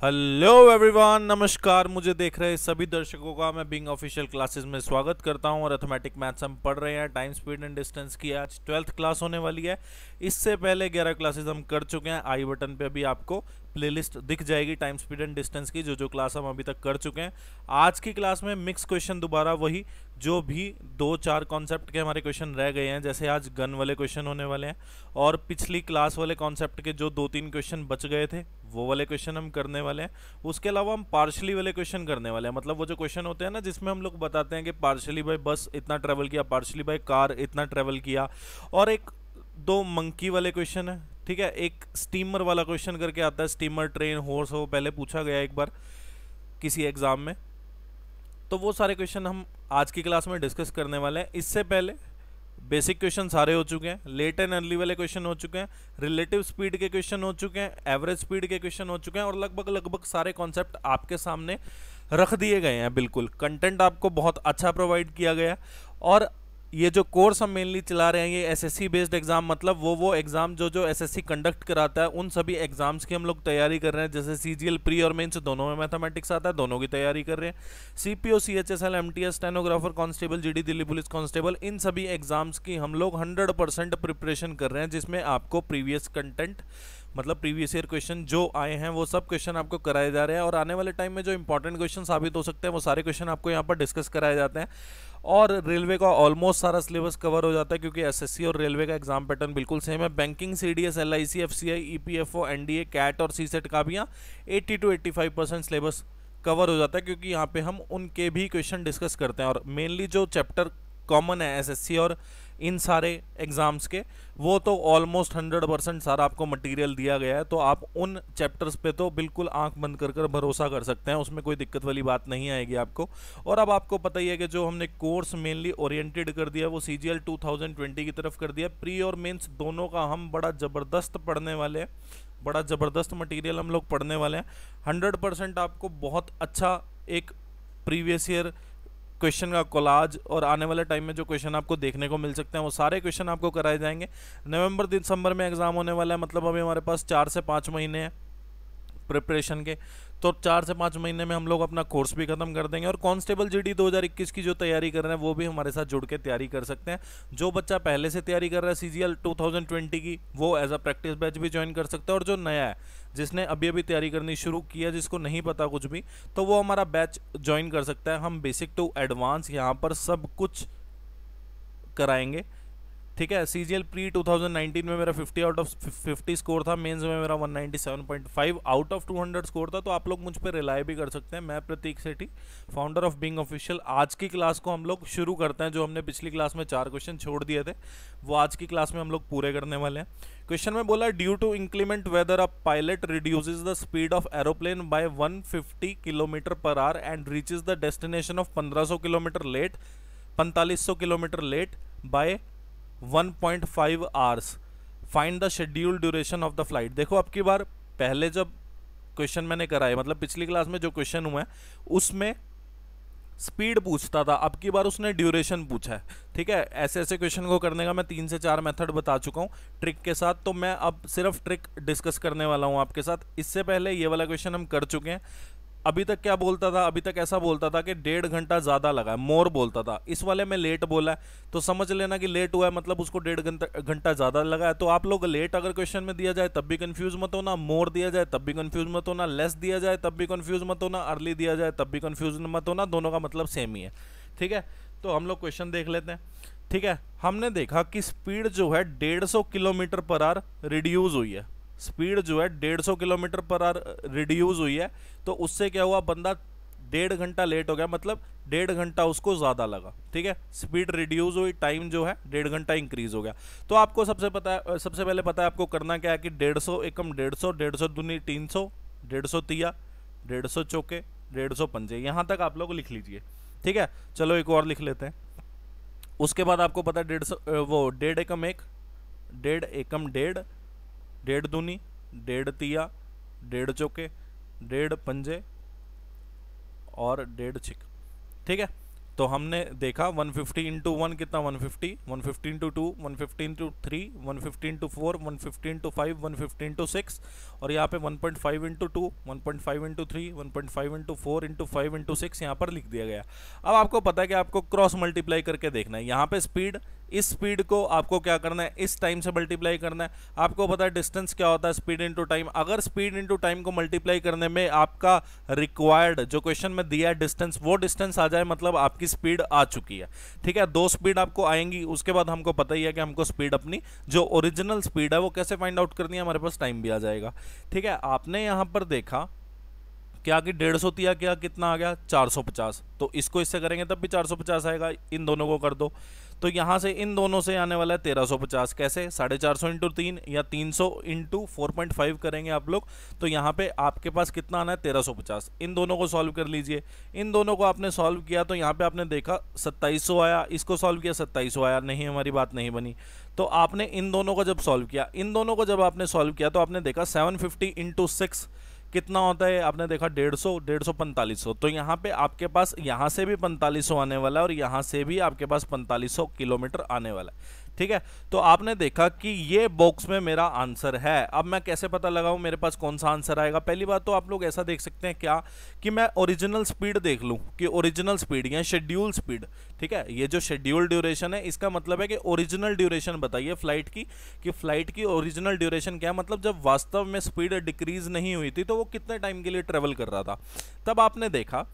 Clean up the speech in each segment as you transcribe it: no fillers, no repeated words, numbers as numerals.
Hello everyone, नमस्कार। मुझे देख रहे सभी दर्शकों का मैं बिंग ऑफिशियल क्लासेस में स्वागत करता हूं। और अर्थमेटिक मैथ्स हम पढ़ रहे हैं। टाइम स्पीड एंड डिस्टेंस की आज 12th क्लास होने वाली है। इससे पहले 11 क्लासेस हम कर चुके हैं। आई बटन पे अभी आपको प्लेलिस्ट दिख जाएगी टाइम स्पीड एंड डिस्टेंस की, जो क्लास हम अभी तक कर चुके हैं। आज की क्लास में मिक्स क्वेश्चन, दोबारा वही जो भी 2-4 कॉन्सेप्ट के हमारे क्वेश्चन रह गए हैं, जैसे आज गन वाले क्वेश्चन होने वाले हैं और पिछली क्लास वाले कॉन्सेप्ट के जो 2-3 क्वेश्चन बच गए थे वो वाले क्वेश्चन हम करने वाले हैं। उसके अलावा हम पार्शली वाले क्वेश्चन करने वाले हैं। मतलब वो जो क्वेश्चन होते हैं ना, जिसमें हम लोग बताते हैं कि पार्शली बाय बस इतना ट्रेवल किया, पार्शली बाय कार इतना ट्रेवल किया। और एक दो मंकी वाले क्वेश्चन है, ठीक है। एक स्टीमर वाला क्वेश्चन करके आता है, स्टीमर, ट्रेन, हॉर्स, वो पहले पूछा गया एक बार किसी एग्जाम में। तो वो सारे क्वेश्चन हम आज की क्लास में डिस्कस करने वाले हैं। इससे पहले बेसिक क्वेश्चन सारे हो चुके हैं, लेट एंड अर्ली वाले क्वेश्चन हो चुके हैं, रिलेटिव स्पीड के क्वेश्चन हो चुके हैं, एवरेज स्पीड के क्वेश्चन हो चुके हैं और लगभग सारे कॉन्सेप्ट आपके सामने रख दिए गए हैं। बिल्कुल कंटेंट आपको बहुत अच्छा प्रोवाइड किया गया। और ये जो कोर्स हम मेनली चला रहे हैं, ये एसएससी बेस्ड एग्जाम, मतलब वो एग्जाम जो एसएससी कंडक्ट कराता है, उन सभी एग्जाम्स की हम लोग तैयारी कर रहे हैं। जैसे सीजीएल प्री और मेंस दोनों में मैथमेटिक्स आता है, दोनों की तैयारी कर रहे हैं। CPO, CHSL, MTS, stenographer, constable, GD Delhi police constable, इन सभी एग्जाम्स की हम लोग 100% प्रिपरेशन कर रहे हैं, जिसमें आपको प्रीवियस कंटेंट, मतलब प्रीवियस ईयर क्वेश्चन जो आए हैं वो सब क्वेश्चन आपको कराए जा रहे हैं। और आने वाले टाइम में जो इंपॉर्टेंट क्वेश्चन साबित हो सकते हैं वो सारे क्वेश्चन आपको यहाँ पर डिस्कस कराए जाते हैं। और रेलवे का ऑलमोस्ट सारा सिलेबस कवर हो जाता है, क्योंकि एसएससी और रेलवे का एग्जाम पैटर्न बिल्कुल सेम है। Banking, CDS, LIC, FCI, EPFO, NDA, CAT और सीसेट का भी यहाँ 80 to 85% सिलेबस कवर हो जाता है, क्योंकि यहाँ पे हम उनके भी क्वेश्चन डिस्कस करते हैं। और मेनली जो चैप्टर कॉमन है एसएससी और इन सारे एग्जाम्स के, वो तो ऑलमोस्ट 100% सारा आपको मटेरियल दिया गया है। तो आप उन चैप्टर्स पे तो बिल्कुल आंख बंद कर भरोसा कर सकते हैं, उसमें कोई दिक्कत वाली बात नहीं आएगी आपको। और अब आपको पता ही है कि जो हमने कोर्स मेनली ओरिएंटेड कर दिया वो सीजीएल 2020 की तरफ कर दिया। प्री और मेंस दोनों का हम बड़ा ज़बरदस्त पढ़ने वाले हैं, बड़ा ज़बरदस्त मटेरियल हम लोग पढ़ने वाले हैं। 100% आपको बहुत अच्छा एक प्रीवियस ईयर क्वेश्चन का कोलाज और आने वाले टाइम में जो क्वेश्चन आपको देखने को मिल सकते हैं वो सारे क्वेश्चन आपको कराए जाएंगे। नवंबर दिसंबर में एग्जाम होने वाला है, मतलब अभी हमारे पास 4 से 5 महीने हैं प्रिपरेशन के। तो 4 से 5 महीने में हम लोग अपना कोर्स भी खत्म कर देंगे। और कांस्टेबल जीडी 2021 की जो तैयारी कर रहे हैं वो भी हमारे साथ जुड़ के तैयारी कर सकते हैं। जो बच्चा पहले से तैयारी कर रहा है सीजीएल 2020 की, वो एज अ प्रैक्टिस बैच भी ज्वाइन कर सकता है। और जो नया है, जिसने अभी अभी तैयारी करनी शुरू की है, जिसको नहीं पता कुछ भी, तो वो हमारा बैच ज्वाइन कर सकता है। हम बेसिक टू एडवांस यहाँ पर सब कुछ कराएंगे, ठीक है। सीजीएल प्री 2019 में मेरा 50 आउट ऑफ 50 स्कोर था, मेंस में मेरा 197.5 आउट ऑफ 200 स्कोर था। तो आप लोग मुझ पर रिलाय भी कर सकते हैं। मैं प्रतीक सेठी, फाउंडर ऑफ बिंग ऑफिशियल। आज की क्लास को हम लोग शुरू करते हैं। जो हमने पिछली क्लास में 4 क्वेश्चन छोड़ दिए थे, वो आज की क्लास में हम लोग पूरे करने वाले हैं। क्वेश्चन में बोला, due to inclement weather a pilot reduces the speed of aeroplane by 150 kilometre per hour and reaches the destination of 1500 kilometre late 4500 kilometre late by 1.5 hours, find the schedule duration of the flight. देखो, अब की बार पहले जब question मैंने कराए, मतलब पिछली class में जो क्वेश्चन हुआ है उसमें स्पीड पूछता था, अब की बार उसने ड्यूरेशन पूछा है, ठीक है। ऐसे ऐसे क्वेश्चन को करने का मैं 3 से 4 मेथड बता चुका हूँ ट्रिक के साथ। तो मैं अब सिर्फ ट्रिक डिस्कस करने वाला हूँ आपके साथ। इससे पहले ये वाला क्वेश्चन हम कर चुके हैं। अभी तक क्या बोलता था, अभी तक ऐसा बोलता था कि 1.5 घंटा ज़्यादा लगा है, मोर बोलता था। इस वाले में लेट बोला है, तो समझ लेना कि लेट हुआ है, मतलब उसको 1.5 घंटा ज़्यादा लगा है। तो आप लोग लेट अगर क्वेश्चन में दिया जाए तब भी कंफ्यूज मत होना, मोर दिया जाए तब भी कंफ्यूज मत होना, लेस दिया जाए तब भी कंफ्यूज मत होना, अर्ली दिया जाए तब भी कंफ्यूज मत होना, दोनों का मतलब सेम ही है, ठीक है। तो हम लोग क्वेश्चन देख लेते हैं, ठीक है। हमने देखा कि स्पीड जो है 150 किलोमीटर पर आवर रिड्यूस हुई है। स्पीड जो है 150 किलोमीटर पर आवर रिड्यूस हुई है। तो उससे क्या हुआ, बंदा 1.5 घंटा लेट हो गया, मतलब 1.5 घंटा उसको ज़्यादा लगा, ठीक है। स्पीड रिड्यूस हुई, टाइम जो है 1.5 घंटा इंक्रीज हो गया। तो आपको सबसे पहले पता है आपको करना क्या है कि 150 एकम 150, 150 दूनी 300, 150 तिया, 150 चौके, 150 पंजे, यहाँ तक आप लोग लिख लीजिए, ठीक है। चलो एक और लिख लेते हैं। उसके बाद आपको पता है 150 वो 1.5 एकम 1, 1.5 एकम 1.5, 1.5 दूनी, 1.5 तिया, 1.5 चौके, 1.5 पंजे और 1.5 छिक, ठीक है। तो हमने देखा 150 इंटू 1 कितना 150, 150 into 2 150 into 3 150 into 4 150 into 5 150 into 6 और यहाँ पे 1.5 into 2 1.5 into 3 1.5 into 4 into 5 into 6 यहाँ पर लिख दिया गया। अब आपको पता है कि आपको क्रॉस मल्टीप्लाई करके देखना है। यहाँ पे स्पीड, इस स्पीड को आपको क्या करना है, इस टाइम से मल्टीप्लाई करना है। आपको पता है डिस्टेंस क्या होता है, स्पीड इनटू टाइम। अगर स्पीड इनटू टाइम को मल्टीप्लाई करने में आपका रिक्वायर्ड जो क्वेश्चन में दिया है डिस्टेंस, वो डिस्टेंस आ जाए, मतलब आपकी स्पीड आ चुकी है। ठीक है, 2 स्पीड आपको आएंगी, उसके बाद हमको पता ही है कि हमको स्पीड अपनी जो ओरिजिनल स्पीड है वो कैसे फाइंड आउट करनी है, हमारे पास टाइम भी आ जाएगा। ठीक है, आपने यहां पर देखा क्या कि 150 दिया, क्या कितना आ गया 450, तो इसको इससे करेंगे तब भी 450 आएगा। इन दोनों को कर दो तो यहाँ से इन दोनों से आने वाला है 1350। कैसे, 450 इंटू 3 या 300 इंटू 4.5 करेंगे आप लोग, तो यहाँ पे आपके पास कितना आना है 1350। इन दोनों को सॉल्व कर लीजिए। इन दोनों को आपने सॉल्व किया तो यहाँ पे आपने देखा 2700 आया, इसको सॉल्व किया 2700 आया, नहीं हमारी बात नहीं बनी। तो आपने इन दोनों को जब सॉल्व किया, इन दोनों को जब आपने सॉल्व किया तो आपने देखा 750 इंटू 6 कितना होता है, आपने देखा 150, 150 4500। तो यहाँ पे आपके पास यहाँ से भी 4500 आने वाला है और यहाँ से भी आपके पास 4500 किलोमीटर आने वाला है। ठीक है, तो आपने देखा कि ये बॉक्स में मेरा आंसर है। अब मैं कैसे पता लगाऊं मेरे पास कौन सा आंसर आएगा? पहली बात तो आप लोग ऐसा देख सकते हैं क्या कि मैं ओरिजिनल स्पीड देख लूं कि ओरिजिनल स्पीड या शेड्यूल स्पीड। ठीक है, ये जो शेड्यूल ड्यूरेशन है इसका मतलब है कि ओरिजिनल ड्यूरेशन बताइए फ्लाइट की, कि फ्लाइट की ओरिजिनल ड्यूरेशन क्या है, मतलब जब वास्तव में स्पीड डिक्रीज नहीं हुई थी तो वो कितने टाइम के लिए ट्रेवल कर रहा था। तब आपने देखा,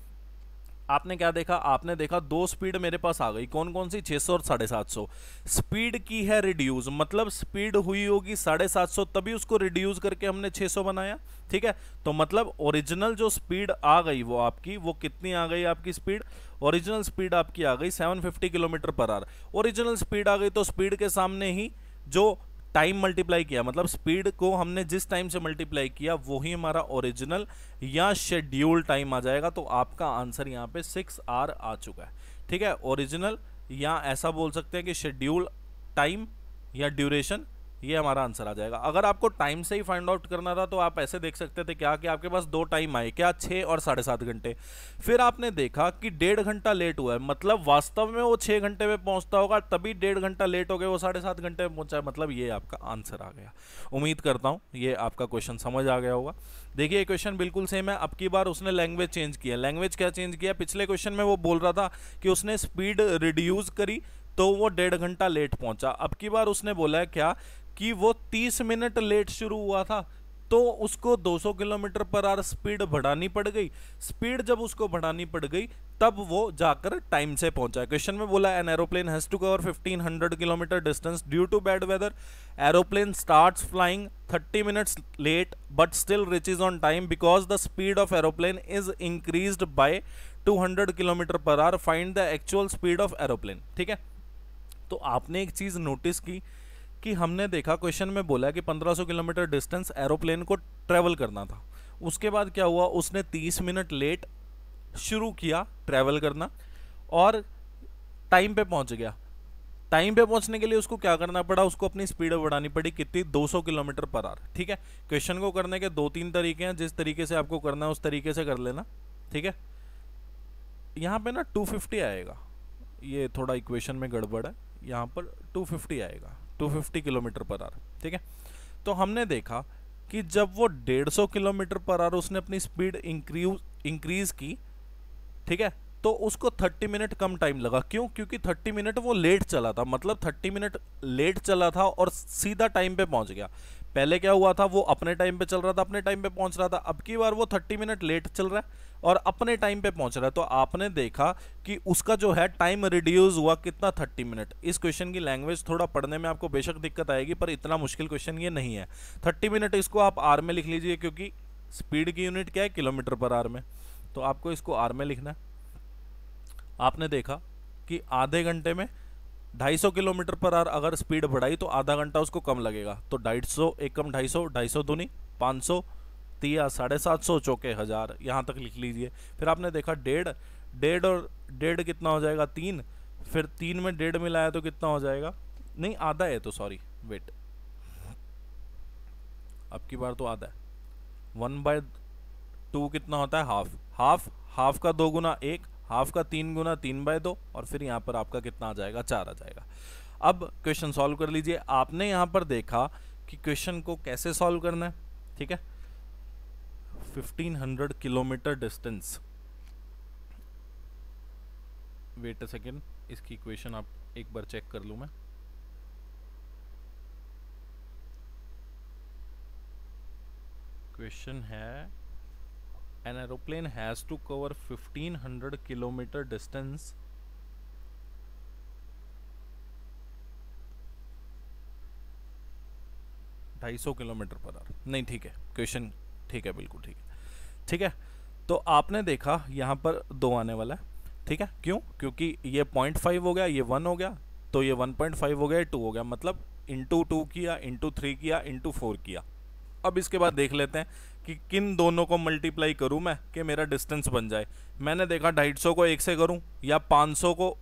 आपने क्या देखा, आपने देखा 2 स्पीड मेरे पास आ गई। कौन कौन सी, 600 और 750। स्पीड की है रिड्यूस, मतलब स्पीड हुई होगी 750 तभी उसको रिड्यूस करके हमने 600 बनाया। ठीक है, तो मतलब ओरिजिनल जो स्पीड आ गई वो आपकी, वो कितनी आ गई आपकी स्पीड, ओरिजिनल स्पीड आपकी आ गई 750 kilometre per our. Original speed आ गई तो स्पीड के सामने ही जो टाइम मल्टीप्लाई किया, मतलब स्पीड को हमने जिस टाइम से मल्टीप्लाई किया वो ही हमारा ओरिजिनल या शेड्यूल टाइम आ जाएगा। तो आपका आंसर यहाँ पे 6 आवर आ चुका है। ठीक है, ओरिजिनल या ऐसा बोल सकते हैं कि शेड्यूल टाइम या ड्यूरेशन, ये हमारा आंसर आ जाएगा। अगर आपको टाइम से ही फाइंड आउट करना था तो आप ऐसे देख सकते थे क्या कि आपके पास 2 टाइम आए, क्या 6 और 7.5 घंटे। फिर आपने देखा कि 1.5 घंटा लेट हुआ है, मतलब वास्तव में वो 6 घंटे में पहुंचता होगा, तभी 1.5 घंटा लेट हो गया, वो 7.5 घंटे में पहुंचा है, मतलब ये आपका आंसर आ गया। उम्मीद करता हूँ ये आपका क्वेश्चन समझ आ गया होगा। देखिए क्वेश्चन बिल्कुल सेम है, अब की बार उसने लैंग्वेज चेंज किया। लैंग्वेज क्या चेंज किया, पिछले क्वेश्चन में वो बोल रहा था कि उसने स्पीड रिड्यूस करी तो वो 1.5 घंटा लेट पहुंचा। अब की बार उसने बोला है क्या कि वो 30 मिनट लेट शुरू हुआ था तो उसको 200 किलोमीटर पर आवर स्पीड बढ़ानी पड़ गई। स्पीड जब उसको बढ़ानी पड़ गई तब वो जाकर टाइम से पहुंचा। क्वेश्चन में बोला an aeroplane has to cover 1500 kilometre distance due to bad weather. Aeroplane starts flying 30 minutes late but still reaches on time because the speed of aeroplane is increased by 200 kilometre per hour. Find the actual speed of aeroplane. ठीक है, तो आपने एक चीज notice की कि हमने देखा क्वेश्चन में बोला कि 1500 किलोमीटर डिस्टेंस एरोप्लेन को ट्रेवल करना था। उसके बाद क्या हुआ, उसने 30 मिनट लेट शुरू किया ट्रेवल करना और टाइम पे पहुंच गया। टाइम पे पहुंचने के लिए उसको क्या करना पड़ा, उसको अपनी स्पीड बढ़ानी पड़ी, कितनी, 200 किलोमीटर पर आवर। ठीक है, क्वेश्चन को करने के 2-3 तरीके हैं, जिस तरीके से आपको करना है उस तरीके से कर लेना। ठीक है, यहाँ पे ना 250 आएगा, ये थोड़ा इक्वेशन में गड़बड़ है, यहाँ पर 250 आएगा, 250 किलोमीटर पर आवर। ठीक है, तो हमने देखा कि जब वो 150 किलोमीटर पर आवर उसने अपनी स्पीड इंक्रीज की, ठीक है, तो उसको 30 मिनट कम टाइम लगा। क्यों, क्योंकि 30 मिनट वो लेट चला था, मतलब 30 मिनट लेट चला था और सीधा टाइम पे पहुंच गया। पहले क्या हुआ था, वो अपने टाइम पे चल रहा था, अपने टाइम पे पहुंच रहा था। अब की बार वो 30 मिनट लेट चल रहा है और अपने टाइम पे पहुंच रहा है। तो आपने देखा कि उसका जो है टाइम रिड्यूस हुआ कितना, 30 मिनट। इस क्वेश्चन की लैंग्वेज थोड़ा पढ़ने में आपको बेशक दिक्कत आएगी पर इतना मुश्किल क्वेश्चन ये नहीं है। 30 मिनट इसको आप आर में लिख लीजिए, क्योंकि स्पीड की यूनिट क्या है, किलोमीटर पर आवर में, तो आपको इसको आर में लिखना है। आपने देखा कि आधे घंटे में 250 किलोमीटर पर आवर अगर स्पीड बढ़ाई तो आधा घंटा उसको कम लगेगा। तो 150 एक कम 250, 250 दूनी 500, तिया 750, चौके 1000, यहाँ तक लिख लीजिए। फिर आपने देखा 1.5 और 1.5 कितना हो जाएगा, 3। फिर 3 में 1.5 मिलाया तो कितना हो जाएगा, नहीं आधा है तो सॉरी वेट, अब की बार तो आधा है। 1/2 कितना होता है, हाफ। हाफ का 2 गुना 1, हाफ का 3 गुना 3/2 और फिर यहाँ पर आपका कितना आ जाएगा, 4 आ जाएगा। अब क्वेश्चन सॉल्व कर लीजिए। आपने यहाँ पर देखा कि क्वेश्चन को कैसे सॉल्व करना है, ठीक है। 1500 kilometre distance, wait a second, इसकी इक्वेशन आप एक बार चेक कर लूँ मैं। क्वेश्चन है an aeroplane has to cover 1500 kilometre distance (250 kilometre per hour. नहीं ठीक है, क्वेश्चन ठीक है, बिल्कुल ठीक है, ठीक है। तो आपने देखा यहाँ पर 2 आने वाला है, ठीक है। क्यों? क्योंकि ये 0.5 हो गया, ये 1 हो गया, तो ये 1.5 हो गया, 2 हो गया, मतलब इंटू 2 किया, इंटू 3 किया, इंटू 4 किया। अब इसके बाद देख लेते हैं कि किन दोनों को मल्टीप्लाई करूं मैं कि मेरा डिस्टेंस बन जाए। मैंने देखा 250 को 1 से करूं या 500 को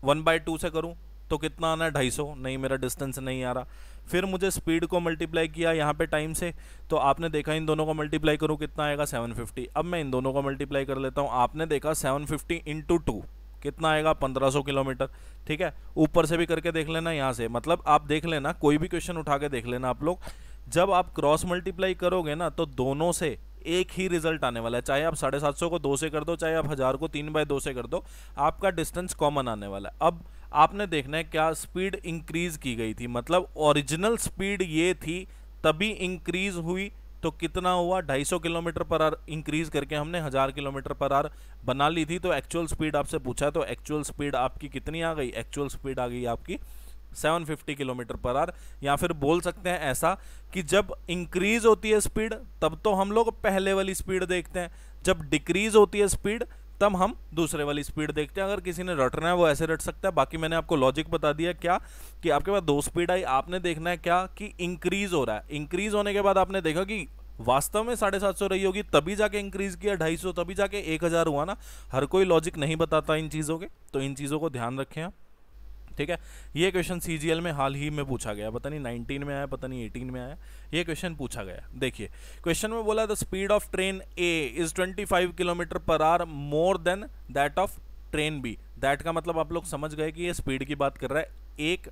1/2 से करूं तो कितना आना है, 250। नहीं, मेरा डिस्टेंस नहीं आ रहा। फिर मुझे स्पीड को मल्टीप्लाई किया यहाँ पे टाइम से, तो आपने देखा इन दोनों को मल्टीप्लाई करूँ कितना आएगा, 750। अब मैं इन दोनों को मल्टीप्लाई कर लेता हूँ। आपने देखा 750 इंटू 2 कितना आएगा, 1500 किलोमीटर, ठीक है। ऊपर से भी करके देख लेना यहाँ से, मतलब आप देख लेना, कोई भी क्वेश्चन उठा के देख लेना आप लोग, जब आप क्रॉस मल्टीप्लाई करोगे ना तो दोनों से एक ही रिजल्ट आने वाला है। चाहे आप 750 को 2 से कर दो, चाहे आप 1000 को 3/2 से कर दो, आपका डिस्टेंस कॉमन आने वाला है। अब आपने देखना है क्या स्पीड इंक्रीज की गई थी, मतलब ओरिजिनल स्पीड ये थी तभी इंक्रीज हुई, तो कितना हुआ, 250 किलोमीटर पर आवर इंक्रीज करके हमने 1000 किलोमीटर पर आवर बना ली थी। तो एक्चुअल स्पीड आपसे पूछा है, तो एक्चुअल स्पीड आपकी कितनी आ गई, एक्चुअल स्पीड आ गई आपकी 750 किलोमीटर पर आवर। या फिर बोल सकते हैं ऐसा कि जब इंक्रीज होती है स्पीड तब तो हम लोग पहले वाली स्पीड देखते हैं, जब डिक्रीज होती है स्पीड तब हम दूसरे वाली स्पीड देखते हैं। अगर किसी ने रटना है वो ऐसे रट सकता है। बाकी मैंने आपको लॉजिक बता दिया क्या, कि आपके पास 2 स्पीड आई, आपने देखना है क्या कि इंक्रीज हो रहा है। इंक्रीज होने के बाद आपने देखा कि वास्तव में 750 रही होगी, तभी जाके इंक्रीज किया 250, तभी जाके 1000 हुआ ना। हर कोई लॉजिक नहीं बताता इन चीज़ों के, तो इन चीज़ों को ध्यान रखें आप, ठीक है। ये क्वेश्चन सीजीएल में हाल ही में पूछा गया, पता नहीं 19 में आया, पता नहीं 18 में आया, ये क्वेश्चन पूछा गया। देखिए क्वेश्चन में बोला the speed of train A is 25 kilometre per hour more than that of train B. That का मतलब आप लोग समझ गए कि ये स्पीड की बात कर रहा है। एक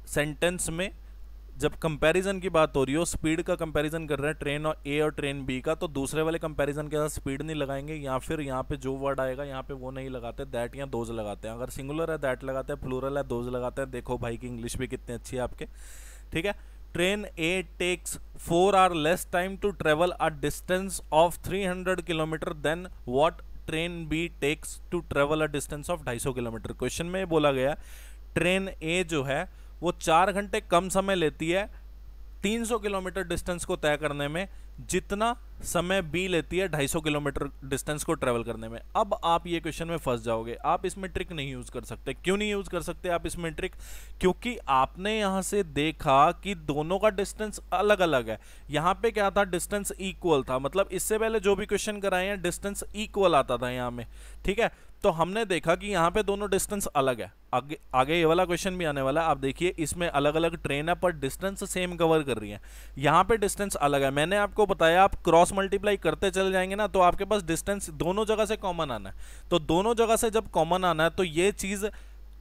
सेंटेंस में जब कंपैरिजन की बात हो रही हो, स्पीड का कंपैरिजन कर रहे हैं ट्रेन और ए और ट्रेन बी का, तो दूसरे वाले कंपैरिजन के साथ स्पीड नहीं लगाएंगे, या फिर यहाँ पे जो वर्ड आएगा यहाँ पे वो नहीं लगाते, दैट या दोज लगाते हैं। अगर सिंगुलर है दैट लगाते हैं, प्लूरल है दोज लगाते हैं। देखो भाई की इंग्लिश भी कितनी अच्छी है आपके, ठीक है। Train A takes 4 hour less time to travel a distance of 300 kilometre then what train B takes to travel a distance of 250 kilometre. Question में बोला गया ट्रेन ए जो है वो 4 घंटे कम समय लेती है 300 किलोमीटर डिस्टेंस को तय करने में, जितना समय बी लेती है 250 किलोमीटर डिस्टेंस को ट्रेवल करने में। अब आप ये क्वेश्चन में फंस जाओगे, आप इसमें ट्रिक नहीं यूज कर सकते। क्यों नहीं यूज कर सकते आप इसमें ट्रिक? क्योंकि आपने यहां से देखा कि दोनों का डिस्टेंस अलग अलग है। यहां पे क्या था, डिस्टेंस इक्वल था, मतलब इससे पहले जो भी क्वेश्चन कराए हैं डिस्टेंस इक्वल आता था यहां में, ठीक है। तो हमने देखा कि यहाँ पे दोनों डिस्टेंस अलग है। आगे ये वाला क्वेश्चन भी आने वाला है, आप देखिए इसमें अलग अलग ट्रेन है पर डिस्टेंस सेम कवर कर रही है। यहाँ पे डिस्टेंस अलग है। मैंने आपको बताया आप क्रॉस मल्टीप्लाई करते चले जाएंगे ना, तो आपके पास डिस्टेंस दोनों जगह से कॉमन आना है। तो दोनों जगह से जब कॉमन आना है तो ये चीज़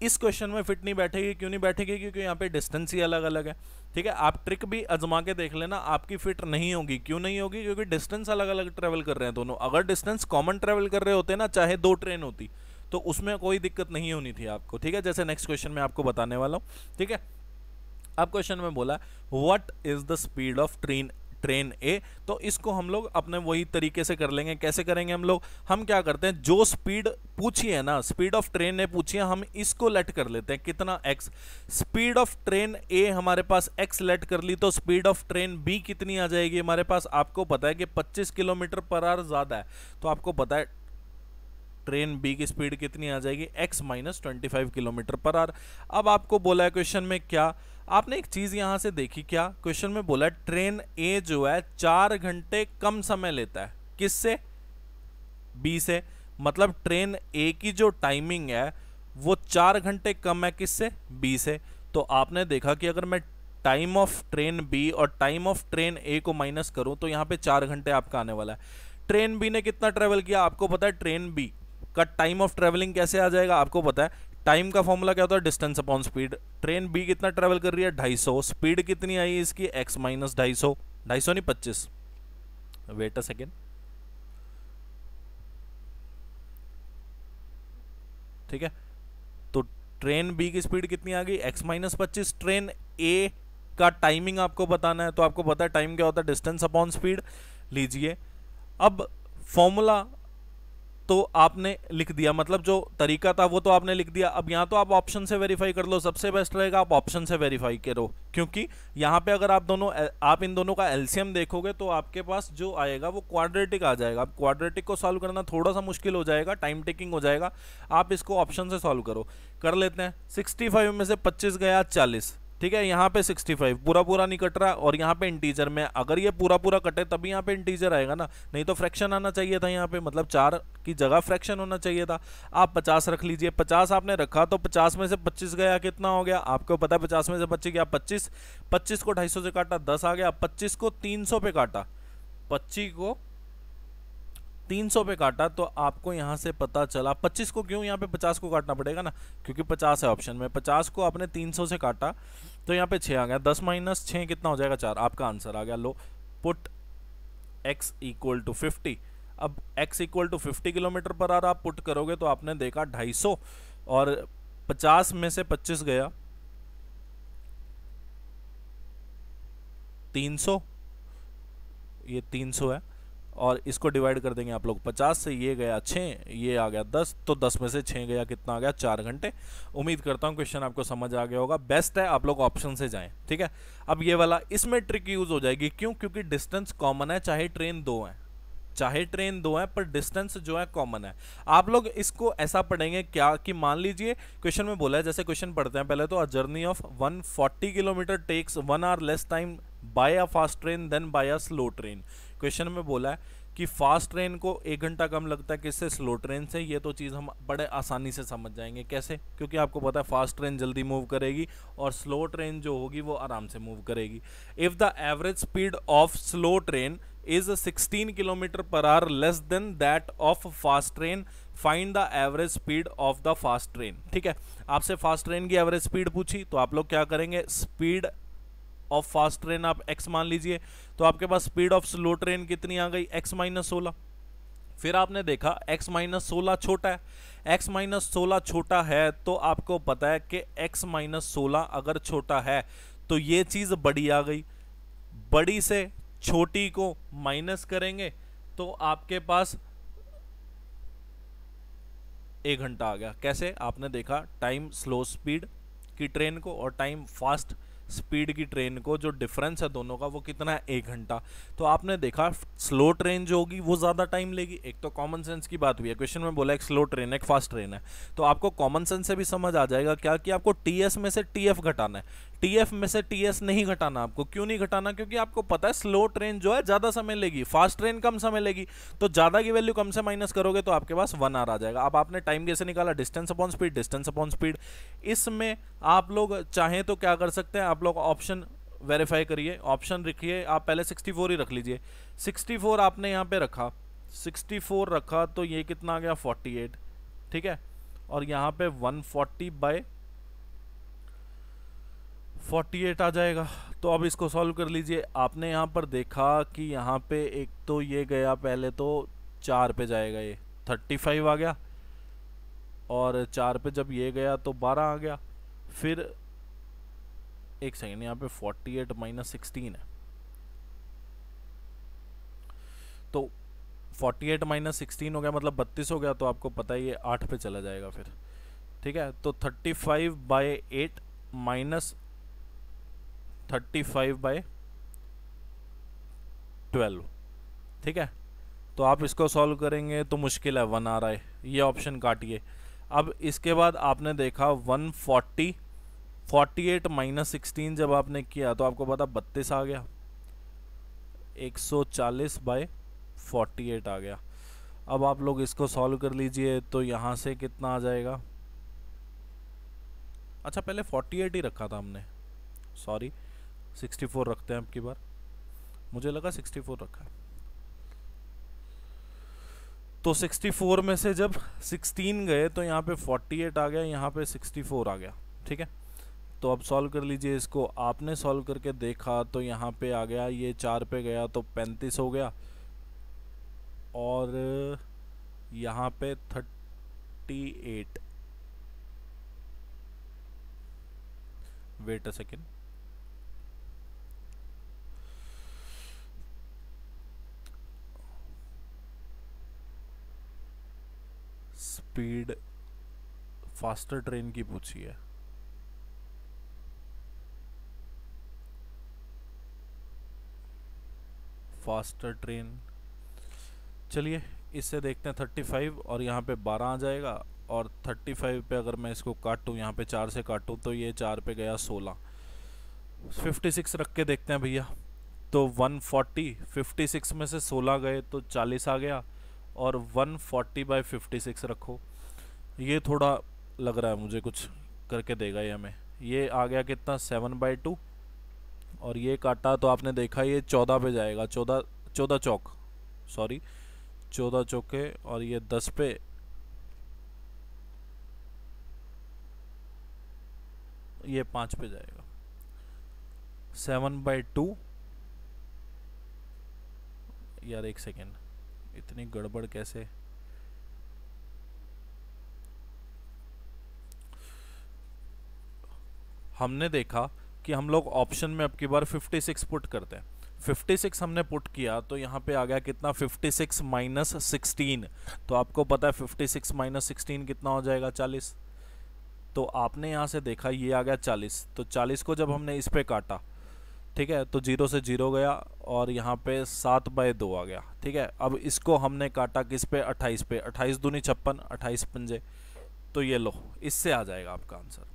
इस क्वेश्चन में फिट नहीं बैठेगी। क्यों नहीं बैठेगी? क्योंकि यहाँ पे डिस्टेंस ही अलग अलग है, ठीक है। आप ट्रिक भी आजमा के देख लेना, आपकी फिट नहीं होगी। क्यों नहीं होगी? क्योंकि डिस्टेंस अलग अलग ट्रेवल कर रहे हैं दोनों। अगर डिस्टेंस कॉमन ट्रेवल कर रहे होते ना, चाहे 2 ट्रेन होती, तो उसमें कोई दिक्कत नहीं होनी थी आपको, ठीक है। जैसे नेक्स्ट क्वेश्चन में आपको बताने वाला हूँ, ठीक है। अब क्वेश्चन में बोला what is the speed of train A, तो इसको हम लोग अपने वही तरीके से कर लेंगे। कैसे करेंगे हम लोग? हम क्या करते हैं, जो स्पीड पूछी है ना, स्पीड ऑफ ट्रेन ए पूछी है, हम इसको लेट कर लेते हैं कितना, x। स्पीड ऑफ ट्रेन ए हमारे पास x लेट कर ली, तो स्पीड ऑफ ट्रेन बी कितनी आ जाएगी हमारे पास? आपको पता है कि 25 किलोमीटर पर आवर ज्यादा है, तो आपको पता है ट्रेन बी की स्पीड कितनी आ जाएगी, x minus 25 kilometre per our. अब आपको बोला है क्वेश्चन में क्या, आपने एक चीज यहां से देखी क्या, क्वेश्चन में बोला है ट्रेन ए जो है 4 घंटे कम समय लेता है, किससे? बी से। मतलब ट्रेन ए की जो टाइमिंग है वो 4 घंटे कम है, किससे? बी से। तो आपने देखा कि अगर मैं टाइम ऑफ ट्रेन बी और टाइम ऑफ ट्रेन ए को माइनस करूं तो यहां पे 4 घंटे आपका आने वाला है। ट्रेन बी ने कितना ट्रेवल किया? आपको पता है ट्रेन बी का टाइम ऑफ ट्रेवलिंग कैसे आ जाएगा, आपको पता है टाइम का फॉर्मूला क्या होता है, distance upon speed. Train B कितना ट्रेवल कर रही है, 250, स्पीड कितनी आई इसकी, x माइनस 250, 250 नहीं 25, वेट अ सेकेंड, ठीक है। तो ट्रेन बी की स्पीड कितनी आ गई, x माइनस 25। ट्रेन ए का टाइमिंग आपको बताना है, तो आपको पता है टाइम क्या होता है, डिस्टेंस अपॉन स्पीड। लीजिए अब फॉर्मूला तो आपने लिख दिया, मतलब जो तरीका था वो तो आपने लिख दिया। अब यहाँ तो आप ऑप्शन से वेरीफाई कर लो, सबसे बेस्ट रहेगा आप ऑप्शन से वेरीफाई करो, क्योंकि यहाँ पे अगर आप इन दोनों का एलसीएम देखोगे तो आपके पास जो आएगा वो क्वाड्रेटिक आ जाएगा। अब क्वाड्रेटिक को सॉल्व करना थोड़ा सा मुश्किल हो जाएगा, टाइम टेकिंग हो जाएगा, आप इसको ऑप्शन से सॉल्व करो। कर लेते हैं, 65 में से 25 गया 40, ठीक है। यहाँ पे 65 पूरा पूरा नहीं कट रहा, और यहाँ पे इंटीजर में अगर ये पूरा पूरा कटे तभी यहाँ पे इंटीजर आएगा ना, नहीं तो फ्रैक्शन आना चाहिए था यहाँ पे, मतलब 4 की जगह फ्रैक्शन होना चाहिए था। आप 50 रख लीजिए, 50 आपने रखा तो 50 में से 25 गया कितना हो गया, आपको पता है 50 में से 25 गया 25, 25 को 250 से काटा 10 आ गया, 25 को 300 पे काटा, 25 को 300 पे काटा, तो आपको यहां से पता चला 25 को क्यों यहाँ पे 50 को काटना पड़ेगा ना, क्योंकि 50 है ऑप्शन में, 50 को आपने 300 से काटा तो यहाँ पे 6 आ गया, 10 माइनस 6 कितना हो जाएगा 4, आपका आंसर आ गया। लो पुट x इक्वल टू 50। अब x equal to 50 kilometre per hour आप पुट करोगे तो आपने देखा 250 और 50 में से 25 गया 300, ये 300 है, और इसको डिवाइड कर देंगे आप लोग 50 से, ये गया 6, ये आ गया 10, तो 10 में से 6 गया कितना आ गया 4 घंटे। उम्मीद करता हूँ क्वेश्चन आपको समझ आ गया होगा। बेस्ट है आप लोग ऑप्शन से जाएं, ठीक है। अब ये वाला इसमें ट्रिक यूज हो जाएगी, क्यों, क्योंकि डिस्टेंस कॉमन है, चाहे ट्रेन दो है, चाहे ट्रेन दो है, पर डिस्टेंस जो है कॉमन है। आप लोग इसको ऐसा पढ़ेंगे क्या कि मान लीजिए क्वेश्चन में बोला है, जैसे क्वेश्चन पढ़ते हैं पहले तो, a journey of 140 kilometre takes 1 hour less time by a fast train than by a slow train. Question में बोला है कि फास्ट ट्रेन को 1 घंटा कम लगता है किससे, स्लो ट्रेन से। ये तो चीज़ हम बड़े आसानी से समझ जाएंगे, कैसे, क्योंकि आपको पता है फास्ट ट्रेन जल्दी मूव करेगी और स्लो ट्रेन जो होगी वो आराम से मूव करेगी। If the average speed of slow train is 16 kilometre per our less than that of fast train, find the average speed of the fast train. ठीक है, आपसे फास्ट ट्रेन की एवरेज स्पीड पूछी तो आप लोग क्या करेंगे, स्पीड ऑफ फास्ट ट्रेन आप x मान लीजिए, तो आपके पास स्पीड ऑफ स्लो ट्रेन कितनी आ गई, x माइनस 16। फिर आपने देखा x माइनस 16 छोटा है, x माइनस 16 छोटा है तो आपको पता है कि x माइनस 16 अगर छोटा है तो ये चीज बड़ी आ गई, बड़ी से छोटी को माइनस करेंगे तो आपके पास 1 घंटा आ गया। कैसे, आपने देखा टाइम स्लो स्पीड की ट्रेन को और टाइम फास्ट स्पीड की ट्रेन को, जो डिफरेंस है दोनों का वो कितना है, 1 घंटा। तो आपने देखा स्लो ट्रेन जो होगी वो ज़्यादा टाइम लेगी। एक तो कॉमन सेंस की बात हुई है, क्वेश्चन में बोला एक स्लो ट्रेन है एक फास्ट ट्रेन है, तो आपको कॉमन सेंस से भी समझ आ जाएगा क्या कि आपको टीएस में से टीएफ घटाना है, टीएफ में से टीएस नहीं घटाना। आपको क्यों नहीं घटाना, क्योंकि आपको पता है स्लो ट्रेन जो है ज़्यादा समय लेगी, फास्ट ट्रेन कम समय लेगी, तो ज़्यादा की वैल्यू कम से माइनस करोगे तो आपके पास 1 आवर आ जाएगा। अब आपने टाइम कैसे निकाला, distance upon speed, distance upon speed. इसमें आप लोग चाहें तो क्या कर सकते हैं, आप लोग ऑप्शन वेरीफाई करिए, ऑप्शन रखिए, आप पहले 64 ही रख लीजिए। 64 आपने यहाँ पे रखा, 64 रखा तो ये कितना आ गया 48, ठीक है, और यहाँ पे 140 बाय 48 आ जाएगा। तो अब इसको सॉल्व कर लीजिए। आपने यहाँ पर देखा कि यहाँ पे एक तो ये गया, पहले तो 4 पे जाएगा, ये 35 आ गया, और 4 पे जब ये गया तो 12 आ गया। फिर एक सेकेंड, यहाँ पे 48 माइनस 16 है, तो 48 माइनस 16 हो गया मतलब 32 हो गया, तो आपको पता है ये 8 पे चला जाएगा फिर, ठीक है। तो 35 बाय 8 माइनस 35 बाय 12, ठीक है। तो आप इसको सॉल्व करेंगे तो मुश्किल है, 1 आ रहा है, ये ऑप्शन काटिए। अब इसके बाद आपने देखा 140, 48 माइनस 16 जब आपने किया तो आपको पता 32 आ गया, 140 बाय 48 आ गया। अब आप लोग इसको सॉल्व कर लीजिए तो यहाँ से कितना आ जाएगा, अच्छा पहले 48 ही रखा था हमने, सॉरी 64 रखते हैं अब की बार, मुझे लगा 64 रखा है। तो 64 में से जब 16 गए तो यहाँ पे 48 आ गया, यहाँ पे 64 आ गया। ठीक है, तो अब सॉल्व कर लीजिए इसको। आपने सॉल्व करके देखा तो यहाँ पे आ गया, ये 4 पे गया तो 35 हो गया, और यहाँ पे 38। Wait a second, speed faster train की पूछी है। फास्टर ट्रेन, चलिए इससे देखते हैं 35, और यहाँ पे 12 आ जाएगा, और 35 पे अगर मैं इसको काटूँ, यहाँ पे 4 से काटूँ तो ये 4 पे गया 16। 56 रख के देखते हैं भैया, तो 140, 56 में से 16 गए तो 40 आ गया, और 140/56 रखो। ये थोड़ा लग रहा है मुझे कुछ करके देगा ये हमें। ये आ गया कितना, 7/2, और ये काटा तो आपने देखा ये 14 पे जाएगा, 14 चौक, सॉरी 14 चौके, और ये 10 पे, ये 5 पे जाएगा। 7/2, यार एक सेकेंड, इतनी गड़बड़ कैसे। हमने देखा कि हम लोग ऑप्शन में अब की बार 56 पुट करते हैं। 56 हमने पुट किया तो यहाँ पे आ गया कितना, 56 माइनस 16। तो आपको पता है 56 माइनस 16 कितना हो जाएगा, 40। तो आपने यहाँ से देखा ये आ गया 40, तो 40 को जब हमने इस पे काटा, ठीक है, तो 0 से 0 गया, और यहाँ पे 7/2 आ गया। ठीक है, अब इसको हमने काटा किस पे, 28 पे, 28 दूनी 56, 28 पंजे, तो ये लो, इससे आ जाएगा आपका आंसर,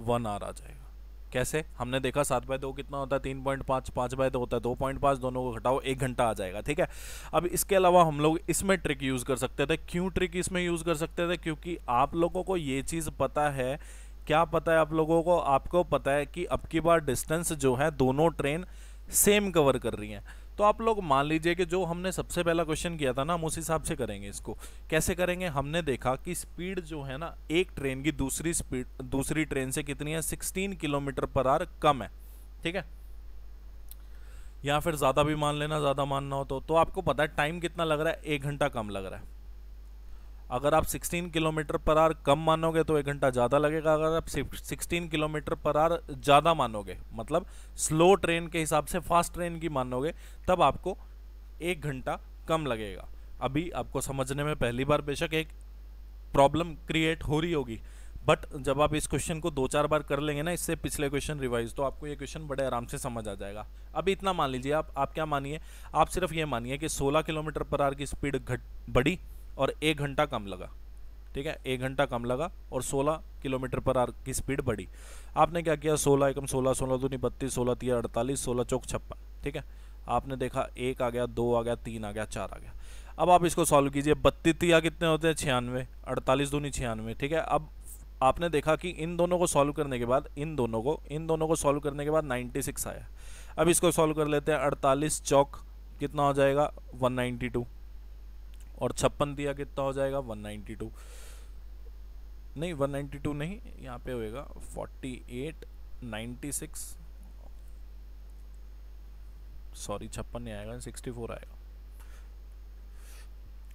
1 आर आ जाएगा। कैसे, हमने देखा 7/2 कितना होता है, 3.5, 5/2 होता है 2.5, दोनों को घटाओ 1 घंटा आ जाएगा। ठीक है, अब इसके अलावा हम लोग इसमें ट्रिक यूज़ कर सकते थे। क्यों ट्रिक इसमें यूज़ कर सकते थे, क्योंकि आप लोगों को ये चीज़ पता है, क्या पता है आप लोगों को, आपको पता है कि अब की बार डिस्टेंस जो है दोनों ट्रेन सेम कवर कर रही हैं। तो आप लोग मान लीजिए कि जो हमने सबसे पहला क्वेश्चन किया था ना, हम उस हिसाब से करेंगे इसको। कैसे करेंगे, हमने देखा कि स्पीड जो है ना एक ट्रेन की दूसरी ट्रेन से कितनी है, 16 किलोमीटर पर आवर कम है। ठीक है, या फिर ज़्यादा भी मान लेना, ज़्यादा मानना हो तो आपको पता है टाइम कितना लग रहा है, 1 घंटा कम लग रहा है। अगर आप 16 किलोमीटर पर आवर कम मानोगे तो 1 घंटा ज़्यादा लगेगा। अगर आप 16 किलोमीटर पर आवर ज़्यादा मानोगे, मतलब स्लो ट्रेन के हिसाब से फास्ट ट्रेन की मानोगे, तब आपको 1 घंटा कम लगेगा। अभी आपको समझने में पहली बार बेशक एक प्रॉब्लम क्रिएट हो रही होगी, बट जब आप इस क्वेश्चन को 2-4 बार कर लेंगे ना, इससे पिछले क्वेश्चन रिवाइज, तो आपको ये क्वेश्चन बड़े आराम से समझ आ जाएगा। अभी इतना मान लीजिए, आप क्या मानिए, आप सिर्फ ये मानिए कि 16 किलोमीटर पर आवर की स्पीड बढ़ी और 1 घंटा कम लगा। ठीक है, 1 घंटा कम लगा और 16 किलोमीटर पर आवर की स्पीड बढ़ी। आपने क्या किया, 16 एकम 16, 16 दूनी 32, 16 तिया 48, 16 चौक 56। ठीक है, आपने देखा 1 आ गया, 2 आ गया, 3 आ गया, 4 आ गया। अब आप इसको सॉल्व कीजिए, 32 तिया कितने होते हैं, 96, 48 दूनी 96। ठीक है, अब आपने देखा कि इन दोनों को सॉल्व करने के बाद, इन दोनों को सॉल्व करने के बाद 96 आया। अब इसको सॉल्व कर लेते हैं, 48 चौक कितना हो जाएगा, 192, और 56 दिया कितना हो जाएगा, 192 नहीं, 192 नहीं, यहाँ पे होएगा 48, 96, सॉरी 56 नहीं आएगा, 64 आएगा।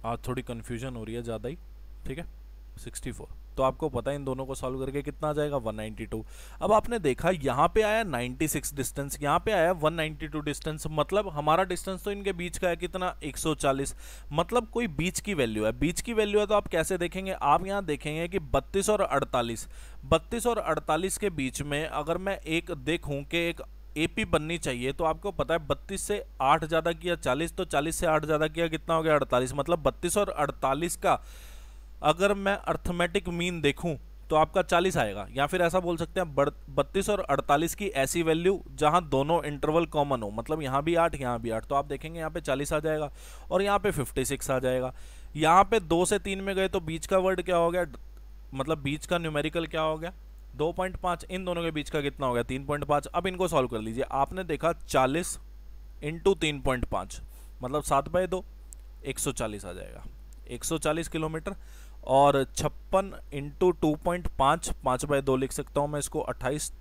आज थोड़ी कंफ्यूजन हो रही है ज़्यादा ही। ठीक है, 64। तो आपको पता है इन दोनों को सॉल्व करके कितना आ जाएगा, 192। अब आपने देखा यहाँ पे आया 96 डिस्टेंस, यहाँ पे आया 192 डिस्टेंस, मतलब हमारा डिस्टेंस तो इनके बीच का है कितना, 140। मतलब कोई बीच की वैल्यू है, बीच की वैल्यू है तो आप कैसे देखेंगे, आप यहाँ देखेंगे कि 32 और 48 के बीच में अगर मैं एक देखूँ कि एक एपी बननी चाहिए, तो आपको पता है 32 से 8 ज़्यादा किया 40, तो 40 से 8 ज़्यादा किया कितना हो गया, 48। मतलब 32 और 48 का अगर मैं अर्थमेटिक मीन देखूं तो आपका 40 आएगा। या फिर ऐसा बोल सकते हैं 32 और 48 की ऐसी वैल्यू जहां दोनों इंटरवल कॉमन हो, मतलब यहाँ भी 8 यहाँ भी 8, तो आप देखेंगे यहाँ पे 40 आ जाएगा और यहाँ पे 56 आ जाएगा। यहाँ पे 2 से 3 में गए तो बीच का वर्ड क्या हो गया, मतलब बीच का न्यूमेरिकल क्या हो गया, 2.5। इन दोनों के बीच का कितना हो गया, 3.5। अब इनको सॉल्व कर लीजिए, आपने देखा 40 इंटू 3.5 मतलब 7/2, 140 आ जाएगा, 140 किलोमीटर। और 56 इंटू 2.5, 5/2 लिख सकता हूँ मैं इसको, 28,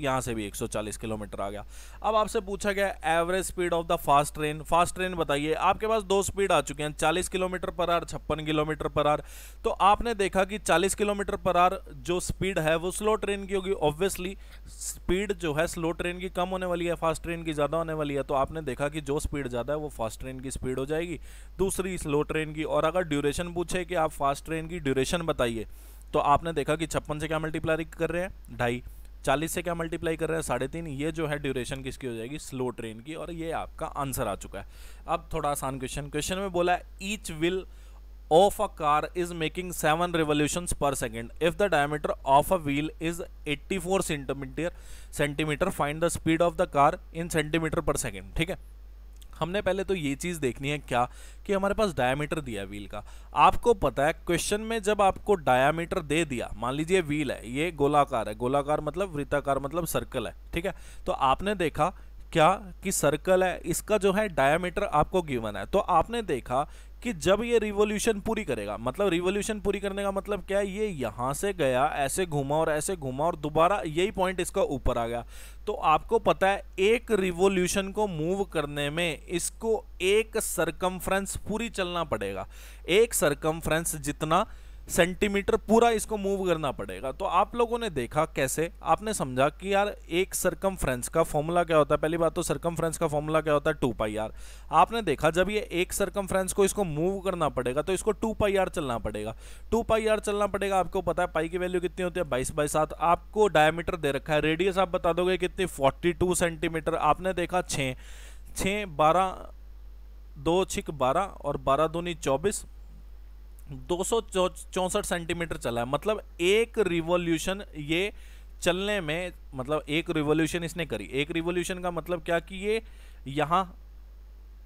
यहाँ से भी 140 किलोमीटर आ गया। अब आपसे पूछा गया average speed of the fast train. Fast train बताइए, आपके पास दो स्पीड आ चुके हैं, 40 kilometre per our, 56 kilometre per our. तो आपने देखा कि 40 किलोमीटर पर आवर जो स्पीड है वो स्लो ट्रेन की होगी। ऑब्वियसली स्पीड जो है स्लो ट्रेन की कम होने वाली है, फास्ट ट्रेन की ज़्यादा होने वाली है। तो आपने देखा कि जो स्पीड ज़्यादा है वो फास्ट ट्रेन की स्पीड हो जाएगी, दूसरी स्लो ट्रेन की। और अगर ड्यूरेशन पूछे कि आप फास्ट ट्रेन की ड्यूरेशन बताइए, तो आपने देखा कि 56 से क्या मल्टीप्लाई कर रहे हैं, 2.5, 40 से क्या मल्टीप्लाई कर रहे हैं, 3.5। ये जो है ड्यूरेशन किसकी हो जाएगी, स्लो ट्रेन की। और ये आपका आंसर आ चुका है। अब थोड़ा आसान क्वेश्चन में बोला है each wheel of a car is making 7 revolutions per second if the diameter of a wheel is 84 centimetre, find the speed of the car in centimetre पर सेकेंड। ठीक है, हमने पहले तो ये चीज़ देखनी है क्या कि हमारे पास डायामीटर दिया है व्हील का। आपको पता है क्वेश्चन में जब आपको डायामीटर दे दिया, मान लीजिए व्हील है ये गोलाकार है, गोलाकार मतलब वृत्ताकार मतलब सर्कल है। ठीक है, तो आपने देखा क्या कि सर्कल है, इसका जो है डायामीटर आपको गिवन है। तो आपने देखा कि जब ये रिवॉल्यूशन पूरी करेगा, मतलब रिवॉल्यूशन पूरी करने का मतलब क्या है, ये यहाँ से गया, ऐसे घूमा और ऐसे घूमा और दोबारा यही पॉइंट इसका ऊपर आ गया। तो आपको पता है एक रिवॉल्यूशन को मूव करने में इसको एक सरकमफ्रेंस पूरी चलना पड़ेगा, एक सरकमफ्रेंस जितना सेंटीमीटर पूरा इसको मूव करना पड़ेगा। तो आप लोगों ने देखा कैसे, आपने समझा कि यार एक सरकमफ्रेंस का फॉर्मूला क्या होता है। पहली बात तो सरकमफ्रेंस का फॉर्मूला क्या होता है, 2πr। आपने देखा जब ये एक सरकमफ्रेंस को इसको मूव करना पड़ेगा तो इसको 2πr चलना पड़ेगा, 2πr चलना पड़ेगा। आपको पता है पाई की वैल्यू कितनी होती है, 22/7। आपको डायमीटर दे रखा है, रेडियस आप बता दोगे कितनी, 42 सेंटीमीटर। आपने देखा 6 12 2 6 12 और 12 दूनी 24, 264 सेंटीमीटर चला है। मतलब एक रिवॉल्यूशन ये चलने में, मतलब एक रिवॉल्यूशन इसने करी। एक रिवॉल्यूशन का मतलब क्या कि ये यहाँ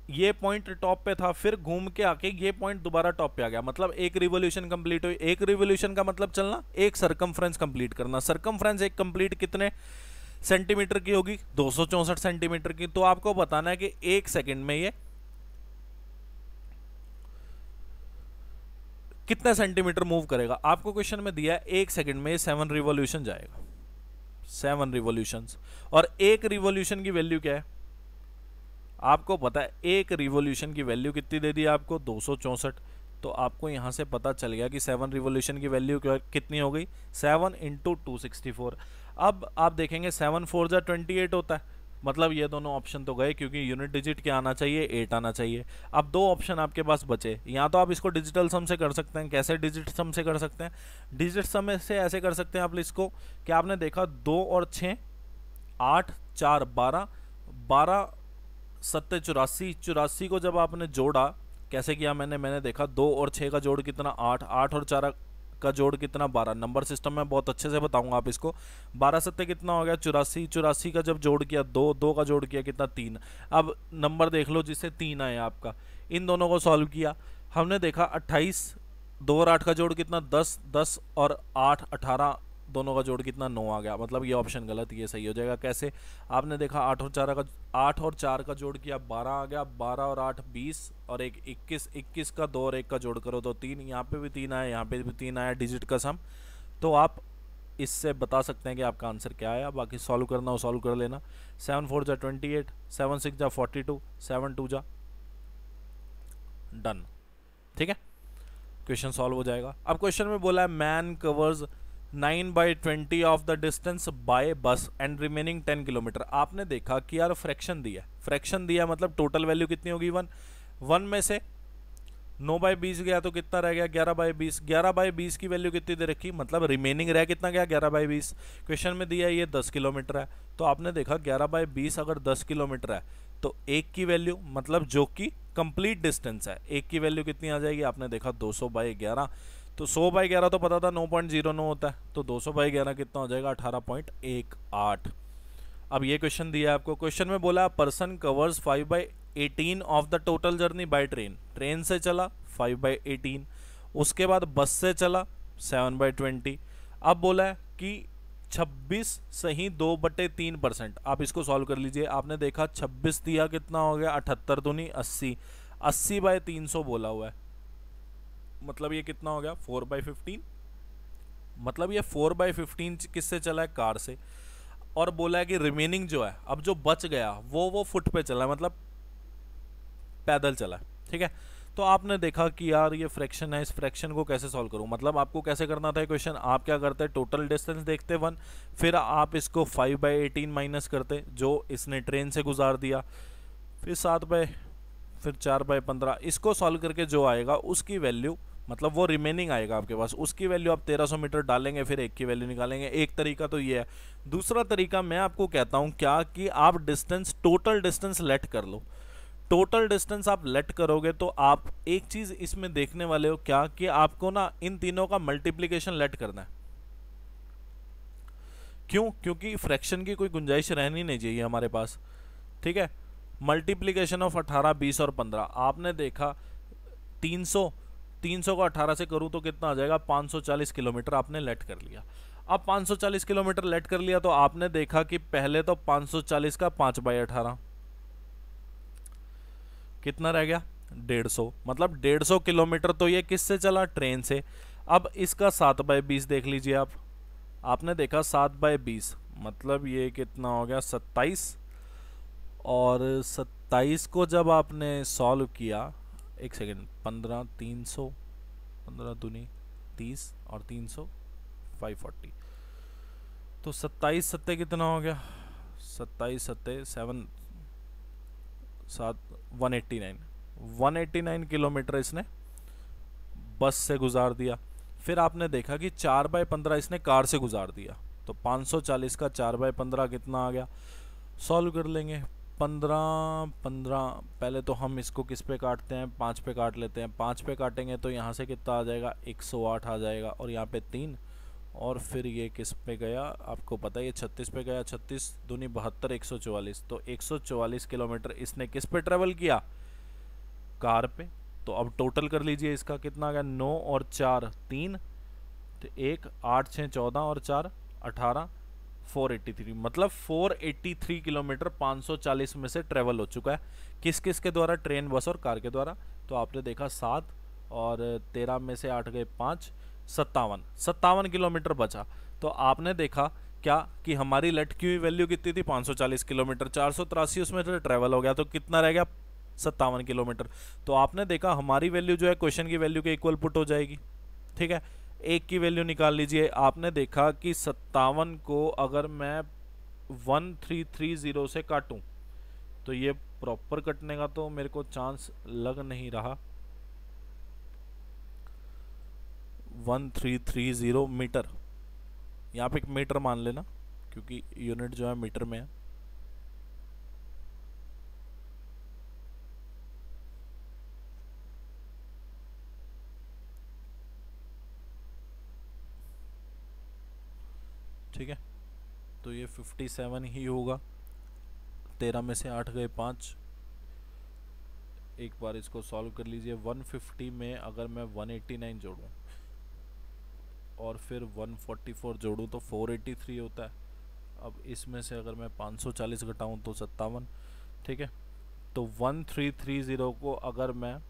ये पॉइंट टॉप पे था, फिर घूम के आके ये पॉइंट दोबारा टॉप पे आ गया, मतलब एक रिवॉल्यूशन कंप्लीट हुई। एक रिवॉल्यूशन का मतलब चलना, एक सरकमफ्रेंस कंप्लीट करना। सरकमफ्रेंस एक कंप्लीट कितने सेंटीमीटर की होगी, 264 सेंटीमीटर की। तो आपको बताना है कि एक सेकंड में ये कितने सेंटीमीटर मूव करेगा। आपको क्वेश्चन में दिया है एक सेकंड में 7 रिवॉल्यूशन जाएगा, 7 रिवॉल्यूशंस। और एक रिवॉल्यूशन की वैल्यू क्या है, आपको पता है एक रिवॉल्यूशन की वैल्यू कितनी दे दी है आपको, 264। तो आपको यहां से पता चल गया कि 7 रिवॉल्यूशन की वैल्यू कितनी हो गई, 7 × 264। अब आप देखेंगे 7 4 जा 28 होता है, मतलब ये दोनों ऑप्शन तो गए क्योंकि यूनिट डिजिट क्या आना चाहिए, 8 आना चाहिए। अब दो ऑप्शन आपके पास बचे, या तो आप इसको डिजिटल सम से कर सकते हैं। कैसे डिजिट सम से कर सकते हैं, डिजिट सम से ऐसे कर सकते हैं आप इसको कि आपने देखा 2 और 6 8 4 12, 12 7 84, 84 को जब आपने जोड़ा, कैसे किया मैंने देखा 2 और 6 का जोड़ कितना 8, 8 और 4 का जोड़ कितना 12। नंबर सिस्टम में बहुत अच्छे से बताऊंगा आप इसको। 12 7 कितना हो गया 84, 84 का जब जोड़ किया 2, 2 का जोड़ किया कितना 3। अब नंबर देख लो जिससे 3 आए आपका, इन दोनों को सॉल्व किया, हमने देखा 28, 2 और 8 का जोड़ कितना 10, 10 और 8 18, दोनों का जोड़ कितना 9 आ गया। मतलब ये ऑप्शन गलत, ये सही हो जाएगा। कैसे, आपने देखा 8 और 4 का जोड़ किया 12 आ गया, 12 और 8 20 और एक 21, 21 का 2 और 1 का जोड़ करो तो 3, यहाँ पे भी 3 आया, यहाँ पे भी 3 आया डिजिट का सम। तो आप इससे बता सकते हैं कि आपका आंसर क्या आया। बाकी सॉल्व करना हो सॉल्व कर लेना। 7 4 जा 28, 7 6 जा 42, 7 2 जा डन। ठीक है, क्वेश्चन सॉल्व हो जाएगा। अब क्वेश्चन में बोला है man covers 9/20 of the distance by बस एंड रिमेनिंग 10 किलोमीटर। आपने देखा कि यार फ्रैक्शन दिया मतलब टोटल वैल्यू कितनी होगी 1 में से 9/20 गया तो कितना रह गया 11/20। 11/20 की वैल्यू कितनी दे रखी, मतलब रिमेनिंग रह कितना गया 11/20। क्वेश्चन में दिया ये 10 किलोमीटर है, तो आपने देखा 11/20 अगर 10 किलोमीटर है तो एक की वैल्यू, मतलब जो कि कंप्लीट डिस्टेंस है, एक की वैल्यू कितनी आ जाएगी, आपने देखा 200/11। तो 100/11 तो पता था 9.09 होता है, तो 200/11 कितना हो जाएगा 18.18। अब ये क्वेश्चन दिया है आपको। क्वेश्चन में बोला person covers 5/18 of the total journey by train. Train से चला 5/18, उसके बाद बस से चला 7/20। अब बोला है कि 26 सही 2/3%। आप इसको सॉल्व कर लीजिए। आपने देखा 26 दिया कितना हो गया 78 दूनी 80, 80/300 बोला हुआ है, मतलब ये कितना हो गया 4/15, मतलब ये 4/15 किससे चला है, कार से। और बोला है कि रिमेनिंग जो है, अब जो बच गया वो फुट पे चला है, मतलब पैदल चला है, ठीक है। तो आपने देखा कि यार ये फ्रैक्शन है, इस फ्रैक्शन को कैसे सॉल्व करूं, मतलब आपको कैसे करना था क्वेश्चन, आप क्या करते, टोटल डिस्टेंस देखते 1, फिर आप इसको 5/18 माइनस करते जो इसने ट्रेन से गुजार दिया, फिर 7 फिर 4/15, इसको सॉल्व करके जो आएगा उसकी वैल्यू, मतलब वो रिमेनिंग आएगा आपके पास, उसकी वैल्यू आप 1300 मीटर डालेंगे, फिर एक की वैल्यू निकालेंगे। एक तरीका तो ये है। दूसरा तरीका मैं आपको कहता हूँ क्या, कि आप डिस्टेंस, टोटल डिस्टेंस लेट कर लो। टोटल डिस्टेंस आप लेट करोगे तो आप एक चीज इसमें देखने वाले हो क्या, कि आपको ना इन तीनों का मल्टीप्लीकेशन लेट करना है। क्यों? क्योंकि फ्रैक्शन की कोई गुंजाइश रहनी नहीं चाहिए हमारे पास, ठीक है। मल्टीप्लीकेशन ऑफ 18, 20 और 15, आपने देखा 300 को 18 से करूं तो कितना आ जाएगा, 540 किलोमीटर आपने लेट कर लिया। अब 540 किलोमीटर लेट कर लिया तो आपने देखा कि पहले तो 540 का 5/18 कितना रह गया, 150, मतलब 150 किलोमीटर तो ये किससे चला, ट्रेन से। अब इसका 7/20 देख लीजिए आप, आपने देखा 7/20 मतलब ये कितना हो गया, 27, और 27 को जब आपने सॉल्व किया, एक सेकेंड, 15, 300, 15 दूनी 30 और 300 540, तो 27 सत्ते कितना हो गया, 27 सत्ते 7 7 189 किलोमीटर इसने बस से गुजार दिया। फिर आपने देखा कि 4/15 इसने कार से गुजार दिया, तो 540 का 4/15 कितना आ गया, सॉल्व कर लेंगे। 15 15, पहले तो हम इसको किस पे काटते हैं, 5 पे काट लेते हैं। 5 पे काटेंगे तो यहाँ से कितना आ जाएगा, 108 आ जाएगा, और यहाँ पे 3, और फिर ये किस पे गया, आपको पता है ये 36 पे गया, 36 दूनी 72, 144, तो 144 किलोमीटर इसने किस पे ट्रेवल किया, कार पे। तो अब टोटल कर लीजिए, इसका कितना आ गया, 9 और 4 3, तो 1 8 6 14 और 4 18, 483, मतलब 483 किलोमीटर 540 में से ट्रेवल हो चुका है। किस किस के द्वारा, ट्रेन, बस और कार के द्वारा। तो आपने देखा 7 और 13 में से 8 गए 5, 57 किलोमीटर बचा। तो आपने देखा क्या कि हमारी लेट की वैल्यू कितनी थी, 540 किलोमीटर, 483 उसमें से ट्रेवल हो गया, तो कितना रह गया, 57 किलोमीटर। तो आपने देखा हमारी वैल्यू जो है क्वेश्चन की वैल्यू के इक्वल पुट हो जाएगी, ठीक है। एक की वैल्यू निकाल लीजिए, आपने देखा कि 57 को अगर मैं 1330 से काटूं तो ये प्रॉपर कटने का तो मेरे को चांस लग नहीं रहा। 1330 मीटर, यहाँ पे एक मीटर मान लेना क्योंकि यूनिट जो है मीटर में है। ठीक है, तो ये 57 ही होगा। 13 में से 8 गए 5, एक बार इसको सॉल्व कर लीजिए। 150 में अगर मैं 189 जोड़ूं और फिर 144 जोड़ूं तो 483 होता है। अब इसमें से अगर मैं 540 घटाऊं तो 57, ठीक है। तो 1330 को अगर मैं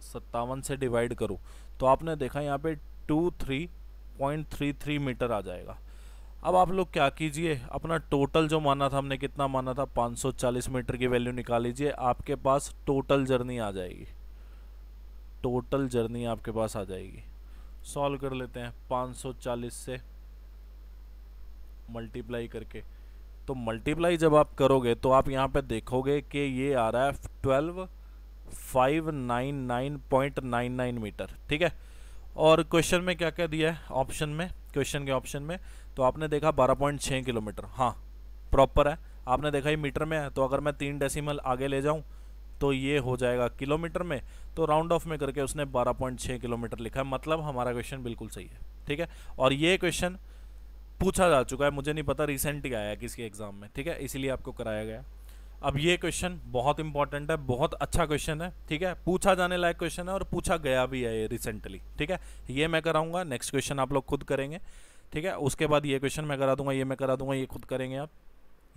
57 से डिवाइड करूं तो आपने देखा यहाँ पे 23.33 मीटर आ जाएगा। अब आप लोग क्या कीजिए, अपना टोटल जो माना था हमने, कितना माना था, 540 मीटर की वैल्यू निकाल लीजिए, आपके पास टोटल जर्नी आ जाएगी। टोटल जर्नी आपके पास आ जाएगी। सॉल्व कर लेते हैं 540 से मल्टीप्लाई करके। तो मल्टीप्लाई जब आप करोगे तो आप यहाँ पे देखोगे कि ये आ रहा है 12599.99 मीटर, ठीक है। और क्वेश्चन में क्या क्या दिया है, ऑप्शन में, क्वेश्चन के ऑप्शन में तो आपने देखा 12.6 किलोमीटर, हाँ प्रॉपर है। आपने देखा ये मीटर में है, तो अगर मैं 3 डेसिमल आगे ले जाऊं तो ये हो जाएगा किलोमीटर में, तो राउंड ऑफ में करके उसने 12.6 किलोमीटर लिखा है, मतलब हमारा क्वेश्चन बिल्कुल सही है, ठीक है। और ये क्वेश्चन पूछा जा चुका है, मुझे नहीं पता रिसेंट ही आया है किसके एग्जाम में, ठीक है, इसीलिए आपको कराया गया। अब ये क्वेश्चन बहुत इंपॉर्टेंट है, बहुत अच्छा क्वेश्चन है, ठीक है, पूछा जाने लायक क्वेश्चन है और पूछा गया भी है ये रिसेंटली, ठीक है। ये मैं कराऊंगा, नेक्स्ट क्वेश्चन आप लोग खुद करेंगे, ठीक है। उसके बाद ये क्वेश्चन मैं करा दूंगा, ये मैं करा दूंगा, ये खुद करेंगे आप,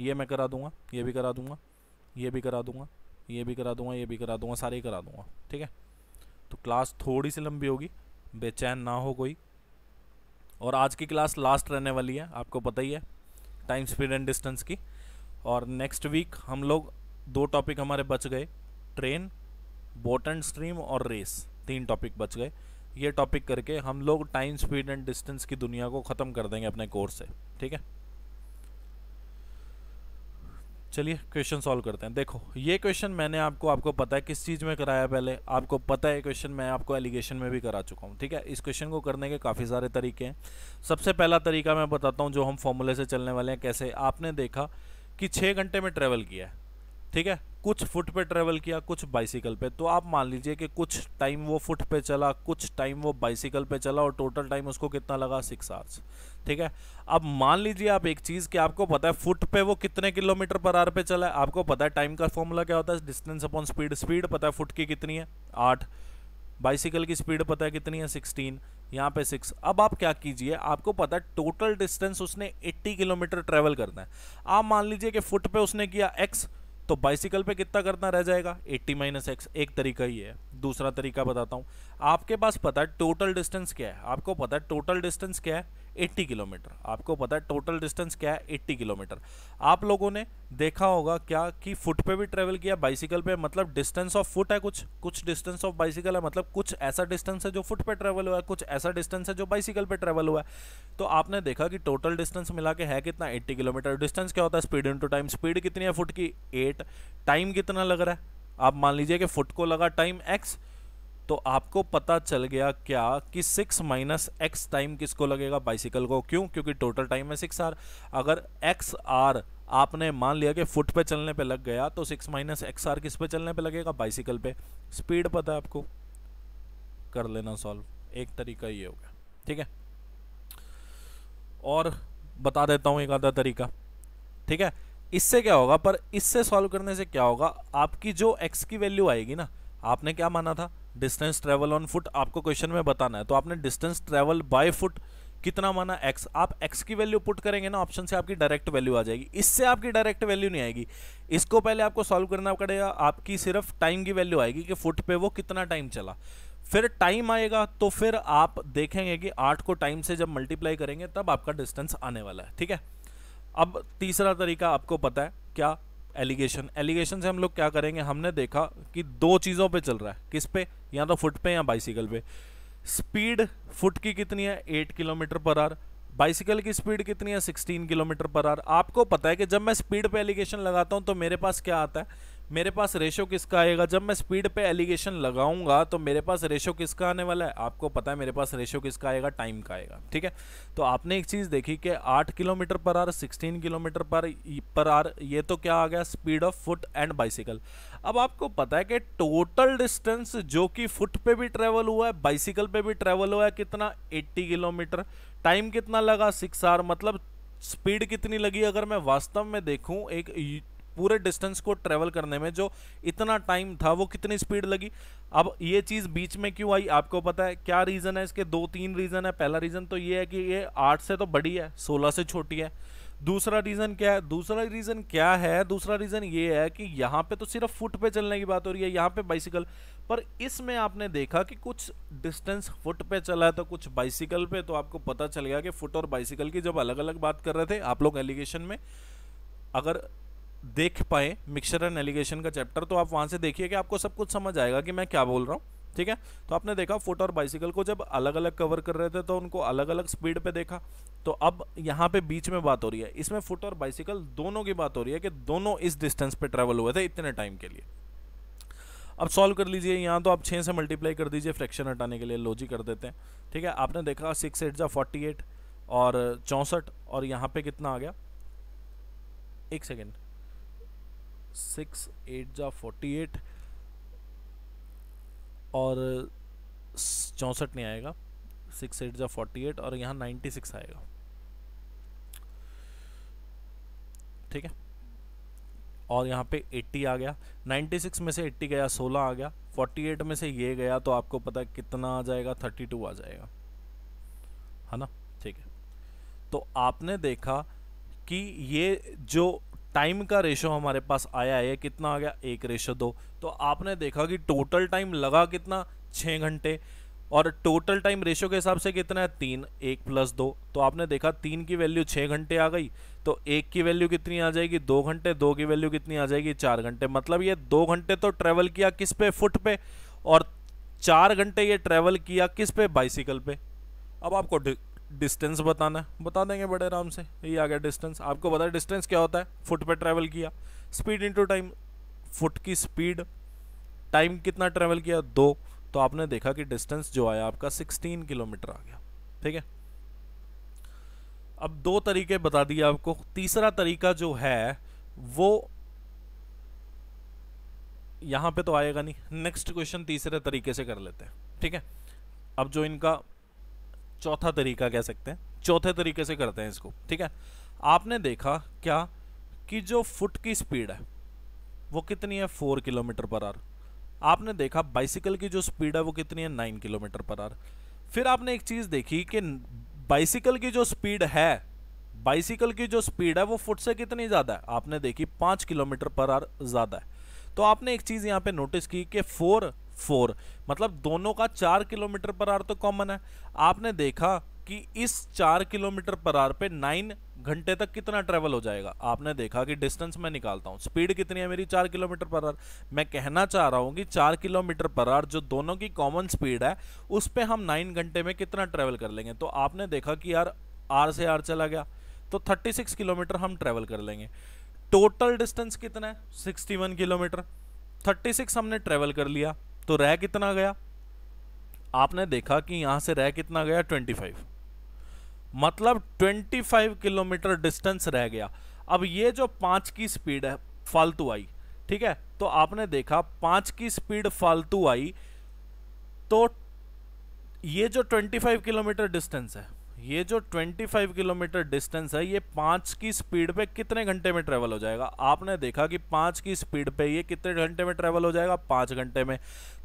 ये मैं करा दूंगा, ये भी करा दूंगा, ये भी करा दूंगा, ये भी करा दूंगा, ये भी करा दूंगा, सारे ही करा दूंगा, ठीक है। तो क्लास थोड़ी सी लंबी होगी, बेचैन ना हो कोई। और आज की क्लास लास्ट रहने वाली है, आपको पता ही है, टाइम स्पीड एंड डिस्टेंस की। और नेक्स्ट वीक हम लोग 2 टॉपिक हमारे बच गए, ट्रेन, बोट एंड स्ट्रीम और रेस, 3 टॉपिक बच गए। ये टॉपिक करके हम लोग टाइम स्पीड एंड डिस्टेंस की दुनिया को ख़त्म कर देंगे अपने कोर्स से, ठीक है। चलिए क्वेश्चन सॉल्व करते हैं। देखो ये क्वेश्चन मैंने आपको पता है किस चीज़ में कराया पहले, आपको पता है क्वेश्चन मैं आपको एलिगेशन में भी करा चुका हूँ, ठीक है। इस क्वेश्चन को करने के काफ़ी सारे तरीके हैं। सबसे पहला तरीका मैं बताता हूँ जो हम फॉर्मूले से चलने वाले हैं। कैसे, आपने देखा कि 6 घंटे में ट्रेवल किया है, ठीक है, कुछ फुट पे ट्रेवल किया, कुछ बाइसिकल पे। तो आप मान लीजिए कि कुछ टाइम वो फुट पे चला, कुछ टाइम वो बाइसिकल पे चला, और टोटल टाइम उसको कितना लगा, 6 आवर्स, ठीक है। अब मान लीजिए आप एक चीज़ कि आपको पता है फुट पे वो कितने किलोमीटर पर आवर पे चला है। आपको पता है टाइम का फॉर्मूला क्या होता है, डिस्टेंस अपॉन स्पीड। स्पीड पता है फुट की कितनी है, 8। बाइसिकल की स्पीड पता है कितनी है, 16, यहाँ पे 6। अब आप क्या कीजिए, आपको पता है टोटल डिस्टेंस उसने 80 किलोमीटर ट्रेवल करना है। आप मान लीजिए कि फुट पे उसने किया x, तो बाइसिकल पे कितना करना रह जाएगा, 80 माइनस एक्स। एक तरीका ही है। दूसरा तरीका बताता हूँ, आपके पास पता है टोटल डिस्टेंस क्या है, आपको पता है टोटल डिस्टेंस क्या है, 80 किलोमीटर। आपको पता है टोटल डिस्टेंस क्या है, 80 किलोमीटर। आप लोगों ने देखा होगा क्या कि फुट पे भी ट्रेवल किया, बाइसिकल पे, मतलब डिस्टेंस ऑफ फुट है कुछ डिस्टेंस ऑफ बाइसिकल है, मतलब कुछ ऐसा डिस्टेंस है जो फुट पे ट्रेवल हुआ है, कुछ ऐसा डिस्टेंस है जो बाइसिकल पे ट्रेवल हुआ है। तो आपने देखा कि टोटल डिस्टेंस मिला के है कितना, 80 किलोमीटर। डिस्टेंस क्या होता है, स्पीड इनटू टाइम। स्पीड कितनी है फुट की, 8। टाइम कितना लग रहा है, आप मान लीजिए कि फुट को लगा टाइम x, तो आपको पता चल गया क्या कि 6 माइनस एक्स टाइम किसको लगेगा, बाइसिकल को। क्यों, क्योंकि टोटल टाइम है 6 आवर। अगर x आर आपने मान लिया कि फुट पे चलने पे लग गया, तो 6 माइनस एक्स आर किस पे चलने पे लगेगा, बाइसिकल पे। स्पीड पता है आपको, कर लेना सॉल्व। एक तरीका ये हो गया, ठीक है। और बता देता हूँ एक आधा तरीका, ठीक है। इससे क्या होगा, पर इससे सॉल्व करने से क्या होगा, आपकी जो x की वैल्यू आएगी ना, आपने क्या माना था, डिस्टेंस ट्रेवल ऑन फुट, आपको क्वेश्चन में बताना है। तो आपने डिस्टेंस ट्रेवल बाय फुट कितना माना, x। आप x की वैल्यू पुट करेंगे ना ऑप्शन से, आपकी डायरेक्ट वैल्यू आ जाएगी। इससे आपकी डायरेक्ट वैल्यू नहीं आएगी, इसको पहले आपको सॉल्व करना पड़ेगा। आपकी सिर्फ टाइम की वैल्यू आएगी कि फुट पे वो कितना टाइम चला। फिर टाइम आएगा तो फिर आप देखेंगे कि 8 को टाइम से जब मल्टीप्लाई करेंगे तब आपका डिस्टेंस आने वाला है, ठीक है। अब तीसरा तरीका आपको पता है क्या, एलिगेशन। एलिगेशन से हम लोग क्या करेंगे, हमने देखा कि 2 चीज़ों पे चल रहा है, किस पे, या तो फुट पे या बाइसिकल पे। स्पीड फुट की कितनी है, 8 किलोमीटर पर आवर। बाइसिकल की स्पीड कितनी है, 16 किलोमीटर पर आवर। आपको पता है कि जब मैं स्पीड पे एलिगेशन लगाता हूं तो मेरे पास क्या आता है, मेरे पास रेशो किसका आएगा, जब मैं स्पीड पे एलिगेशन लगाऊंगा तो मेरे पास रेशो किसका आने वाला है, आपको पता है मेरे पास रेशो किसका आएगा, टाइम का आएगा, ठीक है। तो आपने एक चीज़ देखी कि 8 kilometre per our, 16 kilometre per our, ये तो क्या आ गया, speed of foot and bicycle. अब आपको पता है कि टोटल डिस्टेंस जो कि फुट पे भी ट्रेवल हुआ है, बाइसिकल पे भी ट्रेवल हुआ है, कितना, 80 किलोमीटर। टाइम कितना लगा, 6 आवर। मतलब स्पीड कितनी लगी, अगर मैं वास्तव में देखूं एक पूरे डिस्टेंस को ट्रेवल करने में जो इतना टाइम था, वो कितनी स्पीड लगी। अब ये चीज़ बीच में क्यों आई, आपको पता है क्या रीज़न है इसके, 2-3 रीज़न है। पहला रीज़न तो ये है कि ये 8 से तो बड़ी है, 16 से छोटी है। दूसरा रीज़न क्या है, दूसरा रीज़न ये है कि यहाँ पे तो सिर्फ फुट पे चलने की बात हो रही है, यहाँ पे बाइसिकल। पर इसमें आपने देखा कि कुछ डिस्टेंस फुट पे चला है तो कुछ बाइसिकल पे। तो आपको पता चल गया कि फुट और बाइसिकल की जब अलग अलग बात कर रहे थे आप लोग एलिगेशन में, अगर देख पाए मिक्सचर एंड एलिगेशन का चैप्टर, तो आप वहाँ से देखिए कि आपको सब कुछ समझ आएगा कि मैं क्या बोल रहा हूँ, ठीक है। तो आपने देखा फुट और बाइसिकल को जब अलग अलग कवर कर रहे थे तो उनको अलग अलग स्पीड पे देखा। तो अब यहाँ पे बीच में बात हो रही है, इसमें फुट और बाइसिकल दोनों की बात हो रही है कि दोनों इस डिस्टेंस पे ट्रेवल हुए थे इतने टाइम के लिए। अब सॉल्व कर लीजिए, यहाँ तो आप 6 से मल्टीप्लाई कर दीजिए फ्रैक्शन हटाने के लिए, लॉजिक कर देते हैं, ठीक है। आपने देखा 6 8 जा 48 और 64, और यहाँ पे कितना आ गया, एक सेकेंड, 6 8 जा 48 और 64 नहीं आएगा, 6 8 जा 48 और यहाँ 96 आएगा, ठीक है। और यहाँ पे 80 आ गया, 96 में से 80 गया, 16 आ गया, 48 में से ये गया, तो आपको पता है कितना आ जाएगा, 32 आ जाएगा, है ना, ठीक है। तो आपने देखा कि ये जो टाइम का रेशो हमारे पास आया है, कितना आ गया 1:2। तो आपने देखा कि टोटल टाइम लगा कितना 6 घंटे, और टोटल टाइम रेशो के हिसाब से कितना है 3, 1 + 2। तो आपने देखा 3 की वैल्यू 6 घंटे आ गई, तो 1 की वैल्यू कितनी आ जाएगी 2 घंटे, 2 की वैल्यू कितनी आ जाएगी 4 घंटे। मतलब ये 2 घंटे तो ट्रेवल किया किस पे, फुट पे, और 4 घंटे ये ट्रेवल किया किस पे, बाइसिकल पे। अब आपको डिस्टेंस बताना है, बता देंगे बड़े आराम से। ये आ गया डिस्टेंस, आपको पता है डिस्टेंस क्या होता है, फुट पे ट्रेवल किया, स्पीड इनटू टाइम, फुट की स्पीड, टाइम कितना ट्रेवल किया 2। तो आपने देखा कि डिस्टेंस जो आया आपका 16 किलोमीटर आ गया। ठीक है, अब 2 तरीके बता दिए आपको, तीसरा तरीका जो है वो यहां पे तो आएगा नहीं, नेक्स्ट क्वेश्चन तीसरे तरीके से कर लेते हैं। ठीक है, अब जो इनका चौथा तरीका कह सकते हैं, चौथे तरीके से करते हैं इसको। ठीक है, आपने देखा क्या कि जो फुट की स्पीड है वो कितनी है 4 किलोमीटर पर आवर। आपने देखा बाइसिकल की जो स्पीड है वो कितनी है 9 किलोमीटर पर आवर। फिर आपने एक चीज देखी कि बाइसिकल की जो स्पीड है, बाइसिकल की जो स्पीड है वो फुट से कितनी ज्यादा है, आपने देखी 5 किलोमीटर पर आवर ज्यादा है। तो आपने एक चीज यहां पे नोटिस की कि 4 मतलब दोनों का 4 किलोमीटर पर आवर तो कॉमन है। आपने देखा कि इस 4 किलोमीटर पर आवर पे 9 घंटे तक कितना ट्रेवल हो जाएगा। आपने देखा कि डिस्टेंस मैं निकालता हूं, स्पीड कितनी है मेरी 4 किलोमीटर पर आवर। मैं कहना चाह रहा हूं कि 4 किलोमीटर पर आवर जो दोनों की कॉमन स्पीड है उस पे हम 9 घंटे में कितना ट्रेवल कर लेंगे। तो आपने देखा कि यार आर से आर चला गया, तो 36 किलोमीटर हम ट्रेवल कर लेंगे। टोटल डिस्टेंस कितना है 61 किलोमीटर, 36 हमने ट्रेवल कर लिया, तो रह कितना गया, आपने देखा कि यहां से रह कितना गया 25, मतलब 25 किलोमीटर डिस्टेंस रह गया। अब ये जो 5 की स्पीड है फालतू आई, ठीक है, तो आपने देखा 5 की स्पीड फालतू आई, तो ये जो 25 किलोमीटर डिस्टेंस है, ये जो 25 किलोमीटर डिस्टेंस है, ये 5 की स्पीड पे कितने घंटे में ट्रेवल हो जाएगा। आपने देखा कि 5 की स्पीड पे ये कितने घंटे में ट्रेवल हो जाएगा 5 घंटे में।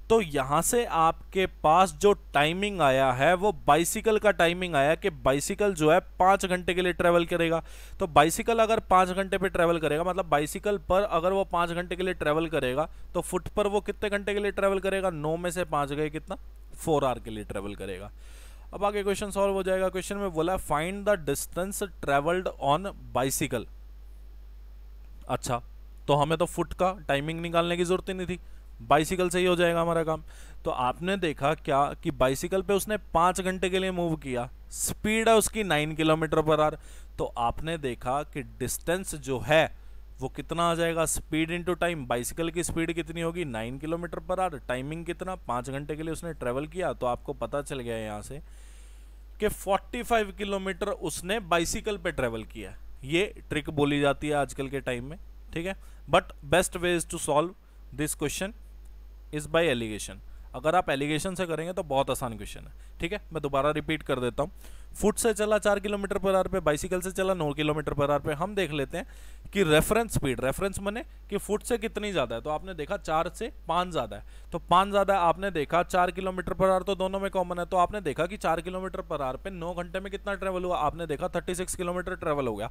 तो यहां से आपके पास जो टाइमिंग आया है वो बाइसिकल का टाइमिंग आया कि बाइसिकल जो है 5 घंटे के लिए ट्रेवल करेगा। तो बाइसिकल अगर 5 घंटे पे ट्रेवल करेगा, मतलब बाइसिकल पर अगर वो 5 घंटे के लिए ट्रेवल करेगा, तो फुट पर वो कितने घंटे के लिए ट्रेवल करेगा, 9 में से 5 गए कितना 4 आवर के लिए ट्रेवल करेगा। अब आगे क्वेश्चन सॉल्व हो जाएगा। क्वेश्चन में बोला find the distance travelled on bicycle. अच्छा, तो हमें तो फुट का टाइमिंग निकालने की जरूरत ही नहीं थी, बाइसिकल से ही हो जाएगा हमारा काम। तो आपने देखा क्या कि बाइसिकल पे उसने 5 घंटे के लिए मूव किया, स्पीड है उसकी 9 किलोमीटर पर आवर। तो आपने देखा कि डिस्टेंस जो है वो कितना आ जाएगा, स्पीड इनटू टाइम। बाइसिकल की स्पीड कितनी होगी 9 किलोमीटर पर आवर, टाइमिंग कितना 5 घंटे के लिए उसने ट्रेवल किया। तो आपको पता चल गया यहाँ से कि 45 किलोमीटर उसने बाइसिकल पे ट्रेवल किया। ये ट्रिक बोली जाती है आजकल के टाइम में, ठीक है। But best way is to solve this question is by alligation. अगर आप एलिगेशन से करेंगे तो बहुत आसान क्वेश्चन है, ठीक है। मैं दोबारा रिपीट कर देता हूँ। फुट से चला 4 किलोमीटर पर आवर पे, बाइसिकल से चला 9 किलोमीटर पर आवर पे। हम देख लेते हैं कि रेफरेंस स्पीड, रेफरेंस माने कि फुट से कितनी ज्यादा है। तो आपने देखा 4 से 5 ज्यादा है, तो 5 ज्यादा है। आपने देखा 4 किलोमीटर पर आवर तो दोनों में कॉमन है, तो आपने देखा कि 4 किलोमीटर पर आवर पे 9 घंटे में कितना ट्रेवल हुआ। आपने देखा 36 किलोमीटर ट्रेवल हो गया।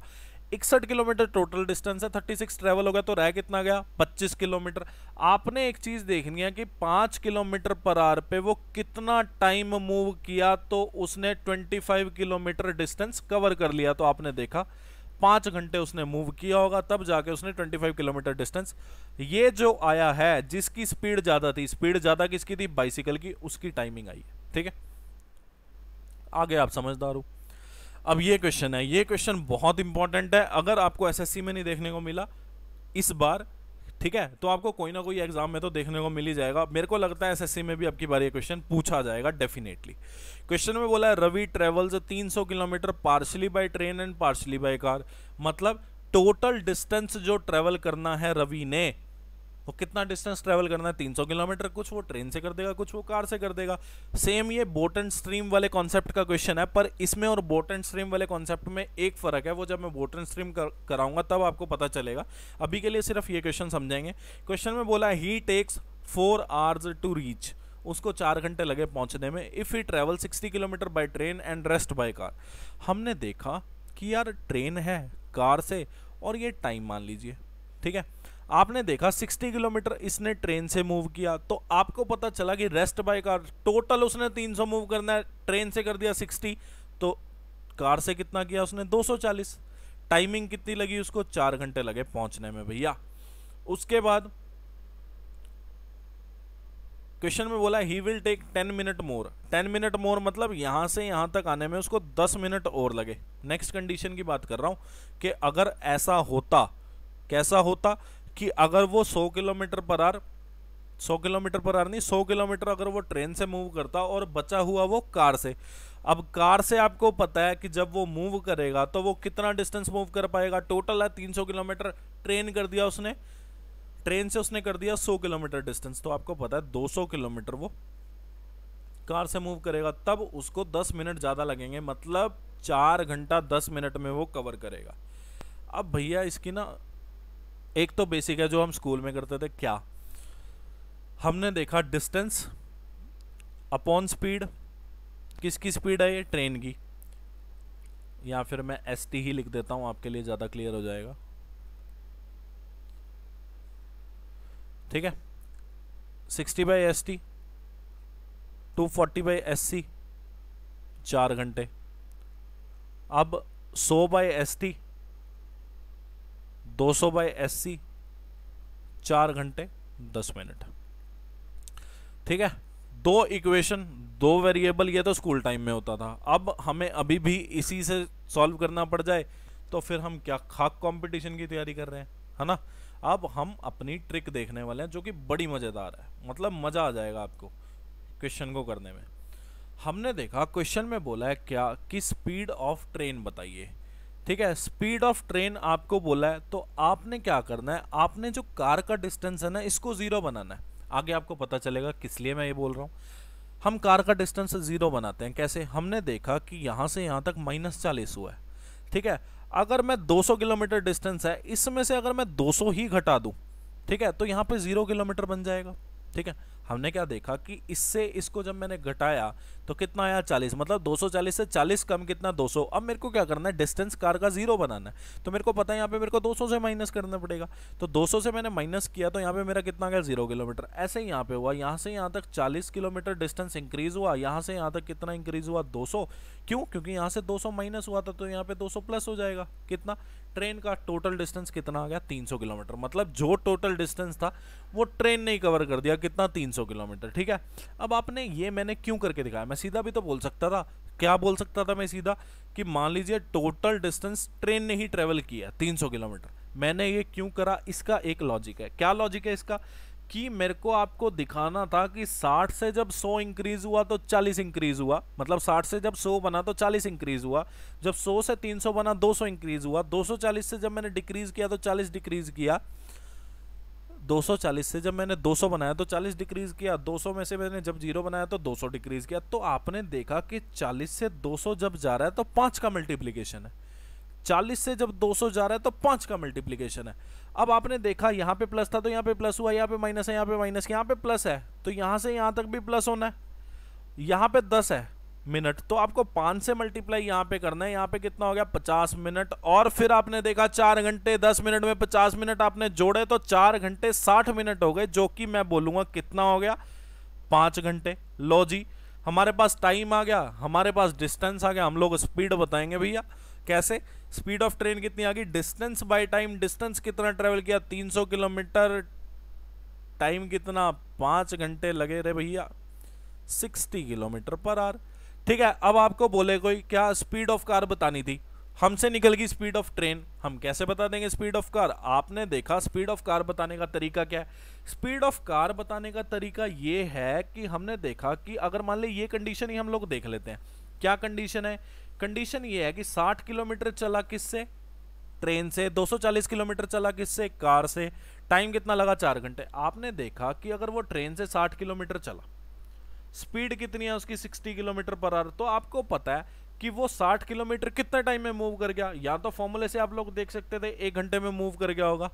61 किलोमीटर टोटल डिस्टेंस है, 36 ट्रेवल हो गया, तो रह कितना गया 25 किलोमीटर। आपने एक चीज देखनी है कि 5 किलोमीटर पर आवर पे वो कितना टाइम मूव किया, तो उसने 25 किलोमीटर डिस्टेंस कवर कर लिया। तो आपने देखा 5 घंटे उसने मूव किया होगा, तब जाके उसने 25 किलोमीटर डिस्टेंस। ये जो आया है जिसकी स्पीड ज्यादा थी, स्पीड ज्यादा किसकी थी बाइसिकल की, उसकी टाइमिंग आई है, ठीक है। आगे आप समझदार हो। अब ये क्वेश्चन है, ये क्वेश्चन बहुत इंपॉर्टेंट है। अगर आपको एसएससी में नहीं देखने को मिला इस बार, ठीक है, तो आपको कोई ना कोई एग्जाम में तो देखने को मिल ही जाएगा। मेरे को लगता है एसएससी में भी आपकी बार ये क्वेश्चन पूछा जाएगा डेफिनेटली। क्वेश्चन में बोला है Ravi travels 300 kilometre partially by train and partially by car. मतलब टोटल डिस्टेंस जो ट्रेवल करना है रवि ने, वो कितना डिस्टेंस ट्रेवल करना है 300 किलोमीटर। कुछ वो ट्रेन से कर देगा, कुछ वो कार से कर देगा। सेम ये बोट एंड स्ट्रीम वाले कॉन्सेप्ट का क्वेश्चन है, पर इसमें और बोट एंड स्ट्रीम वाले कॉन्सेप्ट में एक फर्क है, वो जब मैं बोट एंड स्ट्रीम कराऊंगा तब आपको पता चलेगा। अभी के लिए सिर्फ ये क्वेश्चन समझेंगे। क्वेश्चन में बोला ही टेक्स 4 आवर्स टू रीच, उसको 4 घंटे लगे पहुंचने में। If he travel 60 kilometre bye train and rest by car. हमने देखा कि यार ट्रेन है, कार से और ये टाइम मान लीजिए, ठीक है। आपने देखा 60 किलोमीटर इसने ट्रेन से मूव किया, तो आपको पता चला कि रेस्ट बाय कार टोटल उसने 300 मूव करना है, ट्रेन से कर दिया 60, तो कार से कितना किया उसने 240। टाइमिंग कितनी लगी उसको, 4 घंटे लगे पहुंचने में भैया। उसके बाद क्वेश्चन में बोला he will take 10 minute more. 10 minute more मतलब यहां से यहां तक आने में उसको 10 मिनट और लगे। नेक्स्ट कंडीशन की बात कर रहा हूं कि अगर ऐसा होता, कैसा होता कि अगर वो 100 kilometre per our, 100 kilometre per hour नहीं, 100 किलोमीटर अगर वो ट्रेन से मूव करता और बचा हुआ वो कार से। अब कार से आपको पता है कि जब वो मूव करेगा तो वो कितना डिस्टेंस मूव कर पाएगा, टोटल है 300 किलोमीटर, ट्रेन कर दिया उसने, ट्रेन से उसने कर दिया 100 किलोमीटर डिस्टेंस, तो आपको पता है 200 किलोमीटर वो कार से मूव करेगा, तब उसको 10 मिनट ज़्यादा लगेंगे, मतलब 4 घंटा 10 मिनट में वो कवर करेगा। अब भैया इसकी ना एक तो बेसिक है जो हम स्कूल में करते थे, क्या हमने देखा डिस्टेंस अपॉन स्पीड। किसकी स्पीड है ये, ट्रेन की, या फिर मैं ST ही लिख देता हूं आपके लिए ज़्यादा क्लियर हो जाएगा, ठीक है। 60/ST 240/SC 4 घंटे। अब 100/ST 200/SC 4 घंटे 10 मिनट, ठीक है। दो इक्वेशन, दो वेरिएबल, ये तो स्कूल टाइम में होता था। अब हमें अभी भी इसी से सॉल्व करना पड़ जाए तो फिर हम क्या खाक कंपटीशन की तैयारी कर रहे हैं, है ना। अब हम अपनी ट्रिक देखने वाले हैं जो कि बड़ी मज़ेदार है, मतलब मज़ा आ जाएगा आपको क्वेश्चन को करने में। हमने देखा क्वेश्चन में बोला है क्या कि स्पीड ऑफ ट्रेन बताइए, ठीक है। स्पीड ऑफ ट्रेन आपको बोला है, तो आपने क्या करना है, आपने जो कार का डिस्टेंस है ना इसको 0 बनाना है। आगे आपको पता चलेगा किस लिए मैं ये बोल रहा हूँ। हम कार का डिस्टेंस 0 बनाते हैं कैसे, हमने देखा कि यहाँ से यहाँ तक -40 हुआ है, ठीक है। अगर मैं 200 किलोमीटर डिस्टेंस है, इसमें से अगर मैं 200 ही घटा दूं, ठीक है, तो यहाँ पे 0 किलोमीटर बन जाएगा, ठीक है। हमने क्या देखा कि इससे इसको जब मैंने घटाया तो कितना आया 40, मतलब 240 से 40 कम कितना 200। अब मेरे को क्या करना है, डिस्टेंस कार का 0 बनाना है, तो मेरे को पता है यहाँ पे मेरे को 200 से माइनस करना पड़ेगा। तो 200 से मैंने माइनस किया तो यहाँ पे मेरा कितना गया 0 किलोमीटर। ऐसे ही यहाँ पे हुआ, यहाँ से यहाँ तक 40 किलोमीटर डिस्टेंस इंक्रीज हुआ, यहाँ से यहाँ तक कितना इंक्रीज हुआ 200। क्यों, क्योंकि यहाँ से 200 माइनस हुआ था तो यहाँ पे 200 प्लस हो जाएगा। कितना, ट्रेन का टोटल डिस्टेंस कितना आ गया 300 किलोमीटर, मतलब जो टोटल डिस्टेंस था वो ट्रेन ने ही कवर कर दिया, कितना 300 किलोमीटर, ठीक है। अब आपने ये मैंने क्यों करके दिखाया, मैं सीधा भी तो बोल सकता था, क्या बोल सकता था मैं सीधा कि मान लीजिए टोटल डिस्टेंस ट्रेन ने ही ट्रेवल किया 300 किलोमीटर। मैंने ये क्यों करा, इसका एक लॉजिक है। क्या लॉजिक है इसका, कि मेरे को आपको दिखाना था कि 60 से जब 100 इंक्रीज हुआ तो 40 इंक्रीज हुआ, मतलब 60 से जब 100 बना तो 40 इंक्रीज हुआ, जब 100 से 300 बना 200 इंक्रीज हुआ, 240 से जब मैंने डिक्रीज किया तो 40 डिक्रीज किया, 240 से जब मैंने 200 बनाया तो 40 डिक्रीज किया, 200 में से मैंने जब 0 बनाया तो 200 डिक्रीज किया। तो आपने देखा कि 40 से 200 जब जा रहा है तो 5 का मल्टीप्लीकेशन है, 40 से जब 200 जा रहा है तो 5 का मल्टीप्लीकेशन है। अब आपने देखा यहाँ पे प्लस था तो यहाँ पे प्लस हुआ, यहाँ पे माइनस है, यहाँ पे माइनस, यहाँ पे प्लस है तो यहाँ से यहाँ तक भी प्लस होना है। यहाँ पे 10 है मिनट, तो आपको 5 से मल्टीप्लाई यहाँ पे करना है, यहाँ पे कितना हो गया 50 मिनट। और फिर आपने देखा 4 घंटे 10 मिनट में 50 मिनट आपने जोड़े तो 4 घंटे 60 मिनट हो गए, जो कि मैं बोलूँगा कितना हो गया 5 घंटे। लो जी, हमारे पास टाइम आ गया, हमारे पास डिस्टेंस आ गया, हम लोग स्पीड बताएंगे भैया कैसे। स्पीड ऑफ ट्रेन कितनी आ गई, डिस्टेंस बाय टाइम, डिस्टेंस कितना ट्रेवल किया 300 किलोमीटर, टाइम कितना 5 घंटे लगे रे भैया 60 किलोमीटर पर आवर, ठीक है। अब आपको बोले कोई क्या स्पीड ऑफ कार बतानी थी, हमसे निकल गई स्पीड ऑफ ट्रेन, हम कैसे बता देंगे स्पीड ऑफ कार। आपने देखा स्पीड ऑफ कार बताने का तरीका क्या है, स्पीड ऑफ कार बताने का तरीका ये है कि हमने देखा कि अगर मान ले ये कंडीशन ही हम लोग देख लेते हैं, क्या कंडीशन है, कंडीशन ये है कि 60 किलोमीटर चला किससे, ट्रेन से, 240 किलोमीटर चला किससे, कार से, टाइम कितना लगा 4 घंटे। आपने देखा कि अगर वो ट्रेन से 60 किलोमीटर चला, स्पीड कितनी है उसकी 60 किलोमीटर पर आवर, तो आपको पता है कि वो 60 किलोमीटर कितने टाइम में मूव कर गया। या तो फॉर्मूले से आप लोग देख सकते थे 1 घंटे में मूव कर गया होगा,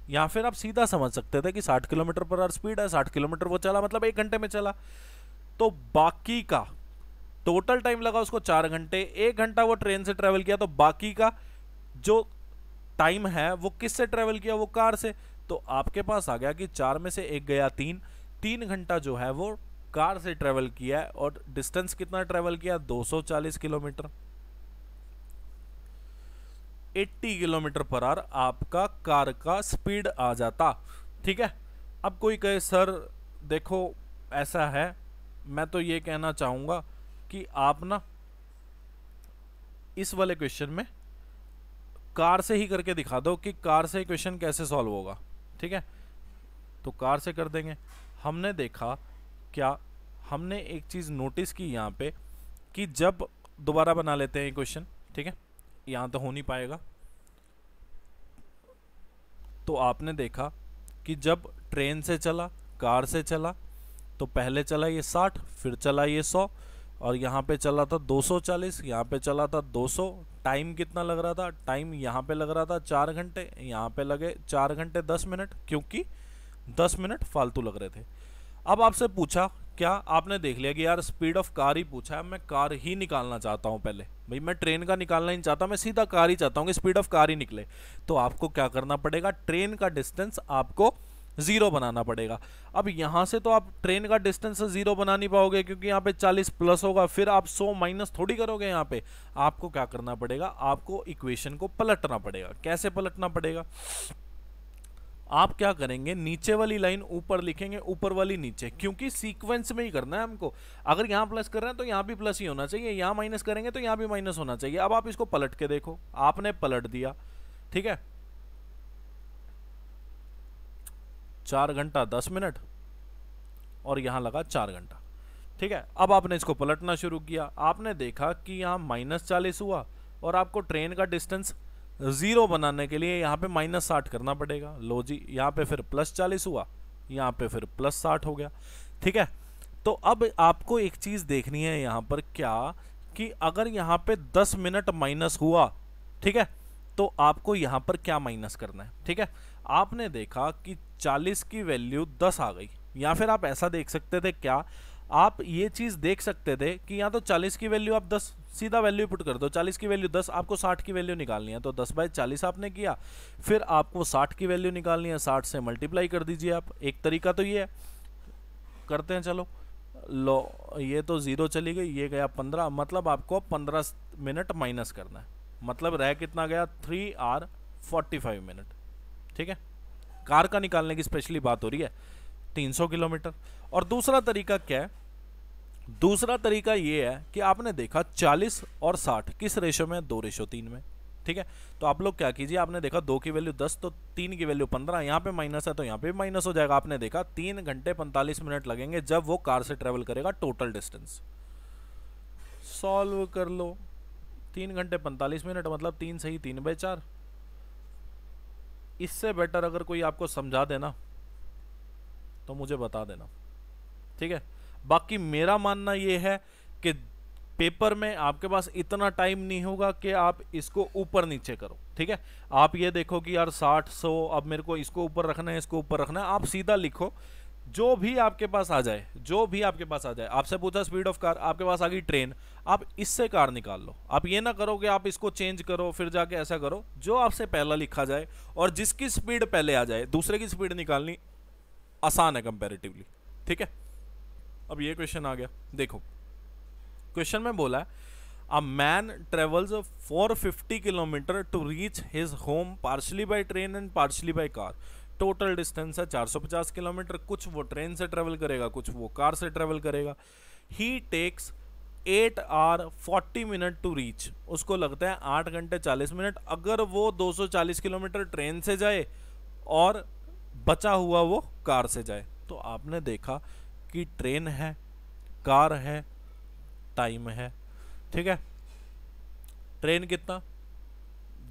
या फिर आप सीधा समझ सकते थे कि 60 किलोमीटर पर आवर स्पीड है, 60 किलोमीटर वो चला मतलब 1 घंटे में चला। तो बाकी का टोटल टाइम लगा उसको 4 घंटे, 1 घंटा वो ट्रेन से ट्रेवल किया, तो बाकी का जो टाइम है वो किससे ट्रेवल किया, वो कार से। तो आपके पास आ गया कि 4 में से 1 गया 3, 3 घंटा जो है वो कार से ट्रेवल किया है। और डिस्टेंस कितना ट्रेवल किया, 240 किलोमीटर। 80 किलोमीटर पर आवर आपका कार का स्पीड आ जाता। ठीक है। अब कोई कहे सर देखो ऐसा है, मैं तो ये कहना चाहूंगा कि आप ना इस वाले क्वेश्चन में कार से ही करके दिखा दो कि कार से क्वेश्चन कैसे सॉल्व होगा। ठीक है, तो कार से कर देंगे। हमने देखा क्या, हमने एक चीज़ नोटिस की यहाँ पे कि जब दोबारा बना लेते हैं क्वेश्चन, ठीक है, यहाँ तो हो नहीं पाएगा। तो आपने देखा कि जब ट्रेन से चला, कार से चला, तो पहले चला ये 60, फिर चला ये 100, और यहाँ पे चला था 240, यहाँ पे चला था 200। टाइम कितना लग रहा था, टाइम यहाँ पे लग रहा था 4 घंटे, यहाँ पे लगे 4 घंटे 10 मिनट, क्योंकि 10 मिनट फालतू लग रहे थे। अब आपसे पूछा क्या, आपने देख लिया कि यार स्पीड ऑफ कार ही पूछा है, मैं कार ही निकालना चाहता हूँ पहले, भाई मैं ट्रेन का निकालना ही नहीं चाहता, मैं सीधा कार ही चाहता हूँ कि स्पीड ऑफ कार ही निकले। तो आपको क्या करना पड़ेगा, ट्रेन का डिस्टेंस आपको 0 बनाना पड़ेगा। अब यहाँ से तो आप ट्रेन का डिस्टेंस 0 बना नहीं पाओगे, क्योंकि यहाँ पे 40 प्लस होगा, फिर आप 100 माइनस थोड़ी करोगे। यहाँ पे आपको क्या करना पड़ेगा, आपको इक्वेशन को पलटना पड़ेगा। कैसे पलटना पड़ेगा, आप क्या करेंगे, नीचे वाली लाइन ऊपर लिखेंगे, ऊपर वाली नीचे, क्योंकि सीक्वेंस में ही करना है हमको। अगर यहाँ प्लस कर रहे हैं तो यहाँ भी प्लस ही होना चाहिए, यहाँ माइनस करेंगे तो यहाँ भी माइनस होना चाहिए। अब आप इसको पलट के देखो, आपने पलट दिया, ठीक है, 4 घंटा 10 मिनट और यहाँ लगा 4 घंटा। ठीक है, अब आपने इसको पलटना शुरू किया, आपने देखा कि यहाँ -40 हुआ, और आपको ट्रेन का डिस्टेंस 0 बनाने के लिए यहाँ पे -60 करना पड़ेगा। लो जी, यहाँ पे फिर +40 हुआ, यहाँ पे फिर +60 हो गया। ठीक है, तो अब आपको एक चीज़ देखनी है यहाँ पर क्या, कि अगर यहाँ पे 10 मिनट माइनस हुआ, ठीक है, तो आपको यहाँ पर क्या माइनस करना है। ठीक है, आपने देखा कि 40 की वैल्यू 10 आ गई, या फिर आप ऐसा देख सकते थे क्या, आप ये चीज़ देख सकते थे कि यहाँ तो 40 की वैल्यू आप 10 सीधा वैल्यू पुट कर दो, 40 की वैल्यू 10, आपको 60 की वैल्यू निकालनी है तो 10/40 आपने किया, फिर आपको 60 की वैल्यू निकालनी है, 60 से मल्टीप्लाई कर दीजिए आप। एक तरीका तो ये है, करते हैं, चलो लो, ये तो 0 चली गई, ये गया 15, मतलब आपको 15 मिनट माइनस करना है, मतलब रह कितना गया, 3 आवर 45 मिनट। ठीक है, कार का निकालने की स्पेशली बात हो रही है, 300 किलोमीटर। और दूसरा तरीका क्या है, दूसरा तरीका ये है कि आपने देखा 40 और 60 किस रेशो में, 2:3 में। ठीक है, तो आप लोग क्या कीजिए, आपने देखा 2 की वैल्यू 10 तो 3 की वैल्यू 15, यहाँ पे माइनस है तो यहाँ पे भी माइनस हो जाएगा। आपने देखा 3 घंटे 45 मिनट लगेंगे जब वो कार से ट्रेवल करेगा टोटल डिस्टेंस। सॉल्व कर लो, 3 घंटे 45 मिनट मतलब 3 सही 3/4। इससे बेटर अगर कोई आपको समझा देना तो मुझे बता देना। ठीक है, बाकी मेरा मानना ये है कि पेपर में आपके पास इतना टाइम नहीं होगा कि आप इसको ऊपर नीचे करो। ठीक है, आप ये देखो कि यार 60 100 अब मेरे को इसको ऊपर रखना है, इसको ऊपर रखना है, आप सीधा लिखो जो भी आपके पास आ जाए, जो भी आपके पास आ जाए। आपसे पूछा स्पीड ऑफ कार, आपके पास आ गई ट्रेन, आप इससे कार निकाल लो। आप ये ना करो कि आप इसको चेंज करो फिर जाके ऐसा करो, जो आपसे पहला लिखा जाए और जिसकी स्पीड पहले आ जाए, दूसरे की स्पीड निकालनी आसान है कंपैरेटिवली। ठीक है, अब ये क्वेश्चन आ गया, देखो क्वेश्चन में बोला है a man travels 450 kilometre to reach his home partially by train and partially by car. Total distance है 450 किलोमीटर, कुछ वो ट्रेन से ट्रेवल करेगा, कुछ वो कार से ट्रेवल करेगा। He takes 8 hour 40 minute to reach, उसको लगता है 8 घंटे 40 मिनट अगर वो 240 किलोमीटर ट्रेन से जाए और बचा हुआ वो कार से जाए। तो आपने देखा कि ट्रेन है, कार है, टाइम है। ठीक है, ट्रेन कितना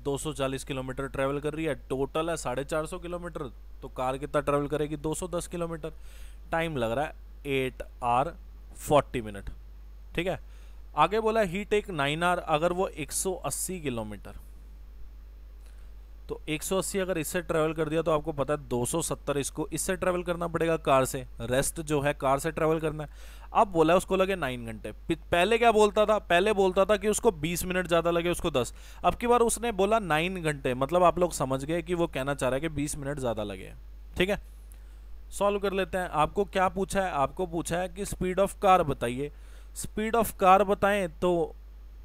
240 किलोमीटर ट्रेवल कर रही है, टोटल है 450 किलोमीटर, तो कार कितना ट्रेवल करेगी 210 किलोमीटर। टाइम लग रहा है 8 आवर 40 मिनट। ठीक है, आगे बोला ही टेक 9 आवर अगर वो 180 किलोमीटर, तो 180 अगर इससे ट्रेवल कर दिया तो आपको पता है 270 इसको इससे ट्रेवल करना पड़ेगा कार से, रेस्ट जो है कार से ट्रेवल करना है। अब बोला है उसको लगे 9 घंटे। पहले क्या बोलता था, पहले बोलता था कि उसको 20 मिनट ज़्यादा लगे, उसको 10। अब की बार उसने बोला 9 घंटे, मतलब आप लोग समझ गए कि वो कहना चाह रहा है कि 20 मिनट ज़्यादा लगे। ठीक है, सॉल्व कर लेते हैं। आपको क्या पूछा है, आपको पूछा है कि स्पीड ऑफ कार बताइए। स्पीड ऑफ कार बताएं तो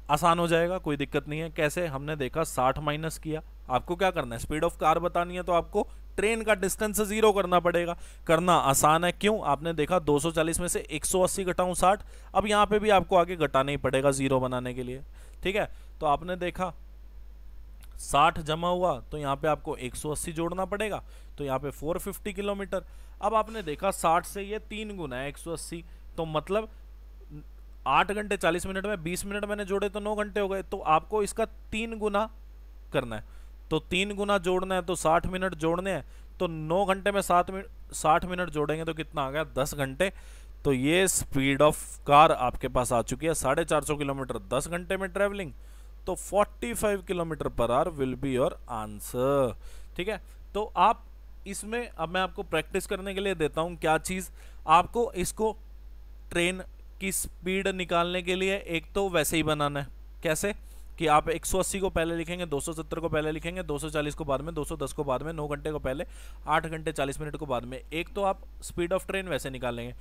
आसान हो जाएगा, कोई दिक्कत नहीं है। कैसे, हमने देखा 60 माइनस किया। आपको क्या करना है, स्पीड ऑफ कार बतानी है तो आपको ट्रेन का डिस्टेंस 0 करना पड़ेगा। करना आसान है, क्यों, आपने देखा 240 में से 180 घटाऊं 60। अब यहाँ पे भी आपको आगे घटाना ही पड़ेगा 0 बनाने के लिए। ठीक है, तो आपने देखा 60 जमा हुआ तो यहाँ पे आपको 180 जोड़ना पड़ेगा, तो यहाँ पे 450 किलोमीटर। अब आपने देखा 60 से ये 3 गुना है 180, तो मतलब 8 घंटे 40 मिनट में 20 मिनट मैंने जोड़े तो 9 घंटे हो गए। तो आपको इसका 3 गुना करना है, तो 3 गुना जोड़ना है तो 60 मिनट जोड़ने हैं, तो 9 घंटे में 60 मिनट जोड़ेंगे तो कितना आ गया, 10 घंटे। तो ये स्पीड ऑफ कार आपके पास आ चुकी है 450 किलोमीटर 10 घंटे में ट्रेवलिंग। तो 45 kilometre per hour will be your answer. ठीक है, तो आप इसमें, अब मैं आपको प्रैक्टिस करने के लिए देता हूं क्या चीज़। आपको इसको ट्रेन की स्पीड निकालने के लिए एक तो वैसे ही बनाना है। कैसे कि आप 180 को पहले लिखेंगे, 270 को पहले लिखेंगे, 240 को बाद में, 210 को बाद में, 9 घंटे को पहले, 8 घंटे 40 मिनट को बाद में। एक तो आप स्पीड ऑफ ट्रेन वैसे निकालेंगे।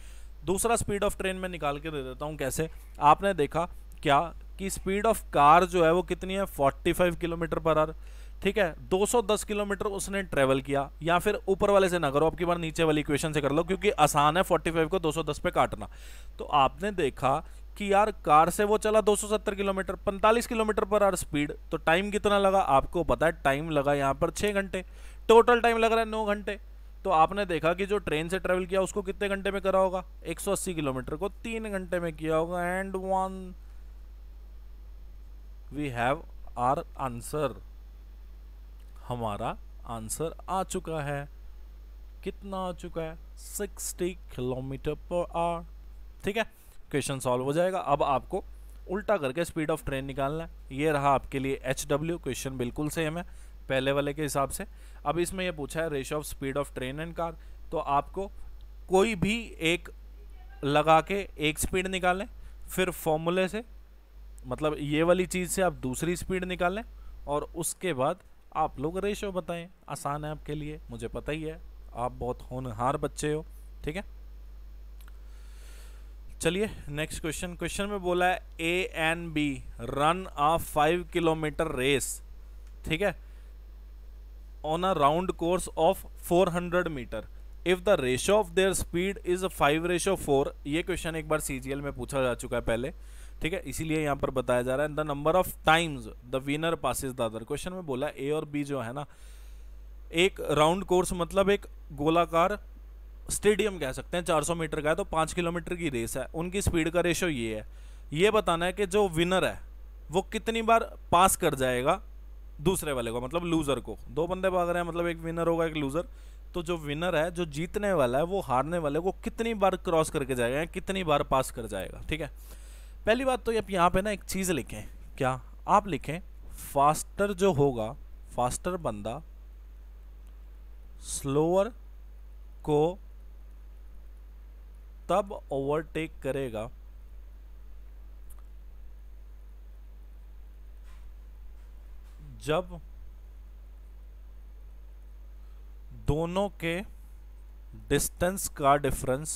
दूसरा स्पीड ऑफ ट्रेन में निकाल के दे देता हूँ कैसे। आपने देखा क्या कि स्पीड ऑफ कार जो है वो कितनी है, 45 किलोमीटर पर आवर। ठीक है, 210 किलोमीटर उसने ट्रेवल किया, या फिर ऊपर वाले से ना करो, आपकी बार नीचे वाली इक्वेशन से कर लो, क्योंकि आसान है 45 को 210 पे काटना। तो आपने देखा कि यार कार से वो चला 270 kilometre, 45 kilometre per our speed, तो टाइम कितना लगा, आपको पता है टाइम लगा यहाँ पर 6 घंटे, टोटल टाइम लग रहा है 9 घंटे। तो आपने देखा कि जो ट्रेन से ट्रेवल किया उसको कितने घंटे में करा होगा, 180 किलोमीटर को 3 घंटे में किया होगा। And one we have our answer, हमारा आंसर आ चुका है। कितना आ चुका है, 60 किलोमीटर पर आवर। ठीक है, क्वेश्चन सॉल्व हो जाएगा। अब आपको उल्टा करके स्पीड ऑफ ट्रेन निकालना है। ये रहा आपके लिए HW, क्वेश्चन बिल्कुल सेम है पहले वाले के हिसाब से। अब इसमें ये पूछा है ratio of speed of train and car, तो आपको कोई भी एक लगा के एक स्पीड निकालें, फिर फॉर्मूले से, मतलब ये वाली चीज़ से आप दूसरी स्पीड निकालें, और उसके बाद आप लोग रेशियो बताएं। आसान है आपके लिए, मुझे पता ही है, आप बहुत होनहार बच्चे हो। ठीक है, चलिए नेक्स्ट क्वेश्चन। क्वेश्चन में बोला है A and B run a 5 kilometre race, ठीक है, on a round course of 400 metre if the ratio of their speed is 5:4। ये क्वेश्चन एक बार CGL में पूछा जा चुका है पहले, ठीक है, इसीलिए यहाँ पर बताया जा रहा है। The number of times the winner passes the other. Question में बोला A और B जो है ना, एक राउंड कोर्स मतलब एक गोलाकार स्टेडियम कह सकते हैं, 400 मीटर का है, तो 5 किलोमीटर की रेस है, उनकी स्पीड का रेशियो ये है। ये बताना है कि जो विनर है वो कितनी बार पास कर जाएगा दूसरे वाले को, मतलब लूजर को। दो बंदे भाग रहे हैं, मतलब एक विनर होगा एक लूजर, तो जो विनर है, जो जीतने वाला है, वो हारने वाले को कितनी बार क्रॉस करके जाएगा, कितनी बार पास कर जाएगा। ठीक है, पहली बात तो आप यहाँ पे ना एक चीज़ लिखें, क्या आप लिखें, फास्टर जो होगा, फास्टर बंदा स्लोअर को तब ओवरटेक करेगा जब दोनों के डिस्टेंस का डिफरेंस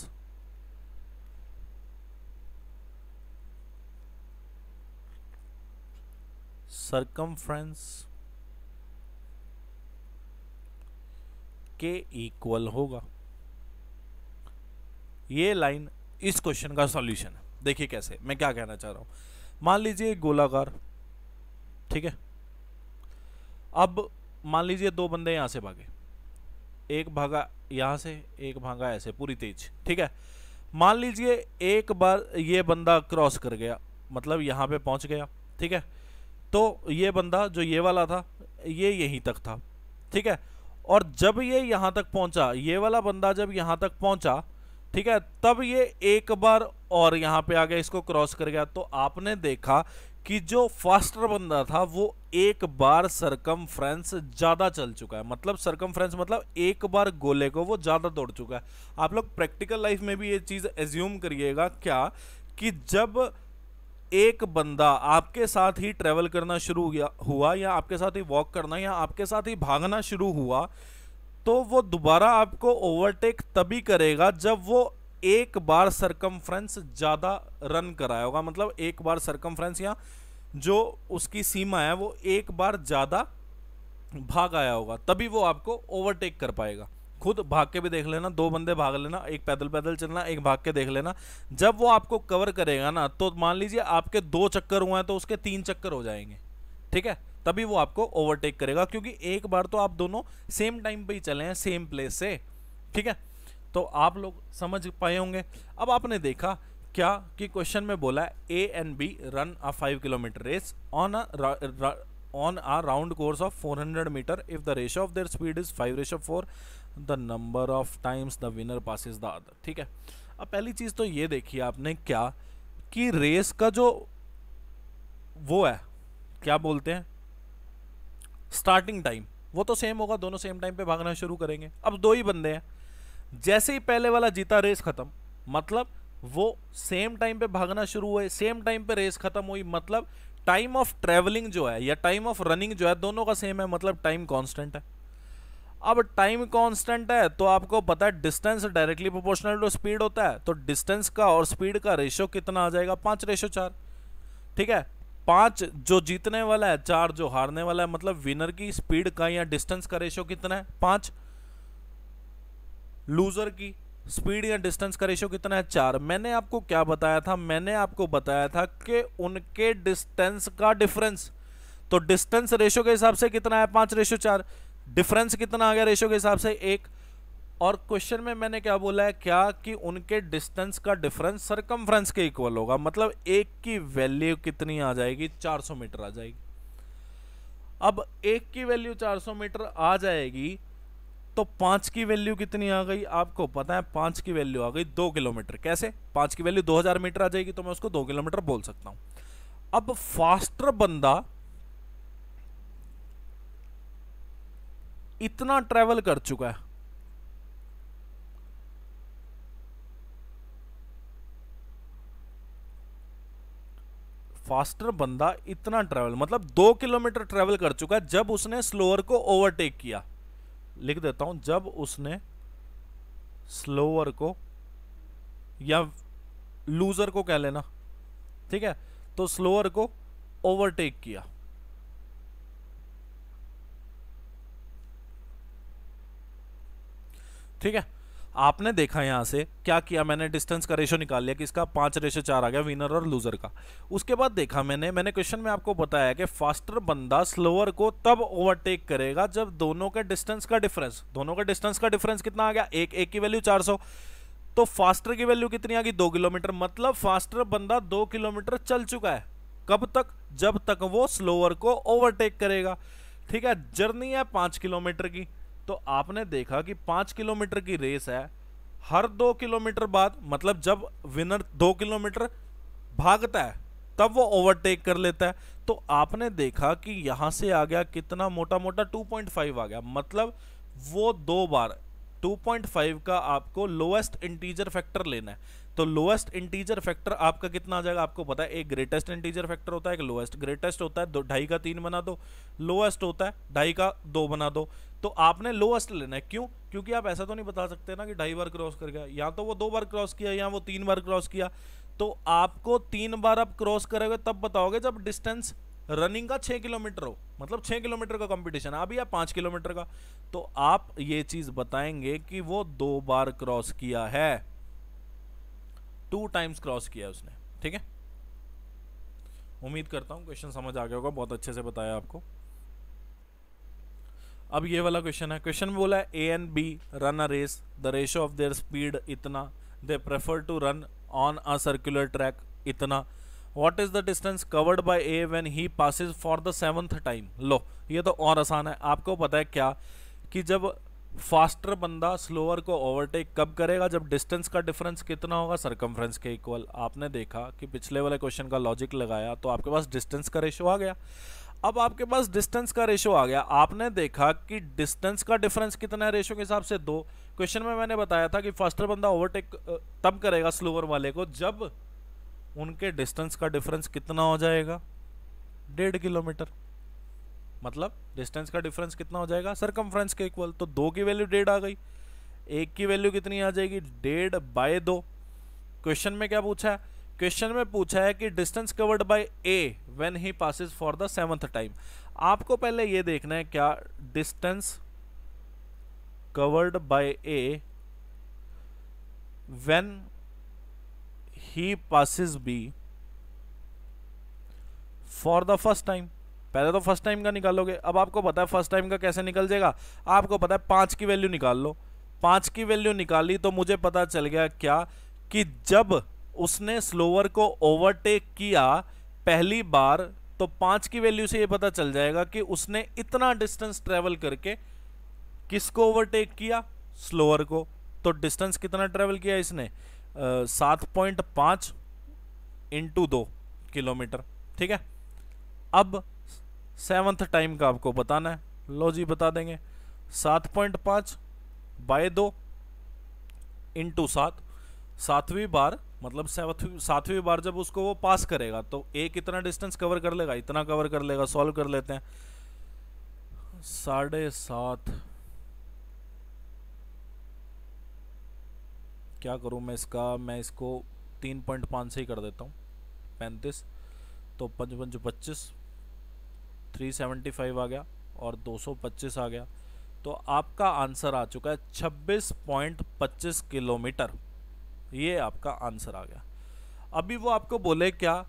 सरकमफ्रेंस के इक्वल होगा। ये लाइन इस क्वेश्चन का सॉल्यूशन है। देखिए कैसे, मैं क्या कहना चाह रहा हूं। मान लीजिए एक गोलाकार, ठीक है, अब मान लीजिए दो बंदे यहां से भागे, एक भागा यहां से, एक भागा ऐसे पूरी तेज, ठीक है। मान लीजिए एक बार ये बंदा क्रॉस कर गया, मतलब यहां पे पहुंच गया, ठीक है, तो ये बंदा जो ये वाला था ये यहीं तक था, ठीक है, और जब ये यहां तक पहुंचा, ये वाला बंदा जब यहां तक पहुंचा, ठीक है, तब ये एक बार और यहां पे आ गया, इसको क्रॉस कर गया। तो आपने देखा कि जो फास्टर बंदा था वो एक बार सरकमफ्रेंस ज्यादा चल चुका है। मतलब सरकमफ्रेंस मतलब एक बार गोले को वो ज्यादा दौड़ चुका है। आप लोग प्रैक्टिकल लाइफ में भी ये चीज एज्यूम करिएगा क्या, कि जब एक बंदा आपके साथ ही ट्रेवल करना शुरू हुआ, या आपके साथ ही वॉक करना, या आपके साथ ही भागना शुरू हुआ, तो वो दोबारा आपको ओवरटेक तभी करेगा जब वो एक बार सरकमफ्रेंस ज्यादा रन कराया होगा। मतलब एक बार सरकमफ्रेंस या जो उसकी सीमा है वो एक बार ज्यादा भाग आया होगा, तभी वो आपको ओवरटेक कर पाएगा। खुद भाग के भी देख लेना, दो बंदे भाग लेना, एक पैदल पैदल चलना, एक भाग के देख लेना। जब वो आपको कवर करेगा ना, तो मान लीजिए आपके 2 चक्कर हुए हैं तो उसके 3 चक्कर हो जाएंगे, ठीक है, तभी वो आपको ओवरटेक करेगा, क्योंकि एक बार तो आप दोनों सेम टाइम पे ही चले हैं सेम प्लेस से, ठीक है। तो आप लोग समझ पाए होंगे। अब आपने देखा क्या कि क्वेश्चन में बोला है A and B run a 5 kilometre race on a round course of 400 meter if the ratio of their speed is 5:4, the number of times the winner passes the other, ठीक है। अब पहली चीज तो ये देखिए आपने क्या, कि रेस का जो वो है, क्या बोलते हैं, स्टार्टिंग टाइम, वो तो सेम होगा, दोनों सेम टाइम पे भागना शुरू करेंगे। अब 2 ही बंदे हैं, जैसे ही पहले वाला जीता रेस खत्म, मतलब वो सेम टाइम पे भागना शुरू हुए, सेम टाइम पे रेस खत्म हुई, मतलब टाइम ऑफ ट्रेवलिंग जो है या टाइम ऑफ रनिंग जो है दोनों का सेम है, मतलब टाइम कांस्टेंट है। अब टाइम कांस्टेंट है तो आपको पता है distance directly proportional to speed होता है, तो डिस्टेंस का और स्पीड का रेशियो कितना आ जाएगा, 5:4, ठीक है। 5 जो जीतने वाला है, 4 जो हारने वाला है, मतलब विनर की स्पीड का या डिस्टेंस का रेशियो कितना है, 5। लूजर की स्पीड या डिस्टेंस का रेशियो कितना है, 4। मैंने आपको क्या बताया था, मैंने आपको बताया था कि उनके डिस्टेंस का डिफरेंस, तो डिस्टेंस रेशियो के हिसाब से कितना है, 5:4, डिफरेंस कितना आ गया रेशियो के हिसाब से, 1। और क्वेश्चन में मैंने क्या बोला है, क्या कि उनके डिस्टेंस का डिफरेंस सरकमफ्रेंस के इक्वल होगा, मतलब एक की वैल्यू कितनी आ जाएगी, 400 मीटर आ जाएगी। अब एक की वैल्यू 400 मीटर आ जाएगी, तो 5 की वैल्यू कितनी आ गई, आपको पता है 5 की वैल्यू आ गई 2 किलोमीटर। कैसे, 5 की वैल्यू 2000 मीटर आ जाएगी, तो मैं उसको 2 किलोमीटर बोल सकता हूं। अब फास्टर बंदा इतना ट्रेवल कर चुका है, फास्टर बंदा इतना ट्रेवल मतलब 2 किलोमीटर ट्रेवल कर चुका है जब उसने स्लोअर को ओवरटेक किया। लिख देता हूं, जब उसने स्लोअर को या लूजर को कह लेना, ठीक है, तो स्लोअर को ओवरटेक किया, ठीक है। आपने देखा यहां से क्या किया, मैंने डिस्टेंस का रेशो निकाल लिया कि इसका 5:4 आ गया विनर और लूजर का। उसके बाद देखा मैंने क्वेश्चन में आपको बताया कि फास्टर बंदा स्लोअर को तब ओवरटेक करेगा जब दोनों के डिस्टेंस का डिफरेंस कितना आ गया, एक की वैल्यू 400, तो फास्टर की वैल्यू कितनी आ गई, 2 किलोमीटर, मतलब फास्टर बंदा 2 किलोमीटर चल चुका है। कब तक, जब तक वो स्लोअर को ओवरटेक करेगा, ठीक है। जर्नी है 5 किलोमीटर की, तो आपने देखा कि 5 किलोमीटर की रेस है, हर 2 किलोमीटर बाद, मतलब जब विनर 2 किलोमीटर भागता है तब वो ओवरटेक कर लेता है। तो आपने देखा कि यहां से आ गया कितना, मोटा मोटा 2.5 आ गया, मतलब वो 2 बार 2.5 का आपको लोएस्ट इंटीजर फैक्टर लेना है। तो लोएस्ट इंटीजर फैक्टर आपका कितना आ जाएगा, आपको पता है एक ग्रेटेस्ट इंटीजर फैक्टर होता है, एक लोएस्ट। ग्रेटेस्ट होता है 2.5 का 3 बना दो, लोएस्ट होता है 2.5 का 2 बना दो। तो आपने लोएस्ट लेना है, क्यों, क्योंकि आप ऐसा तो नहीं बता सकते ना कि 2.5 बार क्रॉस कर गया, या तो वो 2 बार क्रॉस किया या वो 3 बार क्रॉस किया। तो आपको 3 बार आप क्रॉस करोगे तब बताओगे जब डिस्टेंस रनिंग का 6 किलोमीटर हो, मतलब 6 किलोमीटर का कंपटीशन है, अभी या 5 किलोमीटर का, तो आप ये चीज बताएंगे कि वो 2 बार क्रॉस किया है, 2 टाइम्स क्रॉस किया है उसने, ठीक है। उम्मीद करता हूं क्वेश्चन समझ आ गया होगा, बहुत अच्छे से बताया आपको। अब ये वाला क्वेश्चन है, क्वेश्चन में बोला है A and B run a race, the ratio of their speed इतना, they prefer to run on a circular track इतना, what is the distance covered by A when he passes for the 7th time. लो ये तो और आसान है, आपको पता है क्या कि जब फास्टर बंदा स्लोअर को ओवरटेक कब करेगा? जब डिस्टेंस का डिफरेंस कितना होगा? सरकमफ्रेंस के इक्वल। आपने देखा कि पिछले वाले क्वेश्चन का लॉजिक लगाया तो आपके पास डिस्टेंस का रेशो आ गया। अब आपके पास डिस्टेंस का रेशो आ गया, आपने देखा कि डिस्टेंस का डिफरेंस कितना है रेशो के हिसाब से? 2। क्वेश्चन में मैंने बताया था कि फास्टर बंदा ओवरटेक तब करेगा स्लोअर वाले को जब उनके डिस्टेंस का डिफरेंस कितना हो जाएगा? 1.5 किलोमीटर। मतलब डिस्टेंस का डिफरेंस कितना हो जाएगा? सरकमफ्रेंस के इक्वल। तो 2 की वैल्यू 1.5 आ गई, 1 की वैल्यू कितनी आ जाएगी? 1.5/2। क्वेश्चन में क्या पूछा है? क्वेश्चन में पूछा है कि distance covered by A when he passes for the 7th time. आपको पहले ये देखना है क्या distance covered by A when he passes B for the first time. पहले तो फर्स्ट टाइम का निकालोगे। अब आपको पता है फर्स्ट टाइम का कैसे निकल जाएगा? आपको पता है 5 की वैल्यू निकाल लो। 5 की वैल्यू निकाली तो मुझे पता चल गया क्या कि जब उसने स्लोअर को ओवरटेक किया पहली बार, तो 5 की वैल्यू से ये पता चल जाएगा कि उसने इतना डिस्टेंस ट्रेवल करके किसको ओवरटेक किया? स्लोअर को। तो डिस्टेंस कितना ट्रेवल किया इसने? 7.5 × 2 किलोमीटर। ठीक है। अब 7th टाइम का आपको बताना है। लो जी बता देंगे। 7.5/2 × 7, 7वीं बार मतलब 7वीं बार जब उसको वो पास करेगा तो ए कितना डिस्टेंस कवर कर लेगा? इतना कवर कर लेगा। सॉल्व कर लेते हैं। 7.5 क्या करूं मैं इसका? मैं इसको 3.5 से ही कर देता हूँ। 35 तो 5 5 25, 375 आ गया और 225 आ गया। तो आपका आंसर आ चुका है 26.25 किलोमीटर। ये आपका आंसर आ गया। अभी वो आपको बोले क्या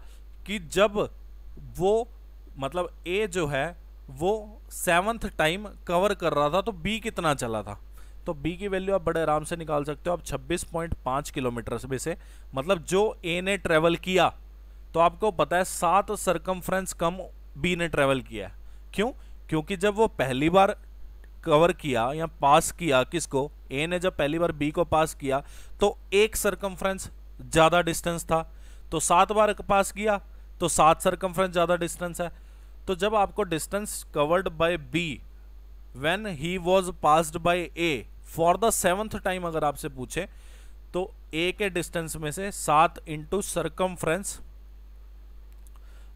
कि जब वो मतलब ए जो है वो 7th टाइम कवर कर रहा था तो बी कितना चला था? तो बी की वैल्यू आप बड़े आराम से निकाल सकते हो। आप 26.5 किलोमीटर में से मतलब जो ए ने ट्रेवल किया, तो आपको पता है 7 सरकमफ्रेंस कम बी ने ट्रेवल किया है। क्यों? क्योंकि जब वो पहली बार कवर किया या पास किया किसको? ए ने जब पहली बार बी को पास किया तो एक सरकमफ्रेंस ज्यादा डिस्टेंस था, तो 7 बार पास किया तो 7 सरकमफ्रेंस ज्यादा डिस्टेंस है। तो जब आपको distance covered by B when he was passed by A for the 7th time अगर आपसे पूछे तो ए के डिस्टेंस में से 7 × सरकमफ्रेंस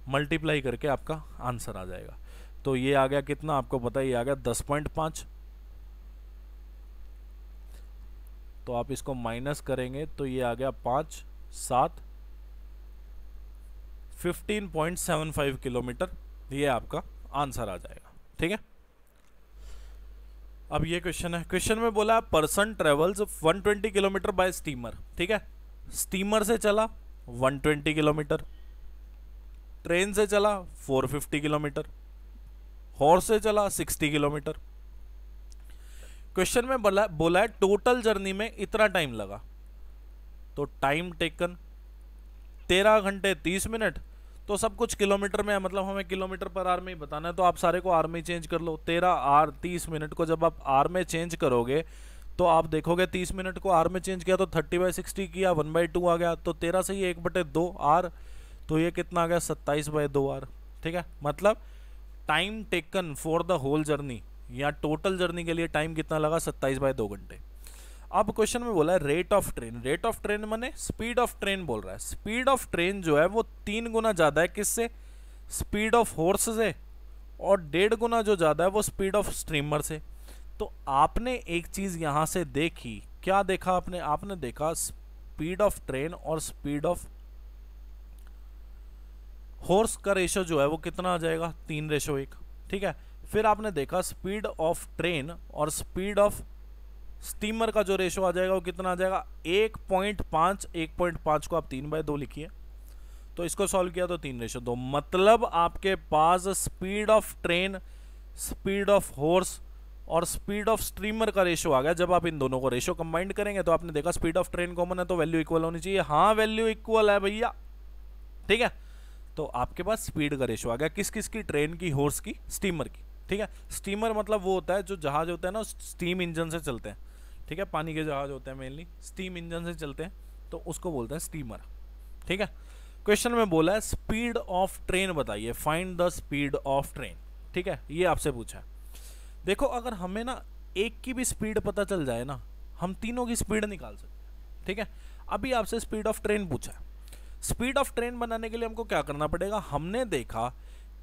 मल्टीप्लाई करके आपका आंसर आ जाएगा। तो ये आ गया कितना? आपको पता है ये आ गया 10.5। तो आप इसको माइनस करेंगे तो ये आ गया 5 7 15.75 किलोमीटर। ये आपका आंसर आ जाएगा। ठीक है। अब ये क्वेश्चन है। क्वेश्चन में बोला person travels 120 kilometre bye steamer. ठीक है। स्टीमर से चला 120 किलोमीटर, ट्रेन से चला 450 किलोमीटर, हॉर्स से चला 60 किलोमीटर। क्वेश्चन में बोला है टोटल जर्नी में इतना टाइम लगा। तो टाइम टेकन 13 घंटे 30 मिनट। तो सब कुछ किलोमीटर में है, मतलब हमें किलोमीटर पर आवर में ही बताना है। तो आप सारे को आवर में चेंज कर लो। 13 आवर 30 मिनट को जब आप आवर में चेंज करोगे तो आप देखोगे 30 मिनट को आवर में चेंज किया तो 30/60 किया, 1/2 आ गया। तो 13 से ही 1/2 आवर, तो ये कितना आ गया? 27/2 आवर। ठीक है। मतलब time taken for the whole journey या टोटल जर्नी के लिए टाइम कितना लगा? 27/2 घंटे। अब क्वेश्चन में बोला है rate of train. Rate of train माने स्पीड ऑफ ट्रेन बोल रहा है। स्पीड ऑफ ट्रेन जो है वो 3 गुना ज्यादा है किससे? स्पीड ऑफ हॉर्स से, और 1.5 गुना जो ज्यादा है वो स्पीड ऑफ स्ट्रीमर से। तो आपने एक चीज यहां से देखी। क्या देखा आपने? आपने देखा स्पीड ऑफ ट्रेन और स्पीड ऑफ हॉर्स का रेशो जो है वो कितना आ जाएगा? 3:1। ठीक है। फिर आपने देखा स्पीड ऑफ ट्रेन और स्पीड ऑफ स्टीमर का जो रेशो आ जाएगा वो कितना आ जाएगा? 1.5। 1.5 को आप 3/2 लिखिए। तो इसको सॉल्व किया तो 3:2। मतलब आपके पास speed of train, speed of horse और स्पीड ऑफ स्ट्रीमर का रेशो आ गया। जब आप इन दोनों को रेशो कंबाइंड करेंगे तो आपने देखा स्पीड ऑफ ट्रेन कॉमन है तो वैल्यू इक्वल होनी चाहिए। हाँ वैल्यू इक्वल है भैया। ठीक है। तो आपके पास स्पीड का रेशो आ गया किस किस की? ट्रेन की, हॉर्स की, स्टीमर की। ठीक है। स्टीमर मतलब वो होता है जो जहाज होता है ना स्टीम इंजन से चलते हैं, ठीक है, पानी के जहाज होते हैं मेनली स्टीम इंजन से चलते हैं, तो उसको बोलते हैं स्टीमर, ठीक है। क्वेश्चन में बोला है स्पीड ऑफ ट्रेन बताइए, find the speed of train, ठीक है, ये आपसे पूछा है। देखो अगर हमें ना एक की भी स्पीड पता चल जाए ना, हम तीनों की स्पीड निकाल सकते हैं, ठीक है। अभी आपसे स्पीड ऑफ ट्रेन पूछा है, स्पीड ऑफ ट्रेन बनाने के लिए हमको क्या करना पड़ेगा, हमने देखा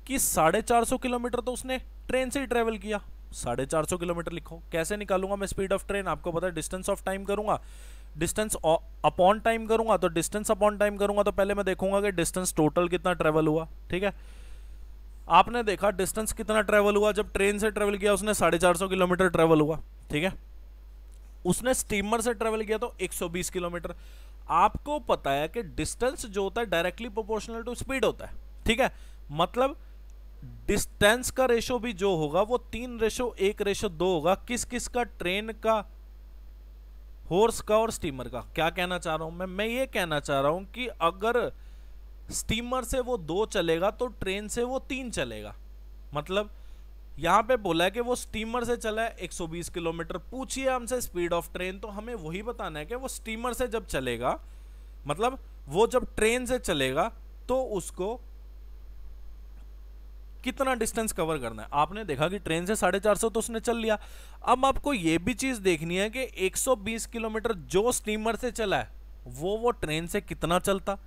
कि 450 किलोमीटर तो उसने ट्रेन से ही ट्रेवल किया, 450 किलोमीटर लिखो। कैसे निकालूंगा मैं स्पीड ऑफ ट्रेन, आपको पता है डिस्टेंस ऑफ टाइम करूंगा, डिस्टेंस अपॉन टाइम करूंगा, तो डिस्टेंस अपॉन टाइम करूंगा तो पहले मैं देखूंगा कि डिस्टेंस टोटल कितना ट्रेवल हुआ, ठीक है। आपने देखा डिस्टेंस कितना ट्रेवल हुआ, जब ट्रेन से ट्रेवल किया उसने 450 किलोमीटर ट्रेवल हुआ, ठीक है। उसने स्टीमर से ट्रेवल किया तो 120 किलोमीटर। आपको पता है कि डिस्टेंस जो होता है डायरेक्टली प्रोपोर्शनल टू स्पीड होता है, ठीक है। मतलब डिस्टेंस का रेशो भी जो होगा वो 3:1:2 होगा, किस किस का, ट्रेन का, हॉर्स का और स्टीमर का। क्या कहना चाह रहा हूं मैं ये कहना चाह रहा हूं कि अगर स्टीमर से वो 2 चलेगा तो ट्रेन से वो 3 चलेगा। मतलब यहां पे बोला है कि वो स्टीमर से चला है 120 किलोमीटर, पूछिए हमसे स्पीड ऑफ ट्रेन, तो हमें वही बताना है कि वो स्टीमर से जब चलेगा, मतलब वो जब ट्रेन से चलेगा तो उसको कितना डिस्टेंस कवर करना है। आपने देखा कि ट्रेन से 450 तो उसने चल लिया, अब आपको यह भी चीज देखनी है कि 120 किलोमीटर जो स्टीमर से चला है वो ट्रेन से कितना चलता।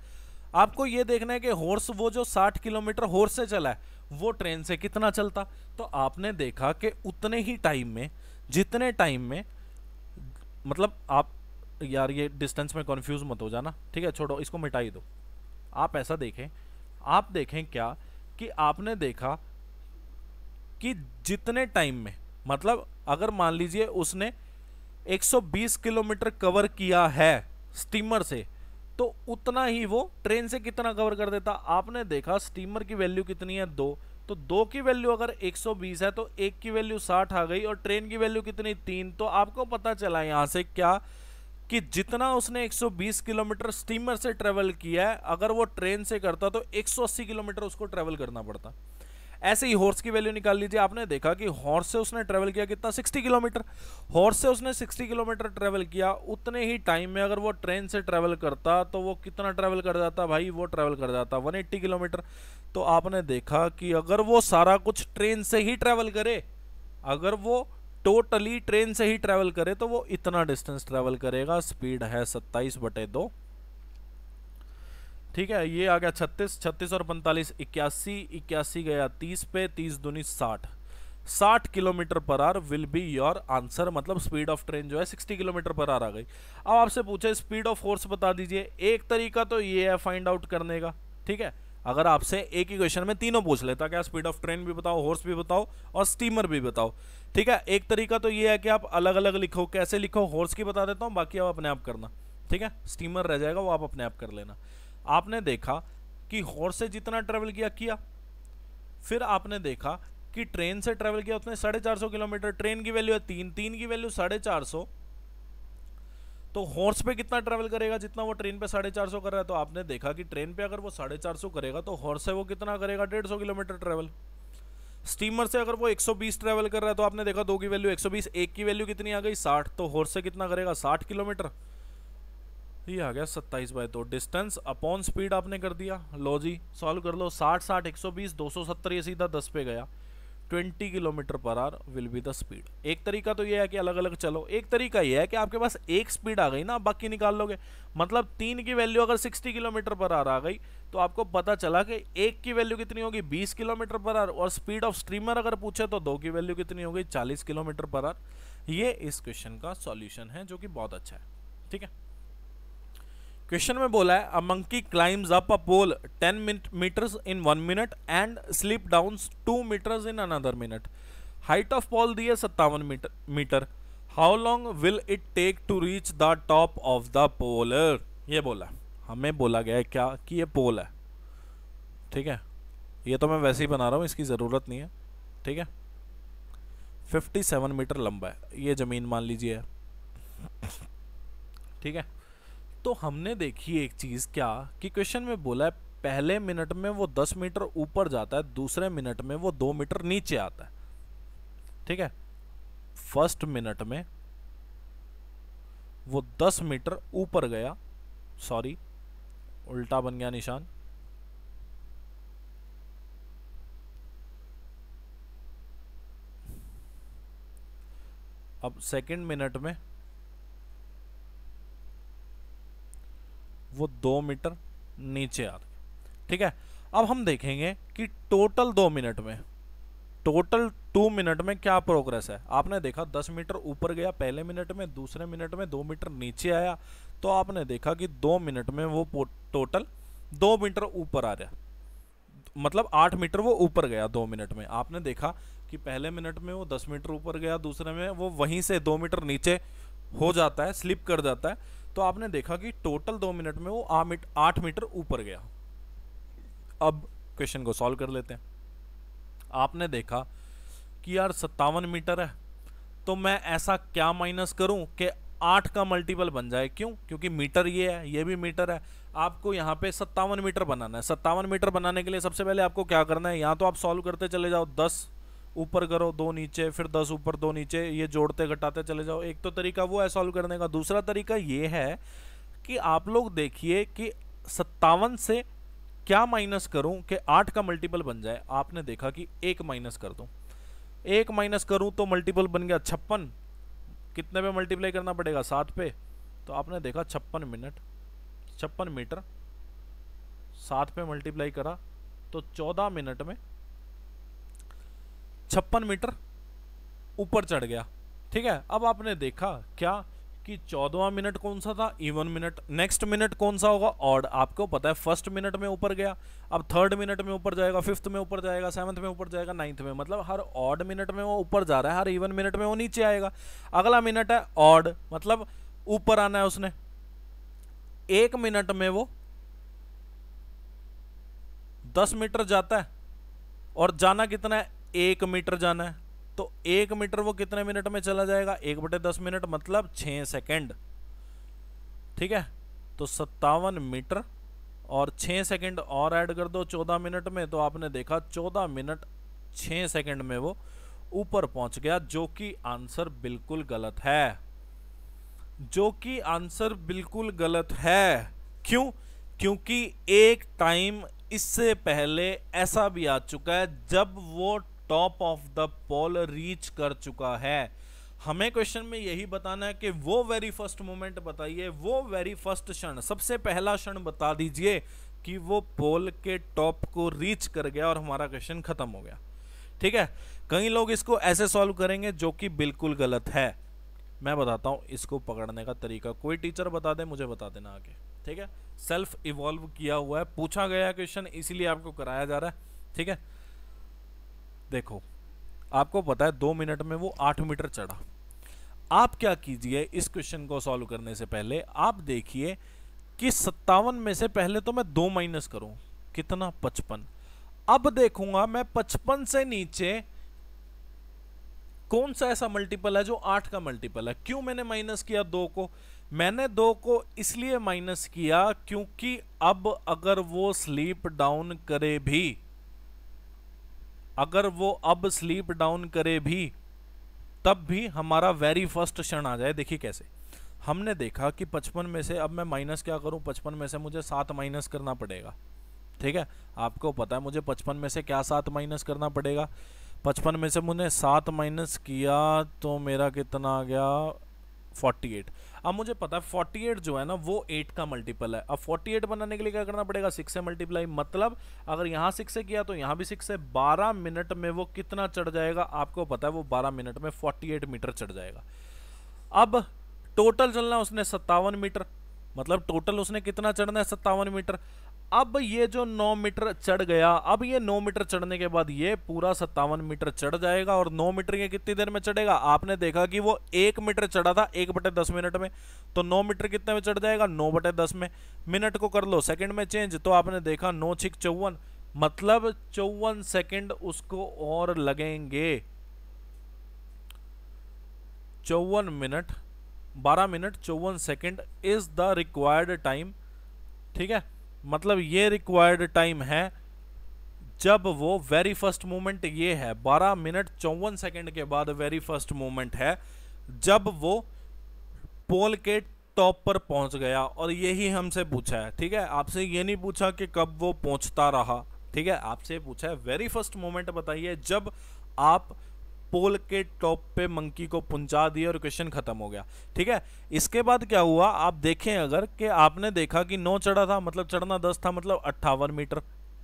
आपको यह देखना है कि हॉर्स वो जो 60 किलोमीटर हॉर्स से चला है वो ट्रेन से कितना चलता। तो आपने देखा कि उतने ही टाइम में, जितने टाइम में, मतलब आप यार ये डिस्टेंस में कंफ्यूज मत हो जाना, ठीक है, छोड़ो इसको मिटा ही दो। आप ऐसा देखें, आप देखें क्या कि आपने देखा कि जितने टाइम में, मतलब अगर मान लीजिए उसने 120 किलोमीटर कवर किया है स्टीमर से, तो उतना ही वो ट्रेन से कितना कवर कर देता। आपने देखा स्टीमर की वैल्यू कितनी है 2, तो 2 की वैल्यू अगर 120 है तो 1 की वैल्यू 60 आ गई, और ट्रेन की वैल्यू कितनी 3। तो आपको पता चला यहां से क्या कि जितना उसने 120 किलोमीटर स्टीमर से ट्रेवल किया है, अगर वो ट्रेन से करता तो 180 किलोमीटर उसको ट्रेवल करना पड़ता। ऐसे ही हॉर्स की वैल्यू निकाल लीजिए। आपने देखा कि हॉर्स से उसने ट्रेवल किया कितना, 60 किलोमीटर। हॉर्स से उसने 60 किलोमीटर ट्रेवल किया, उतने ही टाइम में अगर वो ट्रेन से ट्रेवल करता तो वो कितना ट्रेवल कर जाता भाई, वो ट्रेवल कर जाता 180 किलोमीटर। तो आपने देखा कि अगर वो सारा कुछ ट्रेन से ही ट्रेवल करे, अगर वो टोटली ट्रेन से ही ट्रेवल करे तो वो इतना डिस्टेंस ट्रेवल करेगा। स्पीड है 27/2, ठीक है। ये आ गया 36, 36 और 45 81, 81 गया 30 पे, 30 दूनी 60, 60 kilometre per hour will be your answer. मतलब स्पीड ऑफ ट्रेन जो है 60 किलोमीटर पर आवर आ गई। अब आपसे पूछे स्पीड ऑफ हॉर्स बता दीजिए। एक तरीका तो ये है फाइंड आउट करने का, ठीक है। अगर आपसे एक ही क्वेश्चन में तीनों पूछ लेता, क्या स्पीड ऑफ ट्रेन भी बताओ, हॉर्स भी बताओ और स्टीमर भी बताओ, ठीक है। एक तरीका तो ये है कि आप अलग अलग लिखो। कैसे लिखो, हॉर्स की बता देता हूं, बाकी आप अपने आप करना, ठीक है। स्टीमर रह जाएगा वो आप अपने आप कर लेना। आपने देखा कि हॉर्स से जितना ट्रेवल किया, फिर आपने देखा कि ट्रेन से ट्रेवल किया उसने 450 किलोमीटर, ट्रेन की वैल्यू है 3, 3 की वैल्यू 450, तो हॉर्स पे कितना ट्रेवल करेगा जितना वो ट्रेन पे 450 कर रहा है। तो आपने देखा कि ट्रेन पे अगर वो 450 करेगा तो हॉर्स से वो कितना करेगा 150 किलोमीटर ट्रेवल। स्टीमर से अगर वो 120 ट्रेवल कर रहा है तो आपने देखा 2 की वैल्यू 120, 1 की वैल्यू कितनी आ गई 60, तो हॉर्स से कितना करेगा 60 किलोमीटर। ये आ गया 27/2। डिस्टेंस अपॉन स्पीड आपने कर दिया। लो जी सॉल्व कर लो। 60 60 120 270, ये सीधा 10 पे गया। 20 kilometre per hour will be the speed. एक तरीका तो ये है कि अलग अलग चलो, एक तरीका ये है कि आपके पास एक स्पीड आ गई ना, बाकी निकाल लोगे। मतलब 3 की वैल्यू अगर 60 किलोमीटर पर आवर आ गई तो आपको पता चला कि 1 की वैल्यू कितनी होगी 20 किलोमीटर पर आवर, और स्पीड ऑफ स्ट्रीमर अगर पूछे तो 2 की वैल्यू कितनी होगी 40 किलोमीटर पर आवर। ये इस क्वेश्चन का सॉल्यूशन है जो कि बहुत अच्छा है, ठीक है। क्वेश्चन में बोला है a monkey climbs up a pole 10 meters in 1 minute and slip down 2 meters in another minute. Height of pole दी है 57 meter. How long will it take to reach the top of the pole. ये बोला, हमें बोला गया है क्या कि ये पोल है, ठीक है। ये तो मैं वैसे ही बना रहा हूं, इसकी जरूरत नहीं है, ठीक है। 57 मीटर लंबा है ये जमीन मान लीजिए, ठीक है। तो हमने देखी एक चीज क्या कि क्वेश्चन में बोला है पहले मिनट में वो 10 मीटर ऊपर जाता है, दूसरे मिनट में वो 2 मीटर नीचे आता है, ठीक है, फर्स्ट मिनट में वो 10 मीटर ऊपर गया, सॉरी उल्टा बन गया निशान, अब सेकंड मिनट में वो 2 मीटर नीचे आ गए। ठीक है, अब हम देखेंगे कि टोटल 2 मिनट में, टोटल 2 मिनट में क्या प्रोग्रेस है। आपने देखा 10 मीटर ऊपर गया पहले मिनट में, दूसरे मिनट में 2 मीटर नीचे आया, तो आपने देखा कि 2 मिनट में वो टोटल 2 मीटर ऊपर आ रहा, मतलब 8 मीटर वो ऊपर गया 2 मिनट में। आपने देखा कि पहले मिनट में वो 10 मीटर ऊपर गया, दूसरे में वो वहीं से 2 मीटर नीचे हो जाता है, स्लिप कर जाता है, तो आपने देखा कि टोटल 2 मिनट में वो 8 मीटर ऊपर गया। अब क्वेश्चन को सॉल्व कर लेते हैं। आपने देखा कि यार 57 मीटर है, तो मैं ऐसा क्या माइनस करूं कि 8 का मल्टीपल बन जाए। क्यों? क्योंकि मीटर ये है, ये भी मीटर है, आपको यहाँ पे 57 मीटर बनाना है। 57 मीटर बनाने के लिए सबसे पहले आपको क्या करना है, यहाँ तो आप सॉल्व करते चले जाओ, 10 ऊपर करो 2 नीचे, फिर 10 ऊपर 2 नीचे, ये जोड़ते घटाते चले जाओ। एक तो तरीका वो है सॉल्व करने का। दूसरा तरीका ये है कि आप लोग देखिए कि 57 से क्या माइनस करूं कि 8 का मल्टीपल बन जाए। आपने देखा कि 1 माइनस कर दूं, 1 माइनस करूं तो मल्टीपल बन गया 56, कितने पे मल्टीप्लाई करना पड़ेगा, 7 पे, तो आपने देखा 56 मीटर 7 पे मल्टीप्लाई करा तो 14 मिनट में 56 मीटर ऊपर चढ़ गया। ठीक है, अब आपने देखा क्या कि 14वां मिनट कौन सा था, इवन मिनट। नेक्स्ट मिनट कौन सा होगा, ऑड। आपको पता है फर्स्ट मिनट में ऊपर गया, अब थर्ड मिनट में ऊपर जाएगा, फिफ्थ में ऊपर जाएगा, सेवंथ में ऊपर जाएगा, नाइन्थ में, मतलब हर ऑड मिनट में वो ऊपर जा रहा है, हर इवन मिनट में वो नीचे आएगा। अगला मिनट है ऑड, मतलब ऊपर आना है उसने। 1 मिनट में वो 10 मीटर जाता है और जाना कितना है, 1 मीटर जाना है, तो 1 मीटर वो कितने मिनट में चला जाएगा, 1/10 मिनट, मतलब 6 सेकंड। ठीक है, तो 57 मीटर और 6 सेकंड और ऐड कर दो 14 मिनट में, तो आपने देखा 14 मिनट 6 सेकंड में वो ऊपर पहुंच गया, जो कि आंसर बिल्कुल गलत है, जो कि आंसर बिल्कुल गलत है। क्यों? क्योंकि एक टाइम इससे पहले ऐसा भी आ चुका है जब वो top of the pole reach कर चुका है। हमें क्वेश्चन में यही बताना है कि वो वेरी फर्स्ट मोमेंट बताइए, वो वेरी फर्स्ट क्षण, सबसे पहला क्षण बता दीजिए कि वो पोल के टॉप को रीच कर गया, और हमारा क्वेश्चन खत्म हो गया। ठीक है, कई लोग इसको ऐसे सॉल्व करेंगे जो कि बिल्कुल गलत है। मैं बताता हूं इसको पकड़ने का तरीका, कोई टीचर बता दे मुझे बता देना आगे। ठीक है, सेल्फ इवॉल्व किया हुआ है, पूछा गया क्वेश्चन, इसीलिए आपको कराया जा रहा है। ठीक है, देखो आपको पता है 2 मिनट में वो 8 मीटर चढ़ा। आप क्या कीजिए, इस क्वेश्चन को सॉल्व करने से पहले आप देखिए कि 57 में से पहले तो मैं 2 माइनस करूं, कितना, 55। अब देखूंगा मैं 55 से नीचे कौन सा ऐसा मल्टीपल है जो 8 का मल्टीपल है। क्यों मैंने माइनस किया 2 को, मैंने 2 को इसलिए माइनस किया क्योंकि अब अगर वो स्लीप डाउन करे भी, अगर वो अब स्लीप डाउन करे भी, तब भी हमारा वेरी फर्स्ट क्षण आ जाए। देखिए कैसे, हमने देखा कि 55 में से अब मैं माइनस क्या करूं, 55 में से मुझे 7 माइनस करना पड़ेगा। ठीक है, आपको पता है मुझे 55 में से क्या 7 माइनस करना पड़ेगा। 55 में से मुझे 7 माइनस किया तो मेरा कितना आ गया, 48। अब मुझे पता है 48 जो है ना वो 8 का मल्टीपल है। अब 48 बनाने के लिए क्या करना पड़ेगा, 6 से मल्टीप्लाई, मतलब अगर यहाँ 6 से किया तो यहाँ भी 6 से, 12 मिनट में वो कितना चढ़ जाएगा, आपको पता है वो 12 मिनट में 48 मीटर चढ़ जाएगा। अब टोटल चलना उसने 57 मीटर, मतलब टोटल उसने कितना चढ़ना है, 57 मीटर। अब ये जो 9 मीटर चढ़ गया, अब ये 9 मीटर चढ़ने के बाद ये पूरा 57 मीटर चढ़ जाएगा, और 9 मीटर ये कितनी देर में चढ़ेगा, आपने देखा कि वो 1 मीटर चढ़ा था 1/10 मिनट में, तो 9 मीटर कितने में चढ़ जाएगा, 9/10 में। मिनट को कर लो सेकंड में चेंज, तो आपने देखा 9 6 54, मतलब 54 सेकंड उसको और लगेंगे। 54 minute 12 minute 54 second is the required time. ठीक है, मतलब ये रिक्वायर्ड टाइम है जब वो वेरी फर्स्ट मोमेंट ये है 12 मिनट 54 सेकंड के बाद वेरी फर्स्ट मोमेंट है जब वो पोल के टॉप पर पहुंच गया, और यही हमसे पूछा है। ठीक है, आपसे ये नहीं पूछा कि कब वो पहुंचता रहा। ठीक है, आपसे पूछा है वेरी फर्स्ट मोमेंट बताइए जब आप पोल के टॉप पे मंकी को पहुंचा दिए और क्वेश्चन खत्म हो गया। ठीक है, इसके बाद क्या हुआ आप देखें अगर कि आपने देखा कि 9 चढ़ा था, मतलब चढ़ना 10 था, मतलब 58 मीटर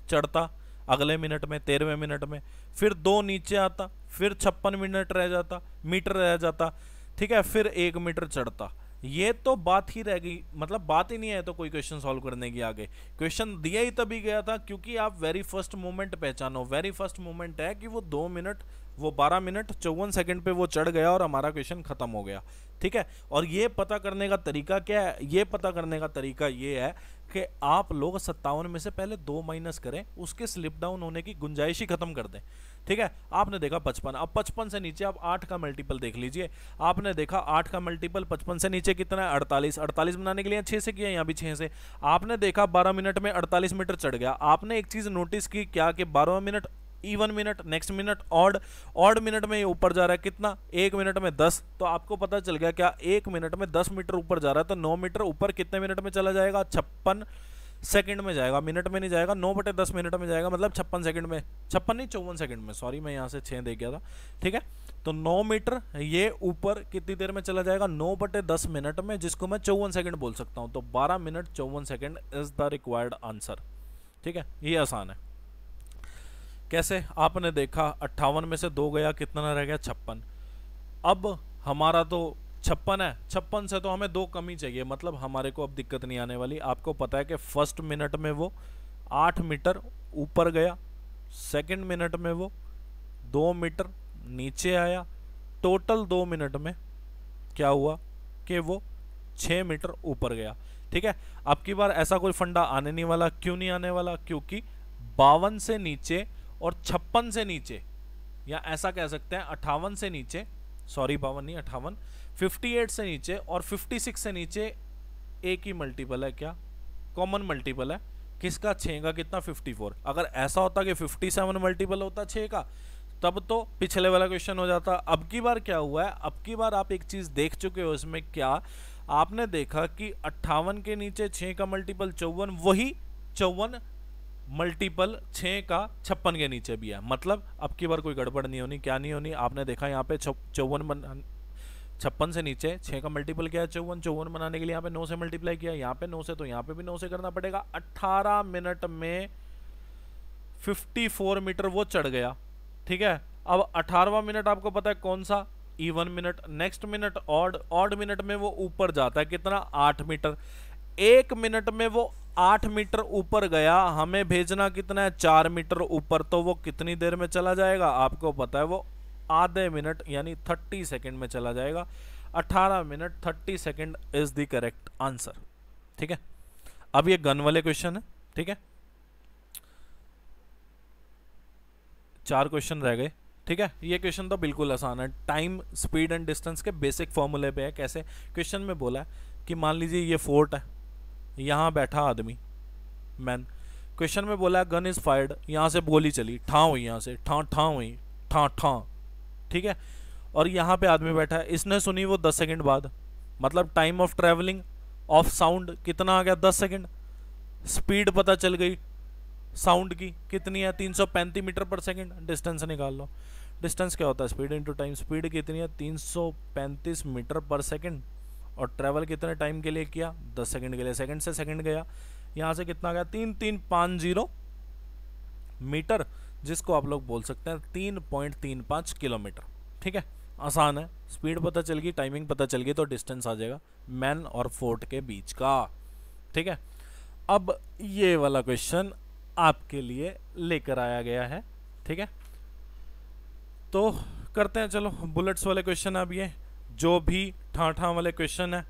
चढ़ता अगले मिनट में 13वें मिनट में, फिर 2 नीचे आता, फिर 56 मिनट रह जाता मीटर रह जाता। ठीक है, फिर 1 मीटर चढ़ता। ये तो बात ही रह गई, मतलब बात ही नहीं है तो कोई क्वेश्चन सॉल्व करने की। आगे क्वेश्चन दिया ही तभी गया था क्योंकि आप वेरी फर्स्ट मोमेंट पहचानो। वेरी फर्स्ट मोमेंट है कि वो 2 मिनट, वो 12 मिनट 54 सेकंड पे वो चढ़ गया और हमारा क्वेश्चन खत्म हो गया। ठीक है, और ये पता करने का तरीका क्या है? ये पता करने का तरीका ये है कि आप लोग 57 में से पहले 2 माइनस करें, उसके स्लिप डाउन होने की गुंजाइश ही खत्म कर दें। ठीक है, आपने देखा 55, अब 55 से नीचे आप 8 का मल्टीपल देख लीजिए। आपने देखा 8 का मल्टीपल 55 से नीचे कितना है? 48। 48 बनाने के लिए 6 से किया, यहाँ भी 6 से। आपने देखा 12 मिनट में 48 मीटर चढ़ गया। आपने एक चीज नोटिस की क्या कि 12 minute even minute, next minute odd, odd minute में ये ऊपर जा रहा है कितना? 1 मिनट में 10। तो आपको पता चल गया क्या 1 मिनट में 10 मीटर ऊपर जा रहा है, तो 9 मीटर ऊपर कितने मिनट में चला जाएगा? 56 सेकंड में जाएगा, मिनट में नहीं जाएगा। 9/10 मिनट में जाएगा, मतलब 56 सेकंड में, 56 नहीं 54 सेकंड में, सॉरी मैं यहाँ से 6 दे गया था। ठीक है, तो 9 मीटर ये ऊपर कितनी देर में चला जाएगा? 9/10 मिनट में, जिसको मैं 54 सेकंड बोल सकता हूँ। तो 12 minute 54 second is the required answer. ठीक है, ये आसान है। कैसे? आपने देखा 58 में से 2 गया, कितना रह गया? 56। अब हमारा तो 56 है, 56 से तो हमें 2 कम ही चाहिए, मतलब हमारे को अब दिक्कत नहीं आने वाली। आपको पता है कि फर्स्ट मिनट में वो 8 मीटर ऊपर गया, सेकंड मिनट में वो 2 मीटर नीचे आया, टोटल 2 मिनट में क्या हुआ कि वो 6 मीटर ऊपर गया। ठीक है, अब की बार ऐसा कोई फंडा आने नहीं वाला। क्यों नहीं आने वाला? क्योंकि 52 से नीचे और 56 से नीचे, या ऐसा कह सकते हैं 58 से नीचे, सॉरी 52 नहीं 58, 58 से नीचे और 56 से नीचे एक ही मल्टीपल है। क्या? कॉमन मल्टीपल है किसका? 6 का। कितना? 54। अगर ऐसा होता कि 57 मल्टीपल होता 6 का, तब तो पिछले वाला क्वेश्चन हो जाता। अब की बार क्या हुआ है? अब की बार आप एक चीज देख चुके हो इसमें, क्या आपने देखा कि 58 के नीचे 6 का मल्टीपल 54, वही 54 मल्टीपल 6 का 56 के नीचे भी है। मतलब अब की बार कोई गड़बड़ नहीं होनी। क्या नहीं होनी? आपने देखा यहाँ पे 56 से नीचे 6 का मल्टीपल क्या है? 54। 54 बनाने के लिए यहाँ पे 9 से मल्टीप्लाई किया, यहाँ पे 9 से, तो यहाँ पे भी 9 से करना पड़ेगा। 18 मिनट में 54 मीटर वो चढ़ गया। ठीक है, अब 18वां मिनट आपको पता है कौन सा? Even minute. Next minute odd, odd minute में वो ऊपर जाता है कितना? 8 मीटर। 1 मिनट में वो 8 मीटर ऊपर गया, हमें भेजना कितना है? 4 मीटर ऊपर। तो वो कितनी देर में चला जाएगा? आपको पता है वो आधे मिनट यानी 30 सेकंड में चला जाएगा। 18 minute 30 second is the correct answer. ठीक है, अब ये गन वाले क्वेश्चन है। ठीक है, 4 क्वेश्चन रह गए। ठीक है, ये क्वेश्चन तो बिल्कुल आसान है। टाइम, स्पीड एंड डिस्टेंस के बेसिक फॉर्मूले पे है। कैसे? क्वेश्चन में बोला है कि मान लीजिए ये फोर्ट है, यहाँ बैठा आदमी मैन। क्वेश्चन में बोला है गन इज फायर्ड, यहाँ से गोली चली, ठां हुई, यहाँ से ठां ठां हुई, ठां ठां। ठीक है, और यहाँ पे आदमी बैठा है, इसने सुनी वो 10 सेकंड बाद, मतलब time of travelling of sound कितना आ गया? 10 सेकंड। स्पीड पता चल गई साउंड की कितनी है? 335 मीटर पर सेकंड। डिस्टेंस निकाल लो। डिस्टेंस क्या होता है? Speed into time. स्पीड कितनी है? 335 मीटर पर सेकंड। और ट्रैवल कितने टाइम के लिए किया? 10 सेकंड के लिए। सेकंड से सेकंड गया, यहाँ से कितना गया? 3350 मीटर, जिसको आप लोग बोल सकते हैं 3.35 किलोमीटर। ठीक है, आसान है। स्पीड पता चल गई, टाइमिंग पता चल गई, तो डिस्टेंस आ जाएगा मैन और फोर्ट के बीच का। ठीक है, अब ये वाला क्वेश्चन आपके लिए लेकर आया गया है। ठीक है, तो करते हैं, चलो बुलेट्स वाले क्वेश्चन। अब ये जो भी ठाठा वाले क्वेश्चन है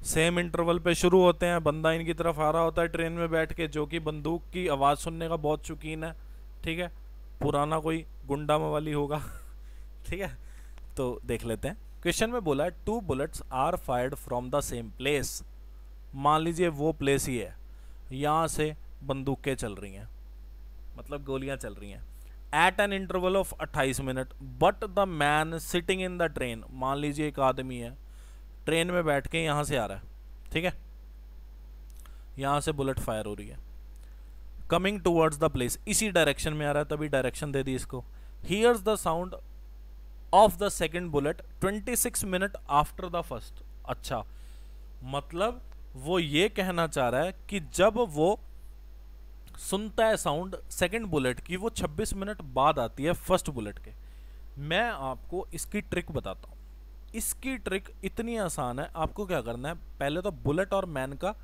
सेम इंटरवल पे शुरू होते हैं। बंदा इनकी तरफ आ रहा होता है ट्रेन में बैठ के, जो कि बंदूक की आवाज़ सुनने का बहुत शौकीन है। ठीक है, पुराना कोई गुंडा मवाली होगा। ठीक है, तो देख लेते हैं। क्वेश्चन में बोला है 2 bullets are fired from the same place. मान लीजिए वो प्लेस ही है, यहाँ से बंदूकें चल रही हैं। मतलब गोलियां चल रही हैं at an interval of 28 minute, but the man sitting in the train, मान लीजिए एक आदमी है ट्रेन में बैठ के यहाँ से आ रहा है, ठीक है, यहाँ से बुलेट फायर हो रही है, कमिंग टूवर्ड्स द प्लेस, इसी डायरेक्शन में आ रहा है, तभी डायरेक्शन दे दी इसको, hears the sound of the second bullet 26 minute after the first. अच्छा, मतलब वो ये कहना चाह रहा है कि जब वो सुनता है साउंड सेकंड बुलेट की, वो 26 मिनट बाद आती है फर्स्ट बुलेट के। मैं आपको इसकी ट्रिक बताता हूँ। इसकी ट्रिक इतनी आसान है, आपको क्या करना है, पहले तो बुलेट और मैन का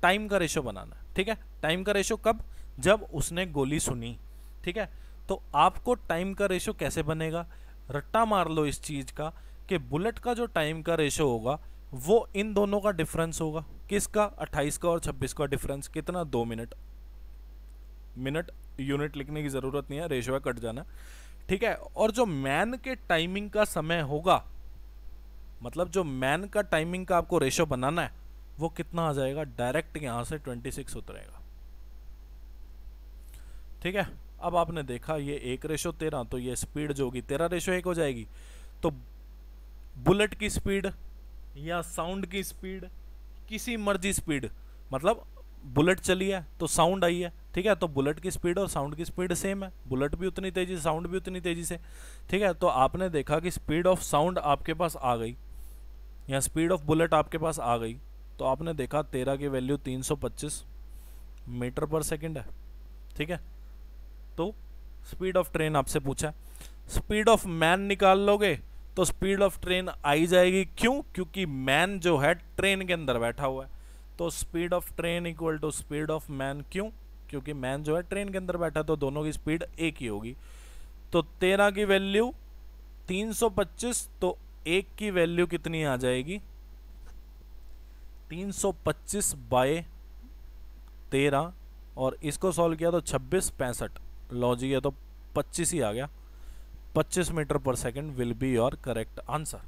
टाइम का रेशो बनाना है, ठीक है। टाइम का रेशो कब, जब उसने गोली सुनी, ठीक है। तो आपको टाइम का रेशो कैसे बनेगा, रट्टा मार लो इस चीज का कि बुलेट का जो टाइम का रेशो होगा वो इन दोनों का डिफरेंस होगा, किसका, 28 का और 26 का डिफरेंस, कितना, 2 मिनट। मिनट यूनिट लिखने की जरूरत नहीं है, रेशो है, कट जाना, ठीक है। और जो मैन के टाइमिंग का समय होगा, मतलब जो मैन का टाइमिंग का आपको रेशो बनाना है, वो कितना आ जाएगा, डायरेक्ट यहां से 26 उतरेगा, ठीक है। अब आपने देखा ये 1:13, तो ये स्पीड जो होगी 13:1 हो जाएगी। तो बुलेट की स्पीड या साउंड की स्पीड, किसी मर्जी स्पीड, मतलब बुलेट चली है तो साउंड आई है, ठीक है, तो बुलेट की स्पीड और साउंड की स्पीड सेम है, बुलेट भी उतनी तेजी से, साउंड भी उतनी तेजी से, ठीक है। तो आपने देखा कि स्पीड ऑफ साउंड आपके पास आ गई या स्पीड ऑफ बुलेट आपके पास आ गई, तो आपने देखा 13 की वैल्यू 325 मीटर पर सेकंड है, ठीक है। तो स्पीड ऑफ ट्रेन आपसे पूछा, स्पीड ऑफ मैन निकाल लोगे तो स्पीड ऑफ ट्रेन आई जाएगी, क्यों, क्योंकि मैन जो है ट्रेन के अंदर बैठा हुआ है, तो speed of train equal to speed of man, क्यों, क्योंकि मैन जो है ट्रेन के अंदर बैठा, तो दोनों की स्पीड एक ही होगी। तो 13 की वैल्यू 325, तो एक की वैल्यू कितनी आ जाएगी, 325 बाय 13, और इसको सॉल्व किया तो 26 65, लो जी ये तो 25 ही आ गया, 25 मीटर पर second will be your correct answer,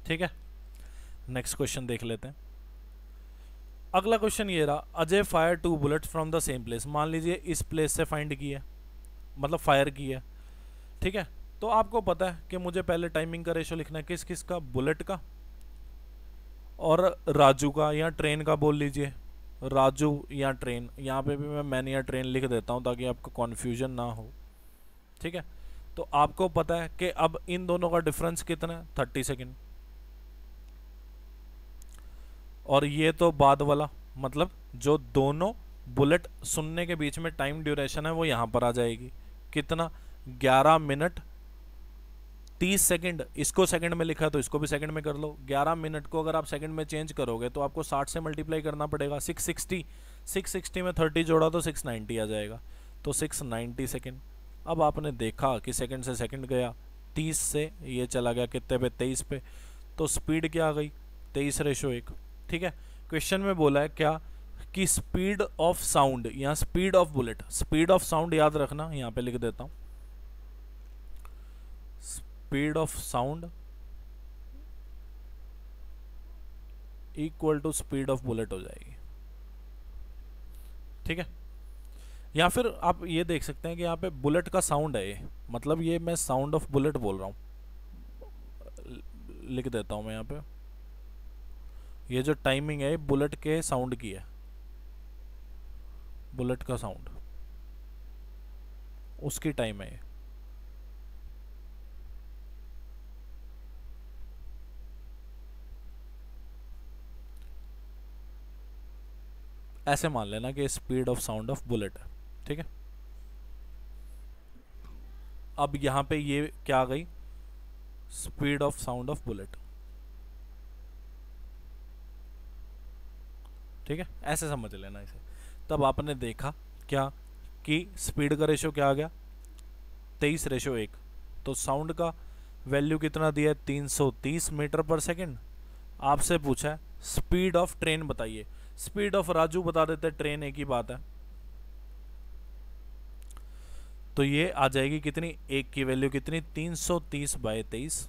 ठीक है। नेक्स्ट क्वेश्चन देख लेते हैं। अगला क्वेश्चन ये रहा, Ajay fire 2 bullets from the same place, मान लीजिए इस प्लेस से फाइंड की है, मतलब फायर की है, ठीक है। तो आपको पता है कि मुझे पहले टाइमिंग का रेशो लिखना है, किस किस का, बुलेट का और राजू का, या ट्रेन का बोल लीजिए, राजू या ट्रेन, यहाँ पे भी मैं मैन या ट्रेन लिख देता हूँ ताकि आपको कन्फ्यूजन ना हो, ठीक है। तो आपको पता है कि अब इन दोनों का डिफरेंस कितना है, 30 सेकेंड, और ये तो बाद वाला, मतलब जो दोनों बुलेट सुनने के बीच में टाइम ड्यूरेशन है वो यहाँ पर आ जाएगी, कितना, 11 मिनट 30 सेकंड, इसको सेकंड में लिखा है तो इसको भी सेकंड में कर लो, 11 मिनट को अगर आप सेकंड में चेंज करोगे तो आपको 60 से मल्टीप्लाई करना पड़ेगा, 660 में 30 जोड़ा तो 690 आ जाएगा, तो 690 सेकंड। अब आपने देखा कि सेकंड से सेकंड गया, 30 से ये चला गया कितने पे, 23 पे, तो स्पीड क्या आ गई, 23:1, ठीक है। क्वेश्चन में बोला है क्या कि स्पीड ऑफ साउंड या speed of bullet, speed of sound याद रखना, यहाँ पे लिख देता हूं, speed of sound equal to speed of bullet हो जाएगी, ठीक है। या फिर आप ये देख सकते हैं कि यहाँ पे बुलेट का साउंड है, ये मतलब ये मैं साउंड ऑफ बुलेट बोल रहा हूँ, लिख देता हूँ मैं यहाँ पे, ये जो टाइमिंग है बुलेट के साउंड की है, बुलेट का साउंड उसकी टाइम है ये, ऐसे मान लेना कि speed of sound of bullet है, ठीक है। अब यहां पे ये क्या आ गई, speed of sound of bullet, ठीक है, ऐसे समझ लेना इसे। तब आपने देखा क्या कि स्पीड का रेशो क्या आ गया, 23:1, तो साउंड का वैल्यू कितना दिया है, 330 मीटर पर सेकंड। आपसे पूछा है स्पीड ऑफ ट्रेन बताइए, स्पीड ऑफ राजू बता देते, ट्रेन एक ही बात है, तो ये आ जाएगी कितनी, एक की वैल्यू कितनी, 330 बाय 23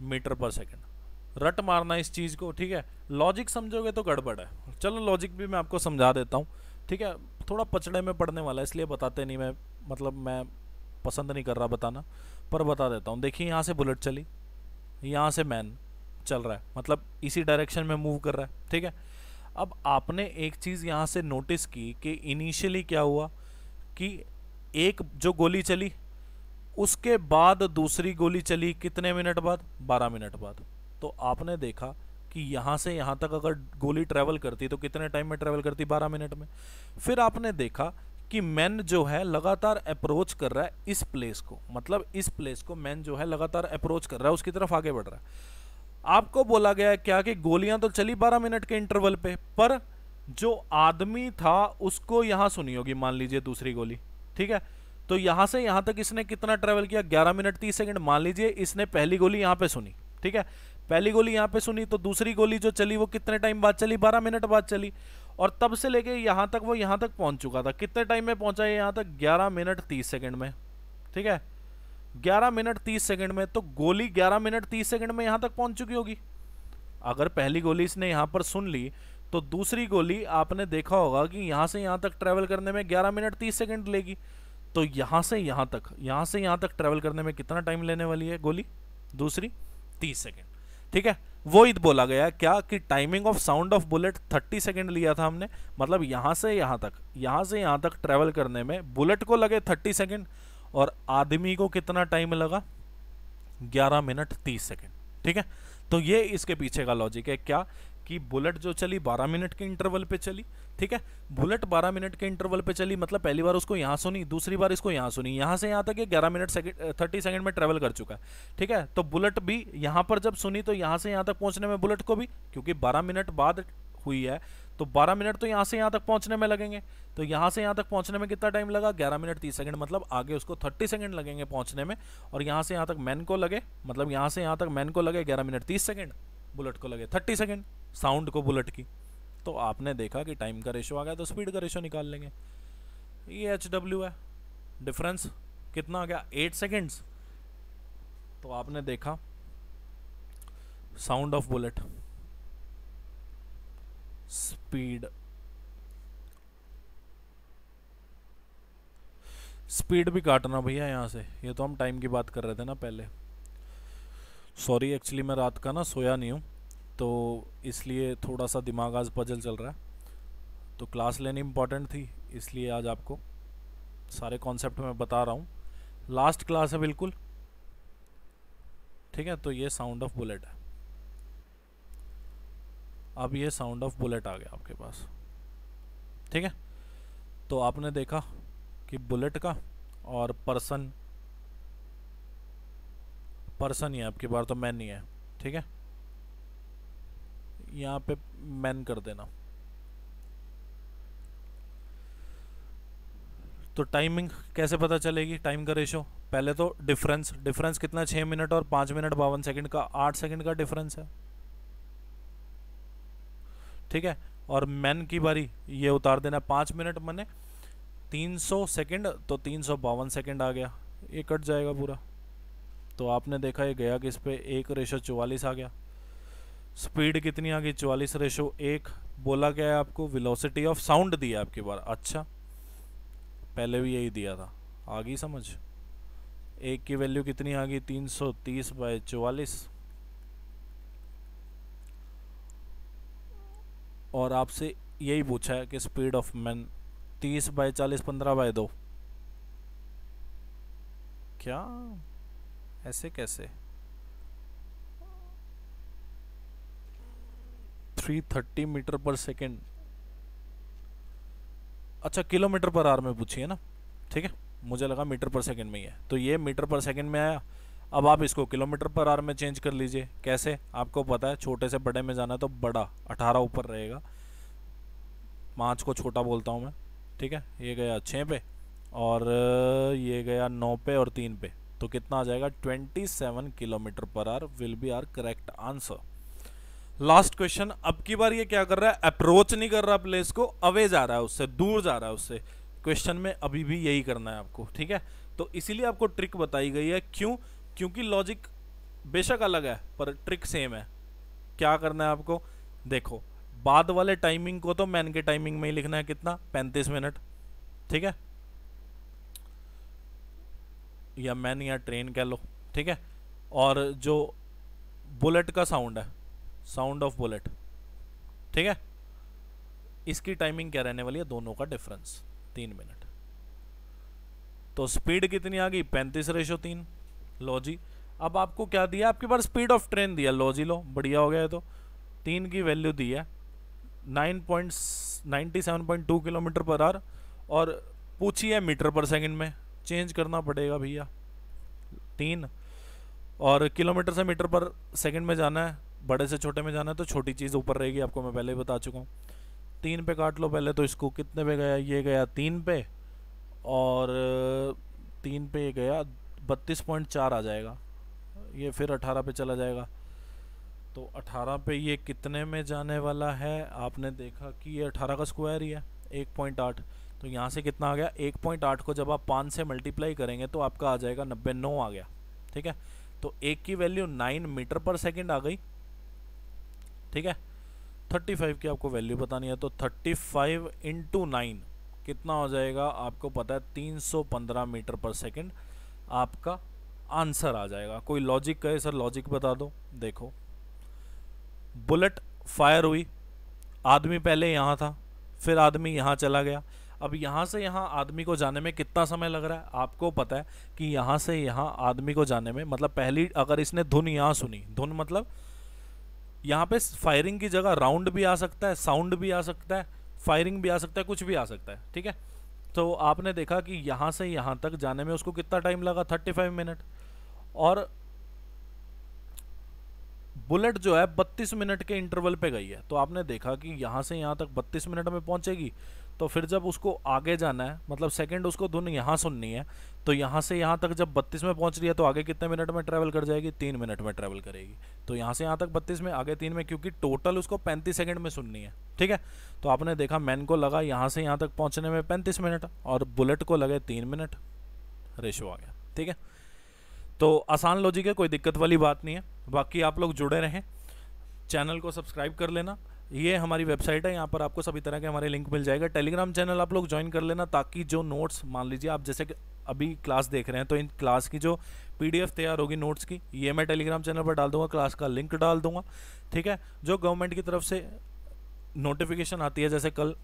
मीटर पर सेकंड। रट मारना इस चीज को, ठीक है, लॉजिक समझोगे तो गड़बड़ है, चलो लॉजिक भी मैं आपको समझा देता हूं। ठीक है, थोड़ा पचड़े में पड़ने वाला है इसलिए बताते नहीं, मैं मतलब मैं पसंद नहीं कर रहा बताना, पर बता देता हूँ। देखिए यहाँ से बुलेट चली, यहाँ से मैन चल रहा है, मतलब इसी डायरेक्शन में मूव कर रहा है। ठीक है, अब आपने एक चीज़ यहाँ से नोटिस की कि इनिशियली क्या हुआ कि एक जो गोली चली उसके बाद दूसरी गोली चली कितने मिनट बाद, 12 मिनट बाद। तो आपने देखा कि यहाँ से यहाँ तक अगर गोली ट्रेवल करती तो कितने टाइम में ट्रेवल करती, 12 मिनट में। फिर आपने देखा कि मैन जो है लगातार अप्रोच कर रहा है इस प्लेस को, मतलब इस प्लेस को मैन जो है लगातार अप्रोच कर रहा है, उसकी तरफ आगे बढ़ रहा है। आपको बोला गया है क्या कि गोलियां तो चली 12 मिनट के इंटरवल पे, पर जो आदमी था उसको यहां सुनी होगी मान लीजिए दूसरी गोली। ठीक है, तो यहां से यहां तक इसने कितना ट्रेवल किया, 11 मिनट 30 सेकंड। मान लीजिए इसने पहली गोली यहां पे सुनी, ठीक है, पहली गोली यहां पे सुनी, तो दूसरी गोली जो चली वो कितने टाइम बाद चली, 12 मिनट बाद चली। और तब से लेके यहां तक वो यहां तक पहुंच चुका था, कितने टाइम में पहुंचा है यहां तक, 11 मिनट 30 सेकंड में। ठीक है, 11 मिनट 30 सेकंड में, तो गोली 11 मिनट 30 सेकंड में यहां तक पहुंच चुकी होगी। अगर पहली गोली इसने यहां पर सुन ली तो दूसरी गोली आपने देखा होगा कि यहां से यहां तक ट्रेवल करने में 11 मिनट 30 सेकंड लेगी। तो यहां से यहां तक ट्रेवल करने में कितना टाइम लेने वाली है गोली दूसरी, 30 सेकंड। ठीक है, वो इत बोला गया क्या कि timing of sound of bullet 30 second लिया था हमने, मतलब यहां से यहां तक ट्रेवल करने में बुलेट को लगे 30 सेकंड और आदमी को कितना टाइम लगा, 11 मिनट 30 सेकंड। ठीक है, तो ये इसके पीछे का लॉजिक है क्या कि बुलेट जो चली 12 मिनट के इंटरवल पे चली। ठीक है, बुलेट 12 मिनट के इंटरवल पे चली, मतलब पहली बार उसको यहां सुनी, दूसरी बार इसको यहां सुनी, यहां से यहां तक ये 11 मिनट 30 सेकंड में ट्रेवल कर चुका है। ठीक है, तो बुलेट भी यहां पर जब सुनी तो यहां से यहां तक पहुंचने में बुलेट को भी, क्योंकि 12 मिनट बाद हुई है तो 12 मिनट तो यहां से यहां तक पहुंचने में लगेंगे। तो यहां से यहां तक पहुंचने में कितना टाइम लगा, 11 मिनट 30 सेकंड, मतलब आगे उसको 30 सेकंड लगेंगे पहुंचने में। और यहां से यहां तक मैन को लगे, मतलब यहां से यहां तक मैन को लगे 11 मिनट 30 सेकंड, बुलेट को लगे 30 सेकंड, साउंड को बुलेट की। तो आपने देखा कि टाइम का रेशो आ गया, तो स्पीड का रेशो निकाल लेंगे। ये HW है, डिफरेंस कितना आ गया, 8 सेकेंड्स। तो आपने देखा साउंड ऑफ बुलेट, स्पीड भी काटना भैया यहाँ से, ये तो हम टाइम की बात कर रहे थे ना पहले। सॉरी, एक्चुअली मैं रात का ना सोया नहीं हूँ, तो इसलिए थोड़ा सा दिमाग आज पजल चल रहा है। तो क्लास लेनी इम्पोर्टेंट थी, इसलिए आज आपको सारे कॉन्सेप्ट मैं बता रहा हूँ। लास्ट क्लास है बिल्कुल। ठीक है, तो ये साउंड ऑफ बुलेट है। अब ये साउंड ऑफ बुलेट आ गया आपके पास। ठीक है, तो आपने देखा कि बुलेट का और पर्सन ही है आपकी बार, तो मैन नहीं है। ठीक है, यहाँ पे मैन कर देना। तो टाइमिंग कैसे पता चलेगी, टाइम का रेशो, पहले तो डिफरेंस कितना, 6 मिनट और 5 मिनट 52 सेकंड का 8 सेकंड का डिफरेंस है। ठीक है, और मैन की बारी ये उतार देना, 5 मिनट मने 300 सेकंड, तो 352 सेकंड आ गया, ये कट जाएगा पूरा। तो आपने देखा ये गया कि इस पे 1:44 आ गया। स्पीड कितनी आ गई, 44:1। बोला गया है आपको वेलोसिटी ऑफ साउंड दिया आपकी बार, अच्छा पहले भी यही दिया था, आ गई समझ। एक की वैल्यू कितनी आ गई, 330/44। और आपसे यही पूछा है कि स्पीड ऑफ मैन 30/40 15/2। क्या ऐसे कैसे, 330 मीटर पर सेकेंड। अच्छा, किलोमीटर पर आवर में पूछिए ना। ठीक है, मुझे लगा मीटर पर सेकंड में ही है, तो ये मीटर पर सेकंड में आया। अब आप इसको किलोमीटर पर आवर में चेंज कर लीजिए। कैसे, आपको पता है छोटे से बड़े में जाना है तो बड़ा 18 ऊपर रहेगा, 5 को छोटा बोलता हूँ मैं। ठीक है, ये गया 6 पे और ये गया 9 पे और 3 पे, तो कितना आ जाएगा, 27 kilometre per hour will be our correct answer. Last question, अब की बार ये क्या कर रहा है, अप्रोच नहीं कर रहा प्लेस को, अवे जा रहा है उससे, दूर जा रहा है उससे। क्वेश्चन में अभी भी यही करना है आपको। ठीक है, तो इसीलिए आपको ट्रिक बताई गई है। क्यों, क्योंकि लॉजिक बेशक अलग है पर ट्रिक सेम है। क्या करना है आपको, देखो बाद वाले टाइमिंग को तो मैन के टाइमिंग में ही लिखना है, कितना 35 मिनट, ठीक है, या मैन या ट्रेन कह लो, ठीक है। और जो बुलेट का साउंड है, साउंड ऑफ बुलेट, ठीक है, इसकी टाइमिंग क्या रहने वाली है, दोनों का डिफरेंस 3 मिनट। तो स्पीड कितनी आ गई, 35/3। लो जी, अब आपको क्या दिया, आपके पास स्पीड ऑफ ट्रेन दिया, लो जी लो, बढ़िया हो गया है। तो 3 की वैल्यू दी है 9.97.2 किलोमीटर पर आवर, और पूछी है मीटर पर सेकंड में, चेंज करना पड़ेगा भैया 3, और किलोमीटर से मीटर पर सेकंड में जाना है, बड़े से छोटे में जाना है तो छोटी चीज़ ऊपर रहेगी, आपको मैं पहले ही बता चुका हूँ। 3 पे काट लो पहले, तो इसको कितने पे गया, ये गया 3 पे, और 3 पे गया 32.4 आ जाएगा, ये फिर 18 पे चला जाएगा। तो 18 पे ये कितने में जाने वाला है, आपने देखा कि ये 18 का स्क्वायर ही है 1.8, तो यहाँ से कितना आ गया, 1.8 को जब आप 5 से मल्टीप्लाई करेंगे तो आपका आ जाएगा 99 आ गया, ठीक है। तो एक की वैल्यू 9 मीटर पर सेकंड आ गई, ठीक है। 35 की आपको वैल्यू बतानी है, तो 35 इंटू 9 कितना हो जाएगा, आपको पता है 315 मीटर पर सेकंड आपका आंसर आ जाएगा। कोई लॉजिक कहे सर, लॉजिक बता दो। देखो, बुलेट फायर हुई, आदमी पहले यहाँ था, फिर आदमी यहाँ चला गया, अब यहाँ से यहाँ आदमी को जाने में कितना समय लग रहा है, आपको पता है कि यहाँ से यहाँ आदमी को जाने में, मतलब पहली अगर इसने धुन यहाँ सुनी, धुन मतलब यहाँ पे फायरिंग की जगह राउंड भी आ सकता है, साउंड भी आ सकता है, फायरिंग भी आ सकता है, कुछ भी आ सकता है, ठीक है। तो आपने देखा कि यहाँ से यहाँ तक जाने में उसको कितना टाइम लगा, 35 मिनट, और बुलेट जो है 32 मिनट के इंटरवल पे गई है। तो आपने देखा कि यहाँ से यहाँ तक 32 मिनट में पहुँचेगी, तो फिर जब उसको आगे जाना है, मतलब सेकंड उसको धुन यहाँ सुननी है, तो यहाँ से यहाँ तक जब 32 में पहुँच रही है तो आगे कितने मिनट में ट्रैवल कर जाएगी, 3 मिनट में ट्रैवल करेगी। तो यहाँ से यहाँ तक 32 में, आगे 3 में, क्योंकि टोटल उसको 35 सेकंड में सुननी है, ठीक है। तो आपने देखा मैन को लगा यहाँ से यहाँ तक पहुँचने में 35 मिनट, और बुलेट को लगे 3 मिनट, रेशो आ गया, ठीक है। तो आसान लॉजिक है, कोई दिक्कत वाली बात नहीं है। बाकी आप लोग जुड़े रहें, चैनल को सब्सक्राइब कर लेना, ये हमारी वेबसाइट है, यहाँ पर आपको सभी तरह के हमारे लिंक मिल जाएगा। टेलीग्राम चैनल आप लोग ज्वाइन कर लेना, ताकि जो नोट्स, मान लीजिए आप जैसे कि अभी क्लास देख रहे हैं, तो इन क्लास की जो पीडीएफ तैयार होगी नोट्स की, ये मैं टेलीग्राम चैनल पर डाल दूंगा, क्लास का लिंक डाल दूंगा, ठीक है। जो गवर्नमेंट की तरफ से नोटिफिकेशन आती है, जैसे कल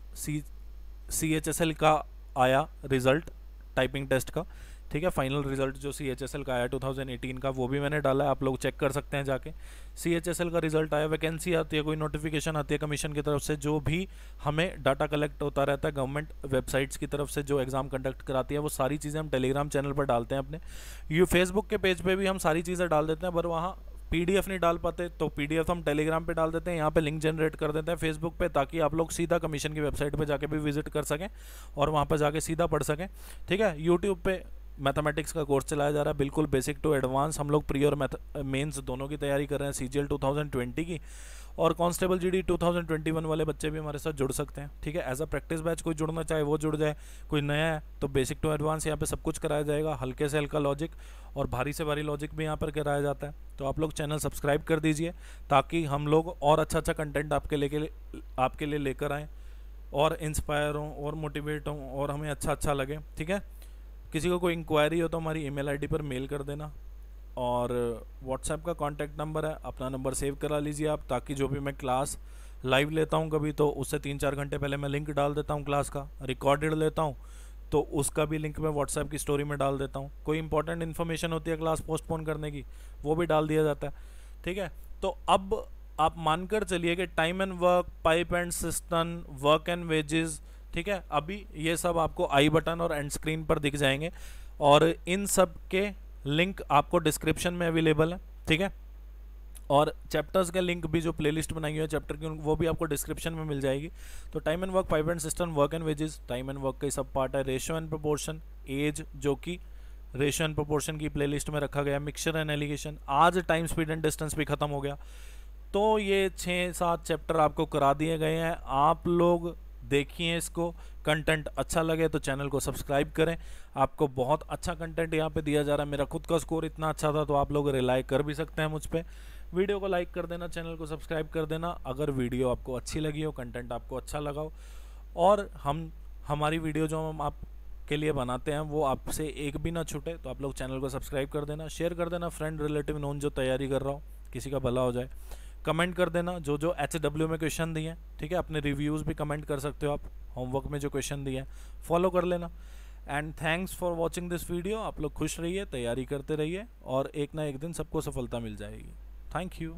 CHSL का आया रिजल्ट टाइपिंग टेस्ट का, ठीक है, फाइनल रिजल्ट जो CHSL का आया 2018 का, वो भी मैंने डाला है, आप लोग चेक कर सकते हैं जाके। CHSL का रिजल्ट आया, वैकेंसी आती है, कोई नोटिफिकेशन आती है कमीशन की तरफ से, जो भी हमें डाटा कलेक्ट होता रहता है गवर्नमेंट वेबसाइट्स की तरफ से, जो एग्जाम कंडक्ट कराती है, वो सारी चीज़ें हम टेलीग्राम चैनल पर डालते हैं अपने। ये फेसबुक के पेज पर भी हम सारी चीज़ें डाल देते हैं, पर वहाँ PDF नहीं डाल पाते, तो PDF हम टेलीग्राम पे डाल देते हैं, यहाँ पे लिंक जनरेट कर देते हैं फेसबुक पे, ताकि आप लोग सीधा कमीशन की वेबसाइट पे जाके भी विजिट कर सकें और वहाँ पे जाके सीधा पढ़ सकें, ठीक है। यूट्यूब पे मैथमेटिक्स का कोर्स चलाया जा रहा है, बिल्कुल बेसिक टू एडवांस, हम लोग प्री और मेंस दोनों की तैयारी कर रहे हैं, CGL 2020 की, और कांस्टेबल GD 2021 वाले बच्चे भी हमारे साथ जुड़ सकते हैं, ठीक है। एज अ प्रैक्टिस बैच कोई जुड़ना चाहे वो जुड़ जाए, कोई नया है तो बेसिक टू एडवांस यहाँ पे सब कुछ कराया जाएगा, हल्के से हल्का लॉजिक और भारी से भारी लॉजिक भी यहाँ पर कराया जाता है। तो आप लोग चैनल सब्सक्राइब कर दीजिए, ताकि हम लोग और अच्छा कंटेंट आपके लिए लेकर आएँ, और इंस्पायर हों और मोटिवेट हों, और हमें अच्छा लगे, ठीक है। किसी को कोई इंक्वायरी हो तो हमारी ईमेल आईडी पर मेल कर देना, और व्हाट्सएप का कांटेक्ट नंबर है, अपना नंबर सेव करा लीजिए आप, ताकि जो भी मैं क्लास लाइव लेता हूँ कभी, तो उससे 3-4 घंटे पहले मैं लिंक डाल देता हूँ, क्लास का रिकॉर्डेड लेता हूँ तो उसका भी लिंक मैं व्हाट्सएप की स्टोरी में डाल देता हूँ। कोई इंपॉर्टेंट इन्फॉर्मेशन होती है क्लास पोस्टपोन करने की, वो भी डाल दिया जाता है, ठीक है। तो अब आप मानकर चलिए कि time and work, pipe and system, work and wages, ठीक है, अभी ये सब आपको आई बटन और एंड स्क्रीन पर दिख जाएंगे, और इन सब के लिंक आपको डिस्क्रिप्शन में अवेलेबल है, ठीक है। और चैप्टर्स के लिंक भी, जो प्लेलिस्ट बनाई हुई है चैप्टर की, वो भी आपको डिस्क्रिप्शन में मिल जाएगी। तो time and work, pipe and system, work and wages, time and work का सब पार्ट है, रेशियो एंड प्रोपोर्शन, एज जो कि रेशियो एंड प्रोपोर्शन की प्लेलिस्ट में रखा गया, मिक्सचर एंड एलिगेशन, आज टाइम स्पीड एंड डिस्टेंस भी खत्म हो गया। तो ये 6-7 चैप्टर आपको करा दिए गए हैं, आप लोग देखिए इसको, कंटेंट अच्छा लगे तो चैनल को सब्सक्राइब करें, आपको बहुत अच्छा कंटेंट यहाँ पे दिया जा रहा है। मेरा खुद का स्कोर इतना अच्छा था तो आप लोग रिलाई कर भी सकते हैं मुझ पर। वीडियो को लाइक कर देना, चैनल को सब्सक्राइब कर देना अगर वीडियो आपको अच्छी लगी हो, कंटेंट आपको अच्छा लगा हो। और हमारी वीडियो जो हम आप के लिए बनाते हैं वो आपसे एक भी ना छूटे, तो आप लोग चैनल को सब्सक्राइब कर देना, शेयर कर देना फ्रेंड रिलेटिव नोन जो तैयारी कर रहा हो, किसी का भला हो जाए। कमेंट कर देना जो जो HW में क्वेश्चन दिए हैं, ठीक है। अपने रिव्यूज़ भी कमेंट कर सकते हो आप, होमवर्क में जो क्वेश्चन दिए हैं फॉलो कर लेना। And thanks for watching this video. आप लोग खुश रहिए, तैयारी करते रहिए और एक ना एक दिन सबको सफलता मिल जाएगी। Thank you.